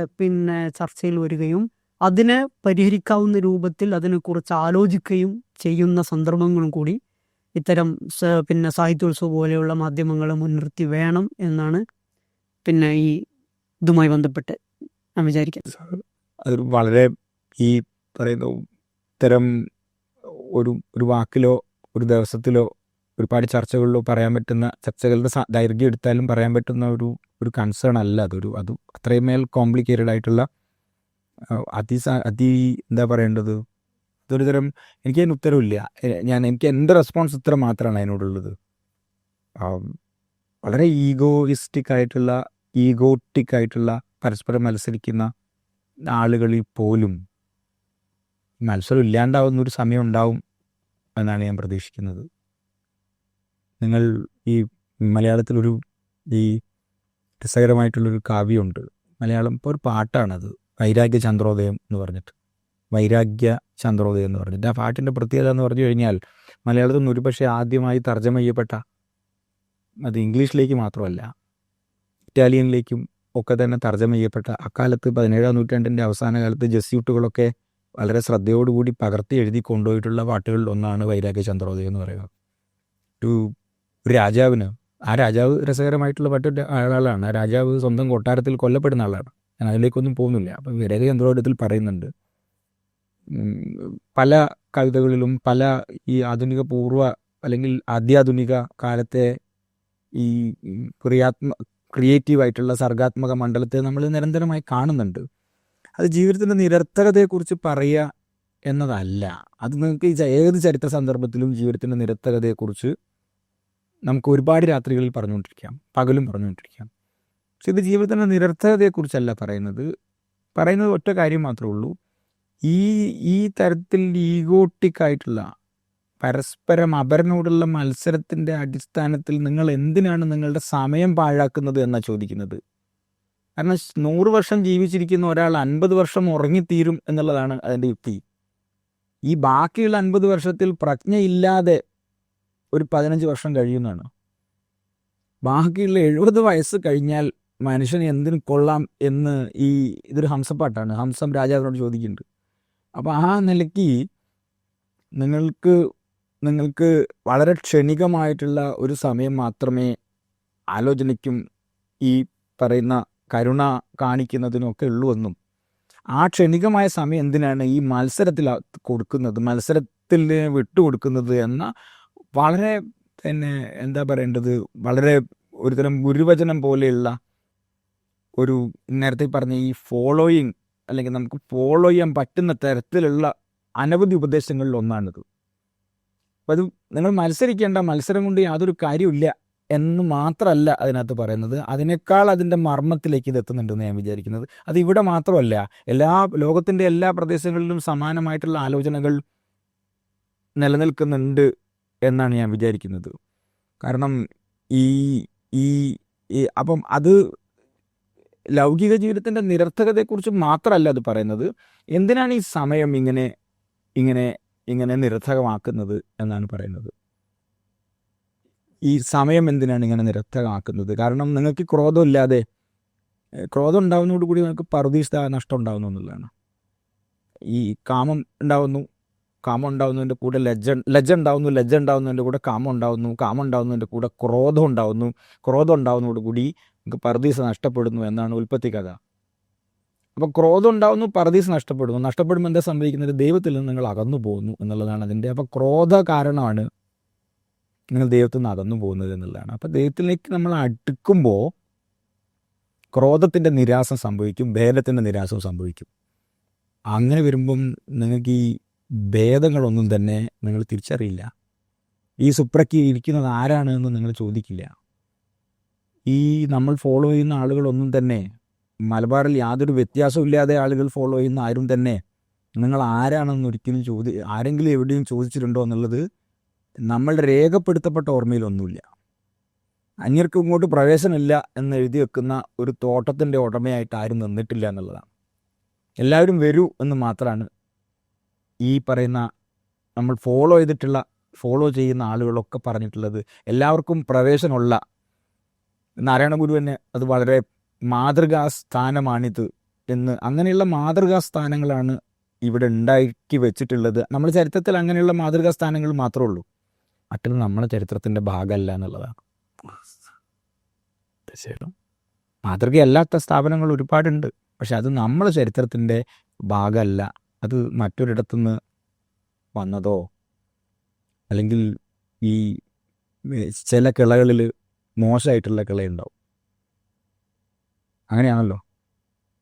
ചർച്ചയിൽ വരികയും അതിനെ പരിഹരിക്കാവുന്ന രൂപത്തിൽ അതിനെക്കുറിച്ച് ആലോചിക്കുകയും ചെയ്യുന്ന സന്ദർഭങ്ങളും കൂടി ഇത്തരം പിന്നെ സാഹിത്യോത്സവം പോലെയുള്ള മാധ്യമങ്ങളെ മുൻനിർത്തി വേണം എന്നാണ് പിന്നെ ഈ ഇതുമായി ബന്ധപ്പെട്ട് ഞാൻ വിചാരിക്കുന്നത്. അതൊരു വളരെ ഈ പറയുന്ന ഇത്തരം ഒരു വാക്കിലോ ഒരു ദിവസത്തിലോ ഒരുപാട് ചർച്ചകളിലോ പറയാൻ പറ്റുന്ന ചർച്ചകളുടെ ദൈർഘ്യം എടുത്താലും പറയാൻ പറ്റുന്ന ഒരു കൺസേൺ അല്ല അത് അത്രയും മേൽ കോംപ്ലിക്കേറ്റഡ് ആയിട്ടുള്ള എന്താ പറയേണ്ടത്, അതൊരു തരം എനിക്ക് അതിന് ഉത്തരവില്ല. എനിക്ക് എൻ്റെ റെസ്പോൺസ് ഇത്ര മാത്രമാണ് അതിനോടുള്ളത്. വളരെ ഈഗോട്ടിക് ആയിട്ടുള്ള പരസ്പരം മത്സരിക്കുന്ന ആളുകളിൽ പോലും മത്സരം ഇല്ലാണ്ടാവുന്ന ഒരു സമയം ഉണ്ടാവും എന്നാണ് ഞാൻ പ്രതീക്ഷിക്കുന്നത്. നിങ്ങൾ ഈ മലയാളത്തിലൊരു ഈ രസകരമായിട്ടുള്ളൊരു കാവ്യമുണ്ട്, മലയാളം ഇപ്പോൾ ഒരു പാട്ടാണത്, വൈരാഗ്യ ചന്ദ്രോദയം എന്ന് പറഞ്ഞിട്ട്. ആ പാട്ടിൻ്റെ പ്രത്യേകത എന്ന് പറഞ്ഞു കഴിഞ്ഞാൽ മലയാളത്തിൽ നിന്ന് ഒരുപക്ഷെ ആദ്യമായി തർജ്ജമ ചെയ്യപ്പെട്ട, അത് ഇംഗ്ലീഷിലേക്ക് മാത്രമല്ല ഇറ്റാലിയനിലേക്കും ഒക്കെ തന്നെ തർജ്ജമ ചെയ്യപ്പെട്ട, അക്കാലത്ത് 17-ാം നൂറ്റാണ്ടിൻ്റെ അവസാന കാലത്ത് ജസ്യൂട്ടുകളൊക്കെ വളരെ ശ്രദ്ധയോടുകൂടി പകർത്തി എഴുതി കൊണ്ടുപോയിട്ടുള്ള പാട്ടുകളിൽ ഒന്നാണ് വൈരാഗ്യ ചന്ദ്രോദയം എന്ന് പറയുന്നത്. ഒരു രാജാവിന്, ആ രാജാവ് രസകരമായിട്ടുള്ള പാട്ടിൻ്റെ ആളാണ്. ആ രാജാവ് സ്വന്തം കൊട്ടാരത്തിൽ കൊല്ലപ്പെടുന്ന ആളാണ്. ഞാൻ അതിലേക്കൊന്നും പോകുന്നില്ല. അപ്പം വൈരാഗ്യ ചന്ദ്രോദയത്തിൽ പറയുന്നുണ്ട്, പല കവിതകളിലും പല ഈ ആധുനിക പൂർവ്വ അല്ലെങ്കിൽ അത്യാധുനിക കാലത്തെ ഈ ക്രിയേറ്റീവായിട്ടുള്ള സർഗാത്മക മണ്ഡലത്തെ നമ്മൾ നിരന്തരമായി കാണുന്നുണ്ട്. അത് ജീവിതത്തിൻ്റെ നിരർത്ഥകതയെക്കുറിച്ച് പറയുക എന്നതല്ല. അത് നിങ്ങൾക്ക് ഏത് ചരിത്ര സന്ദർഭത്തിലും ജീവിതത്തിൻ്റെ നിരർത്ഥകതയെക്കുറിച്ച് നമുക്ക് ഒരുപാട് രാത്രികളിൽ പറഞ്ഞുകൊണ്ടിരിക്കാം, പകലും പറഞ്ഞുകൊണ്ടിരിക്കാം. പക്ഷെ ഇത് ജീവിതത്തിൻ്റെ നിരർത്ഥകതയെക്കുറിച്ചല്ല പറയുന്നത് ഒറ്റ കാര്യം മാത്രമേ ഉള്ളൂ. ഈ തരത്തിൽ ഈഗോട്ടിക്കായിട്ടുള്ള പരസ്പരം അപരനോടുള്ള മത്സരത്തിൻ്റെ അടിസ്ഥാനത്തിൽ നിങ്ങൾ എന്തിനാണ് നിങ്ങളുടെ സമയം പാഴാക്കുന്നത് എന്നാണ് ചോദിക്കുന്നത്. കാരണം 100 വർഷം ജീവിച്ചിരിക്കുന്ന ഒരാൾ 50 വർഷം ഉറങ്ങിത്തീരും എന്നുള്ളതാണ് അതിൻ്റെ യുക്തി. ഈ ബാക്കിയുള്ള 50 വർഷത്തിൽ പ്രജ്ഞയില്ലാതെ ഒരു 15 വർഷം കഴിയുന്നതാണ്. ബാക്കിയുള്ള 70 വയസ്സ് കഴിഞ്ഞാൽ മനുഷ്യന് എന്തിനു കൊള്ളാം എന്ന് ഇതൊരു ഹംസപ്പാട്ടാണ്. ഹംസം രാജാവിനോട് ചോദിക്കുന്നുണ്ട്. അപ്പോൾ ആ നിലയ്ക്ക് നിങ്ങൾക്ക് വളരെ ക്ഷണികമായിട്ടുള്ള ഒരു സമയം മാത്രമേ ആലോചനയ്ക്കും ഈ പറയുന്ന കരുണ കാണിക്കുന്നതിനൊക്കെ ഉള്ളൂ എന്നും, ആ ക്ഷണികമായ സമയം എന്തിനാണ് ഈ മത്സരത്തിൽ കൊടുക്കുന്നത്, മത്സരത്തിൽ വിട്ടുകൊടുക്കുന്നത് എന്ന വളരെ പിന്നെ എന്താ പറയേണ്ടത്, വളരെ ഒരുതരം ഗുരുവചനം പോലെയുള്ള ഒരു നേരത്തെ പറഞ്ഞ ഈ ഫോളോയിങ്, അല്ലെങ്കിൽ നമുക്ക് ഫോളോ ചെയ്യാൻ പറ്റുന്ന തരത്തിലുള്ള അനവധി ഉപദേശങ്ങളിൽ ഒന്നാണിത്. അപ്പം അത് നിങ്ങൾ മത്സരിക്കേണ്ട, മത്സരം കൊണ്ട് യാതൊരു കാര്യമില്ല എന്ന് മാത്രമല്ല അതിനകത്ത് പറയുന്നത്, അതിനേക്കാൾ അതിൻ്റെ മർമ്മത്തിലേക്ക് ഇത് എത്തുന്നുണ്ടെന്ന് ഞാൻ വിചാരിക്കുന്നത്. അത് ഇവിടെ മാത്രമല്ല, ലോകത്തിൻ്റെ എല്ലാ പ്രദേശങ്ങളിലും സമാനമായിട്ടുള്ള ആലോചനകൾ നിലനിൽക്കുന്നുണ്ട് എന്നാണ് ഞാൻ വിചാരിക്കുന്നത്. കാരണം അപ്പം അത് ലൗകിക ജീവിതത്തിൻ്റെ നിരർത്ഥകതയെക്കുറിച്ച് മാത്രമല്ല അത് പറയുന്നത്, എന്തിനാണ് ഈ സമയം ഇങ്ങനെ നിരർത്ഥകമാക്കുന്നത് എന്നാണ് പറയുന്നത്. ഈ സമയം എന്തിനാണ് ഇങ്ങനെ നിരർത്ഥകമാക്കുന്നത്? കാരണം നിങ്ങൾക്ക് ക്രോധം ഉണ്ടാകുന്നതോടുകൂടി നിങ്ങൾക്ക് പറുദീസ നഷ്ടം ഉണ്ടാകുന്നു എന്നുള്ളതാണ്. ഈ കാമം ഉണ്ടാവുന്നതിൻ്റെ കൂടെ ലജ്ജ ഉണ്ടാവുന്നതിൻ്റെ കൂടെ കാമം ഉണ്ടാവുന്നതിൻ്റെ കൂടെ ക്രോധം ഉണ്ടാവുന്നതോടുകൂടി നിങ്ങൾക്ക് പറുദീസ നഷ്ടപ്പെടുന്നു എന്നാണ് ഉൽപ്പത്തി കഥ. അപ്പോൾ ക്രോധം ഉണ്ടാവുന്നു, പറുദീസ നഷ്ടപ്പെടുമ്പോൾ എന്താ സംഭവിക്കുന്നത്? ദൈവത്തിൽ നിന്ന് നിങ്ങൾ അകന്നു പോകുന്നു എന്നുള്ളതാണ് അതിൻ്റെ. അപ്പോൾ ക്രോധ കാരണമാണ് നിങ്ങൾ ദൈവത്തിൽ നിന്ന് അകന്നു പോകുന്നത് എന്നുള്ളതാണ്. അപ്പോൾ ദൈവത്തിലേക്ക് നമ്മൾ അടുക്കുമ്പോൾ ക്രോധത്തിൻ്റെ നിരാസം സംഭവിക്കും, ഭേദത്തിൻ്റെ നിരാസം സംഭവിക്കും. അങ്ങനെ വരുമ്പം നിങ്ങൾക്ക് ഈ ഭേദങ്ങളൊന്നും തന്നെ നിങ്ങൾ തിരിച്ചറിയില്ല. ഈ സുപ്രയ്ക്ക് ഇരിക്കുന്നത് ആരാണ് എന്ന് നിങ്ങൾ ചോദിക്കില്ല. ഈ നമ്മൾ ഫോളോ ചെയ്യുന്ന ആളുകളൊന്നും തന്നെ, മലബാറിൽ യാതൊരു വ്യത്യാസമില്ലാതെ ആളുകൾ ഫോളോ ചെയ്യുന്ന ആരും തന്നെ നിങ്ങൾ ആരാണെന്ന് ഒരിക്കലും ആരെങ്കിലും എവിടെയും ചോദിച്ചിട്ടുണ്ടോ എന്നുള്ളത് നമ്മളുടെ രേഖപ്പെടുത്തപ്പെട്ട ഓർമ്മയിലൊന്നുമില്ല. അന്യർക്ക് ഇങ്ങോട്ട് പ്രവേശനമില്ല എന്ന് എഴുതി വെക്കുന്ന ഒരു തോട്ടത്തിൻ്റെ ഉടമയായിട്ട് ആരും നിന്നിട്ടില്ല എന്നുള്ളതാണ്. എല്ലാവരും വരൂ എന്ന് മാത്രമാണ് ഈ പറയുന്ന നമ്മൾ ഫോളോ ചെയ്യുന്ന ആളുകളൊക്കെ പറഞ്ഞിട്ടുള്ളത്. എല്ലാവർക്കും പ്രവേശനമുള്ള നാരായണ ഗുരു തന്നെ അത് വളരെ മാതൃകാ സ്ഥാനമാണിത് എന്ന് അങ്ങനെയുള്ള മാതൃകാ സ്ഥാനങ്ങളാണ് ഇവിടെ ഉണ്ടാക്കി വെച്ചിട്ടുള്ളത്. നമ്മുടെ ചരിത്രത്തിൽ അങ്ങനെയുള്ള മാതൃകാ സ്ഥാനങ്ങൾ മാത്രമേ ഉള്ളൂ. മറ്റൊന്ന് നമ്മുടെ ചരിത്രത്തിൻ്റെ ഭാഗമല്ല എന്നുള്ളതാണ്. തീർച്ചയായിട്ടും മാതൃകയല്ലാത്ത സ്ഥാപനങ്ങൾ ഒരുപാടുണ്ട്, പക്ഷെ അത് നമ്മുടെ ചരിത്രത്തിൻ്റെ ഭാഗമല്ല. അത് മറ്റൊരിടത്തുനിന്ന് വന്നതോ അല്ലെങ്കിൽ ഈ ചില കിളകളിൽ മോശമായിട്ടുള്ള കിളയുണ്ടാവും, അങ്ങനെയാണല്ലോ.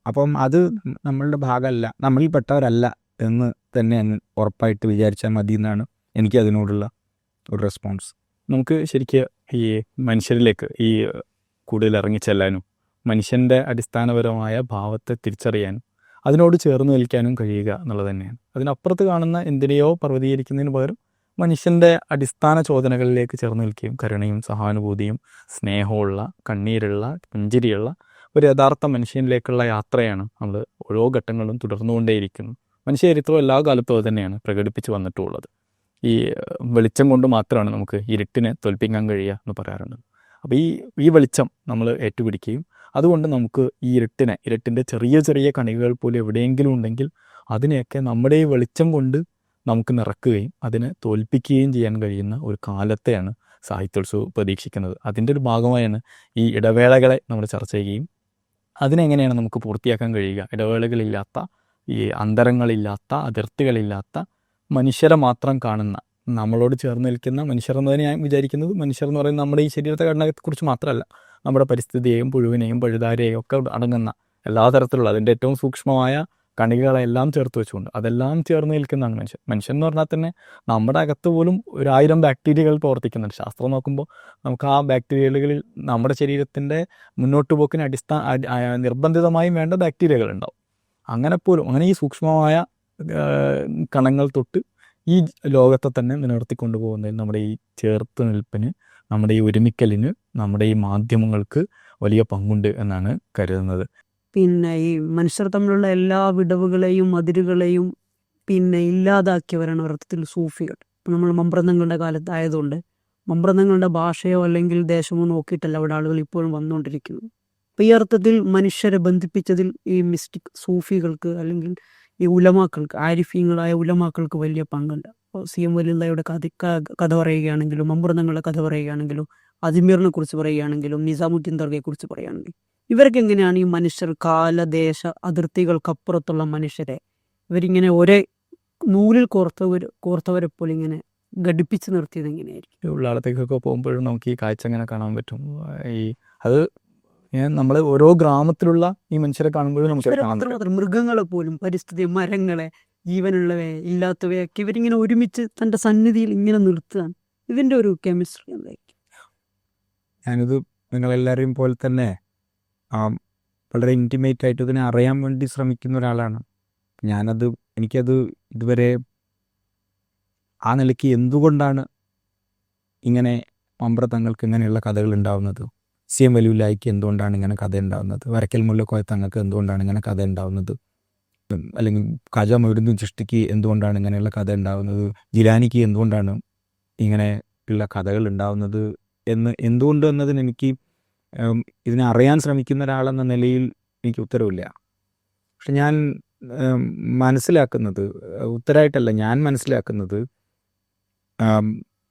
അപ്പം അത് നമ്മളുടെ ഭാഗമല്ല, നമ്മളിൽപ്പെട്ടവരല്ല എന്ന് തന്നെ ഉറപ്പായിട്ട് വിചാരിച്ചാൽ മതി എന്നാണ് എനിക്ക് അതിനോടുള്ള ഒരു റെസ്പോൺസ്. നമുക്ക് ശരിക്കും ഈ മനുഷ്യരിലേക്ക് ഈ കൂടുതൽ ഇറങ്ങിച്ചെല്ലാനും മനുഷ്യൻ്റെ അടിസ്ഥാനപരമായ ഭാവത്തെ തിരിച്ചറിയാനും അതിനോട് ചേർന്ന് നിൽക്കാനും കഴിയുക എന്നുള്ളത് തന്നെയാണ്. അതിനപ്പുറത്ത് കാണുന്ന എന്തിനെയോ പർവ്വതീകരിക്കുന്നതിന് പകരം മനുഷ്യൻ്റെ അടിസ്ഥാന ചോദനകളിലേക്ക് ചേർന്ന് നിൽക്കുകയും കരുണയും സഹാനുഭൂതിയും സ്നേഹമുള്ള കണ്ണീരുള്ള പുഞ്ചിരിയുള്ള ഒരു യഥാർത്ഥ മനുഷ്യനിലേക്കുള്ള യാത്രയാണ് നമ്മൾ ഓരോ ഘട്ടങ്ങളിലും തുടർന്നുകൊണ്ടേയിരിക്കുന്നത്. മനുഷ്യ ചരിത്രം എല്ലാ കാലത്തും അത് തന്നെയാണ് പ്രകടിപ്പിച്ച് വന്നിട്ടുള്ളത്. ഈ വെളിച്ചം കൊണ്ട് മാത്രമാണ് നമുക്ക് ഇരുട്ടിനെ തോൽപ്പിക്കാൻ കഴിയുക എന്ന് പറയാറുണ്ട്. അപ്പോൾ ഈ വെളിച്ചം നമ്മൾ ഏറ്റുപിടിക്കുകയും അതുകൊണ്ട് നമുക്ക് ഈ ഇരുട്ടിൻ്റെ ചെറിയ ചെറിയ കണികകൾ പോലും എവിടെയെങ്കിലും ഉണ്ടെങ്കിൽ അതിനെയൊക്കെ നമ്മുടെ ഈ വെളിച്ചം കൊണ്ട് നമുക്ക് നിറക്കുകയും അതിനെ തോൽപ്പിക്കുകയും ചെയ്യാൻ കഴിയുന്ന ഒരു കാലത്തെയാണ് സാഹിത്യോത്സവം പ്രതീക്ഷിക്കുന്നത്. അതിൻ്റെ ഒരു ഭാഗമായാണ് ഈ ഇടവേളകളെ നമ്മൾ ചർച്ച ചെയ്യുകയും അതിനെങ്ങനെയാണ് നമുക്ക് പൂർത്തിയാക്കാൻ കഴിയുക. ഇടവേളകളില്ലാത്ത ഈ അന്തരങ്ങളില്ലാത്ത അതിർത്തികളില്ലാത്ത മനുഷ്യരെ മാത്രം കാണുന്ന നമ്മളോട് ചേർന്ന് നിൽക്കുന്ന മനുഷ്യർ എന്നതിനെ ഞാൻ വിചാരിക്കുന്നത് മനുഷ്യർ എന്ന് പറയുന്നത് നമ്മുടെ ഈ ശരീരത്തെ ഘടനയെക്കുറിച്ച് മാത്രമല്ല, നമ്മുടെ പരിസ്ഥിതിയെയും പുഴുവിനെയും പഴുതാരയെയും ഒക്കെ അടങ്ങുന്ന എല്ലാ തരത്തിലുള്ള അതിൻ്റെ ഏറ്റവും സൂക്ഷ്മമായ കണികകളെല്ലാം ചേർത്ത് വെച്ചുകൊണ്ട് അതെല്ലാം ചേർന്ന് നിൽക്കുന്നതാണ് മനുഷ്യൻ എന്ന് പറഞ്ഞാൽ തന്നെ നമ്മുടെ അകത്ത് പോലും 1000 ബാക്ടീരിയകൾ പ്രവർത്തിക്കുന്നുണ്ട്. ശാസ്ത്രം നോക്കുമ്പോൾ നമുക്ക് ആ ബാക്ടീരിയകളിൽ നമ്മുടെ ശരീരത്തിൻ്റെ മുന്നോട്ട് പോക്കിന് നിർബന്ധിതമായും വേണ്ട ബാക്ടീരിയകൾ ഉണ്ടാവും. അങ്ങനെ ഈ സൂക്ഷ്മമായ കണങ്ങൾ തൊട്ട് ഈ ലോകത്തെ തന്നെ നിലനിർത്തിക്കൊണ്ടു പോകുന്നതിൽ നമ്മുടെ ഈ ചേർത്ത് നിൽപ്പിന്, നമ്മുടെ ഈ ഒരുമിക്കലിന്, നമ്മുടെ ഈ മാധ്യമങ്ങൾക്ക് വലിയ പങ്കുണ്ട് എന്നാണ് കരുതുന്നത്. പിന്നെ ഈ മനുഷ്യർ തമ്മിലുള്ള എല്ലാ വിടവുകളെയും അതിരുകളെയും ഇല്ലാതാക്കിയവരാണ് അർത്ഥത്തിൽ സൂഫികൾ. ഇപ്പം നമ്മൾ മമ്പ്രന്ഥങ്ങളുടെ കാലത്തായതുകൊണ്ട് മമ്പ്രന്ഥങ്ങളുടെ ഭാഷയോ അല്ലെങ്കിൽ ദേശമോ നോക്കിയിട്ടല്ല അവിടെ ആളുകൾ ഇപ്പോഴും വന്നുകൊണ്ടിരിക്കുന്നത്. അപ്പോൾ ഈ അർത്ഥത്തിൽ മനുഷ്യരെ ബന്ധിപ്പിച്ചതിൽ ഈ മിസ്റ്റിക് സൂഫികൾക്ക് അല്ലെങ്കിൽ ഈ ഉലമാക്കൾക്ക്, ആരിഫീങ്ങളായ ഉലമാക്കൾക്ക് വലിയ പങ്കുണ്ട്. അപ്പോൾ CM വലിയുള്ളയുടെ കഥ പറയുകയാണെങ്കിലും മമ്പ്രന്ഥങ്ങളുടെ കഥ പറയുകയാണെങ്കിലും അജ്മീറിനെ കുറിച്ച് പറയുകയാണെങ്കിലും നിസാമുദ്ദീൻ ദർഗയെ കുറിച്ച് പറയുകയാണെങ്കിലും ഇവർക്ക് എങ്ങനെയാണ് ഈ മനുഷ്യർ കാലദേശ അതിർത്തികൾക്കപ്പുറത്തുള്ള മനുഷ്യരെ ഇവരിങ്ങനെ ഒരേ നൂലിൽ കോർത്തവരെ പോലെ ഇങ്ങനെ ഘടിപ്പിച്ച് നിർത്തിയത് എങ്ങനെയായിരിക്കും? ഉള്ളാളത്തേക്കൊക്കെ പോകുമ്പോഴും നമുക്ക് ഈ കാഴ്ച അങ്ങനെ കാണാൻ പറ്റും. അത് നമ്മൾ ഓരോ ഗ്രാമത്തിലുള്ള ഈ മനുഷ്യരെ കാണുമ്പോഴും നമുക്ക് കാണാൻ പറ്റും. മൃഗങ്ങളെ പോലും, പരിസ്ഥിതി, മരങ്ങളെ, ജീവനുള്ളവയെ ഇല്ലാത്തവയൊക്കെ ഇവരിങ്ങനെ ഒരുമിച്ച് തൻ്റെ സന്നിധിയിൽ ഇങ്ങനെ നിർത്തുകയാണ്. ഇതിൻ്റെ ഒരു കെമിസ്ട്രി എന്തായിരിക്കും? ഞാനിത് നിങ്ങളെല്ലാവരെയും പോലെ തന്നെ വളരെ ഇൻറ്റിമേറ്റ് ആയിട്ട് ഇതിനെ അറിയാൻ വേണ്ടി ശ്രമിക്കുന്ന ഒരാളാണ്. എനിക്കത് ഇതുവരെ ആ നിലയ്ക്ക് എന്തുകൊണ്ടാണ് ഇങ്ങനെ മമ്പ്രതങ്ങൾക്ക് ഇങ്ങനെയുള്ള കഥകൾ ഉണ്ടാവുന്നത്, CM വലിയുല്ലായ്ക്ക് എന്തുകൊണ്ടാണ് ഇങ്ങനെ കഥ ഉണ്ടാവുന്നത്, വരക്കൽ മുല്ലക്കോയ തങ്ങൾക്ക് എന്തുകൊണ്ടാണ് ഇങ്ങനെ കഥ ഉണ്ടാവുന്നത്, അല്ലെങ്കിൽ ഖാജ മൊയ്നുദ്ദീൻ ചിശ്തിക്ക് എന്തുകൊണ്ടാണ് ഇങ്ങനെയുള്ള കഥ ഉണ്ടാവുന്നത്, ജിലാനിക്ക് എന്തുകൊണ്ടാണ് ഇങ്ങനെ ഉള്ള കഥകൾ ഉണ്ടാവുന്നത് എന്തുകൊണ്ട് എന്നതിന് എനിക്ക് ഇതിനെ അറിയാൻ ശ്രമിക്കുന്ന ഒരാളെന്ന നിലയിൽ എനിക്ക് ഉത്തരവില്ല. പക്ഷെ ഞാൻ മനസ്സിലാക്കുന്നത്, ഉത്തരമായിട്ടല്ല ഞാൻ മനസ്സിലാക്കുന്നത്,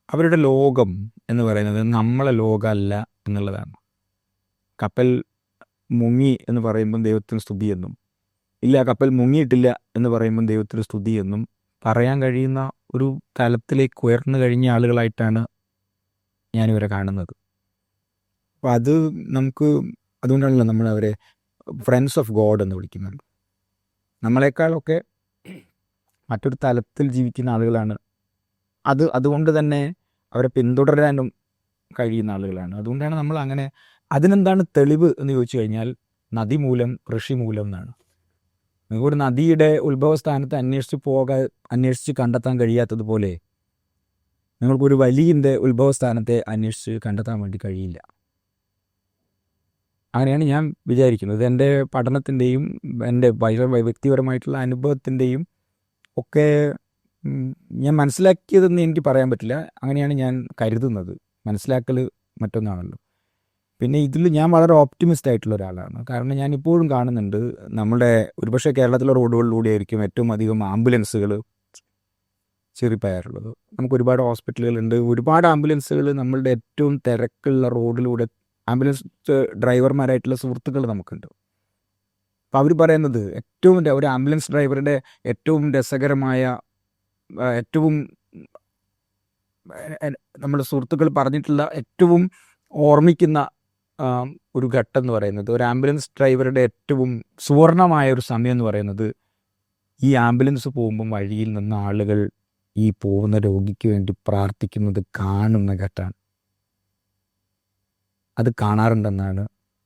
അവരുടെ ലോകം എന്ന് പറയുന്നത് നമ്മളെ ലോകമല്ല എന്നുള്ളതാണ്. കപ്പൽ മുങ്ങി എന്ന് പറയുമ്പം ദൈവത്തിന് സ്തുതി എന്നും, ഇല്ല കപ്പൽ മുങ്ങിയിട്ടില്ല എന്ന് പറയുമ്പം ദൈവത്തിന് സ്തുതി എന്നും പറയാൻ കഴിയുന്ന ഒരു തലത്തിലേക്ക് ഉയർന്നു കഴിഞ്ഞ ആളുകളായിട്ടാണ് ഞാനിവരെ കാണുന്നത്. അപ്പോൾ അത് അതുകൊണ്ടാണല്ലോ നമ്മൾ അവരെ ഫ്രണ്ട്സ് ഓഫ് ഗോഡ് എന്ന് വിളിക്കുന്നത്. നമ്മളെക്കാളൊക്കെ മറ്റൊരു തലത്തിൽ ജീവിക്കുന്ന ആളുകളാണ്. അതുകൊണ്ട് തന്നെ അവരെ പിന്തുടരാനും കഴിയുന്ന ആളുകളാണ്. അതുകൊണ്ടാണ് നമ്മൾ അങ്ങനെ. അതിനെന്താണ് തെളിവ് എന്ന് ചോദിച്ചു കഴിഞ്ഞാൽ നദി മൂലം ഋഷി മൂലം എന്നാണ്. ഒരു നദിയുടെ ഉത്ഭവസ്ഥാനത്ത് അന്വേഷിച്ച് കണ്ടെത്താൻ കഴിയാത്തതുപോലെ നിങ്ങൾക്കൊരു വലിയൻ്റെ ഉത്ഭവസ്ഥാനത്തെ അന്വേഷിച്ച് കണ്ടെത്താൻ വേണ്ടി കഴിയില്ല. അങ്ങനെയാണ് ഞാൻ വിചാരിക്കുന്നത്. എൻ്റെ പഠനത്തിൻ്റെയും എൻ്റെ വ്യക്തിപരമായിട്ടുള്ള അനുഭവത്തിൻ്റെയും ഒക്കെ ഞാൻ മനസ്സിലാക്കിയതെന്ന് എനിക്ക് പറയാൻ പറ്റില്ല. അങ്ങനെയാണ് ഞാൻ കരുതുന്നത്. മനസ്സിലാക്കൽ മറ്റൊന്നാണല്ലോ. പിന്നെ ഇതിൽ ഞാൻ വളരെ ഓപ്റ്റിമിസ്റ്റ് ആയിട്ടുള്ള ഒരാളാണ്. കാരണം ഞാൻ ഇപ്പോഴും കാണുന്നുണ്ട് നമ്മുടെ ഒരുപക്ഷെ കേരളത്തിലെ റോഡുകളിലൂടെ ആയിരിക്കും ഏറ്റവും അധികം ആംബുലൻസുകൾ ചീറിപ്പായാറുള്ളത്. നമുക്ക് ഒരുപാട് ഹോസ്പിറ്റലുകളുണ്ട്, ഒരുപാട് ആംബുലൻസുകൾ നമ്മളുടെ ഏറ്റവും തിരക്കുള്ള റോഡിലൂടെ ആംബുലൻസ് ഡ്രൈവർമാരായിട്ടുള്ള സുഹൃത്തുക്കൾ നമുക്കുണ്ട്. അപ്പോൾ അവർ പറയുന്നത് ഒരു ആംബുലൻസ് ഡ്രൈവറുടെ ഏറ്റവും രസകരമായ ഏറ്റവും നമ്മുടെ സുഹൃത്തുക്കൾ പറഞ്ഞിട്ടുള്ള ഏറ്റവും ഓർമ്മിക്കുന്ന ഒരു ഘട്ടം എന്ന് പറയുന്നത്, ഒരു ആംബുലൻസ് ഡ്രൈവറുടെ ഏറ്റവും സുവർണമായ ഒരു സമയം എന്ന് പറയുന്നത് ഈ ആംബുലൻസ് പോകുമ്പം വഴിയിൽ നിന്ന് ആളുകൾ ഈ പോകുന്ന രോഗിക്ക് വേണ്ടി പ്രാർത്ഥിക്കുന്നത് കാണുന്ന ഘട്ടമാണ്. അത് കാണാറുണ്ടെന്നാണ്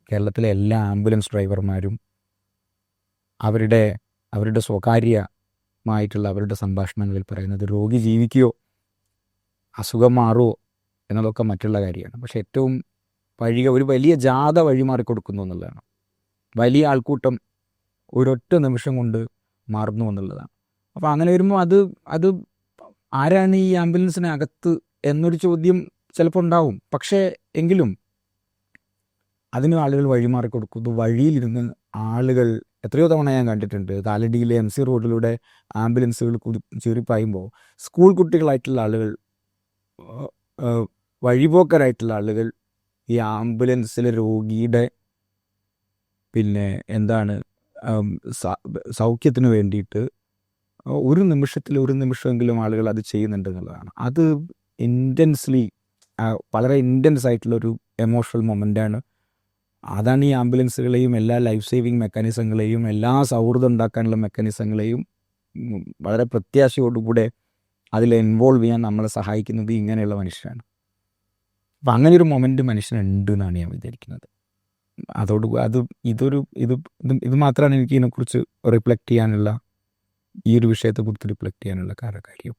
കേരളത്തിലെ എല്ലാ ആംബുലൻസ് ഡ്രൈവർമാരും അവരുടെ സ്വകാര്യമായിട്ടുള്ള അവരുടെ സംഭാഷണങ്ങളിൽ പറയുന്നത്. രോഗി ജീവിക്കുകയോ അസുഖം മാറുമോ എന്നതൊക്കെ മറ്റുള്ള കാര്യമാണ്. പക്ഷെ ഏറ്റവും ഒരു വലിയ ജാഥ വഴിമാറി കൊടുക്കുന്നു എന്നുള്ളതാണ്. വലിയ ആൾക്കൂട്ടം ഒരൊറ്റ നിമിഷം കൊണ്ട് മാറുന്നു എന്നുള്ളതാണ്. അപ്പോൾ അങ്ങനെ വരുമ്പോൾ അത് ആരാണ് ഈ ആംബുലൻസിനകത്ത് എന്നൊരു ചോദ്യം ചിലപ്പോൾ ഉണ്ടാവും. പക്ഷേ എങ്കിലും അതിന് ആളുകൾ വഴിമാറി കൊടുക്കുന്നു. വഴിയിലിരുന്ന് ആളുകൾ എത്രയോ തവണ ഞാൻ കണ്ടിട്ടുണ്ട്. കാലടിയിലെ MC റോഡിലൂടെ ആംബുലൻസുകൾ ചീറിപ്പായുമ്പോൾ സ്കൂൾ കുട്ടികളായിട്ടുള്ള ആളുകൾ, വഴിപോക്കരായിട്ടുള്ള ആളുകൾ ഈ ആംബുലൻസിലെ രോഗിയുടെ സൗഖ്യത്തിന് വേണ്ടിയിട്ട് ഒരു നിമിഷമെങ്കിലും ആളുകൾ അത് ചെയ്യുന്നുണ്ട് എന്നുള്ളതാണ്. അത് വളരെ ഇൻറ്റൻസ് ആയിട്ടുള്ളൊരു എമോഷണൽ മൊമെൻ്റാണ്. അതാണ് ഈ ആംബുലൻസുകളെയും എല്ലാ ലൈഫ് സേവിങ് മെക്കാനിസങ്ങളെയും എല്ലാ സൗഹൃദം ഉണ്ടാക്കാനുള്ള മെക്കാനിസങ്ങളെയും വളരെ പ്രത്യാശയോടുകൂടെ അതിൽ ഇൻവോൾവ് ചെയ്യാൻ നമ്മളെ സഹായിക്കുന്നത് ഇങ്ങനെയുള്ള മനുഷ്യരാണ്. അപ്പം അങ്ങനെ ഒരു മൊമെൻ്റ് മനുഷ്യനുണ്ട് എന്നാണ് ഞാൻ വിചാരിക്കുന്നത്. ഇത് മാത്രമാണ് എനിക്ക് ഇതിനെക്കുറിച്ച് റിഫ്ലക്റ്റ് ചെയ്യാനുള്ള, ഈ ഒരു വിഷയത്തെക്കുറിച്ച് റിഫ്ലക്റ്റ് ചെയ്യാനുള്ള കാര്യം.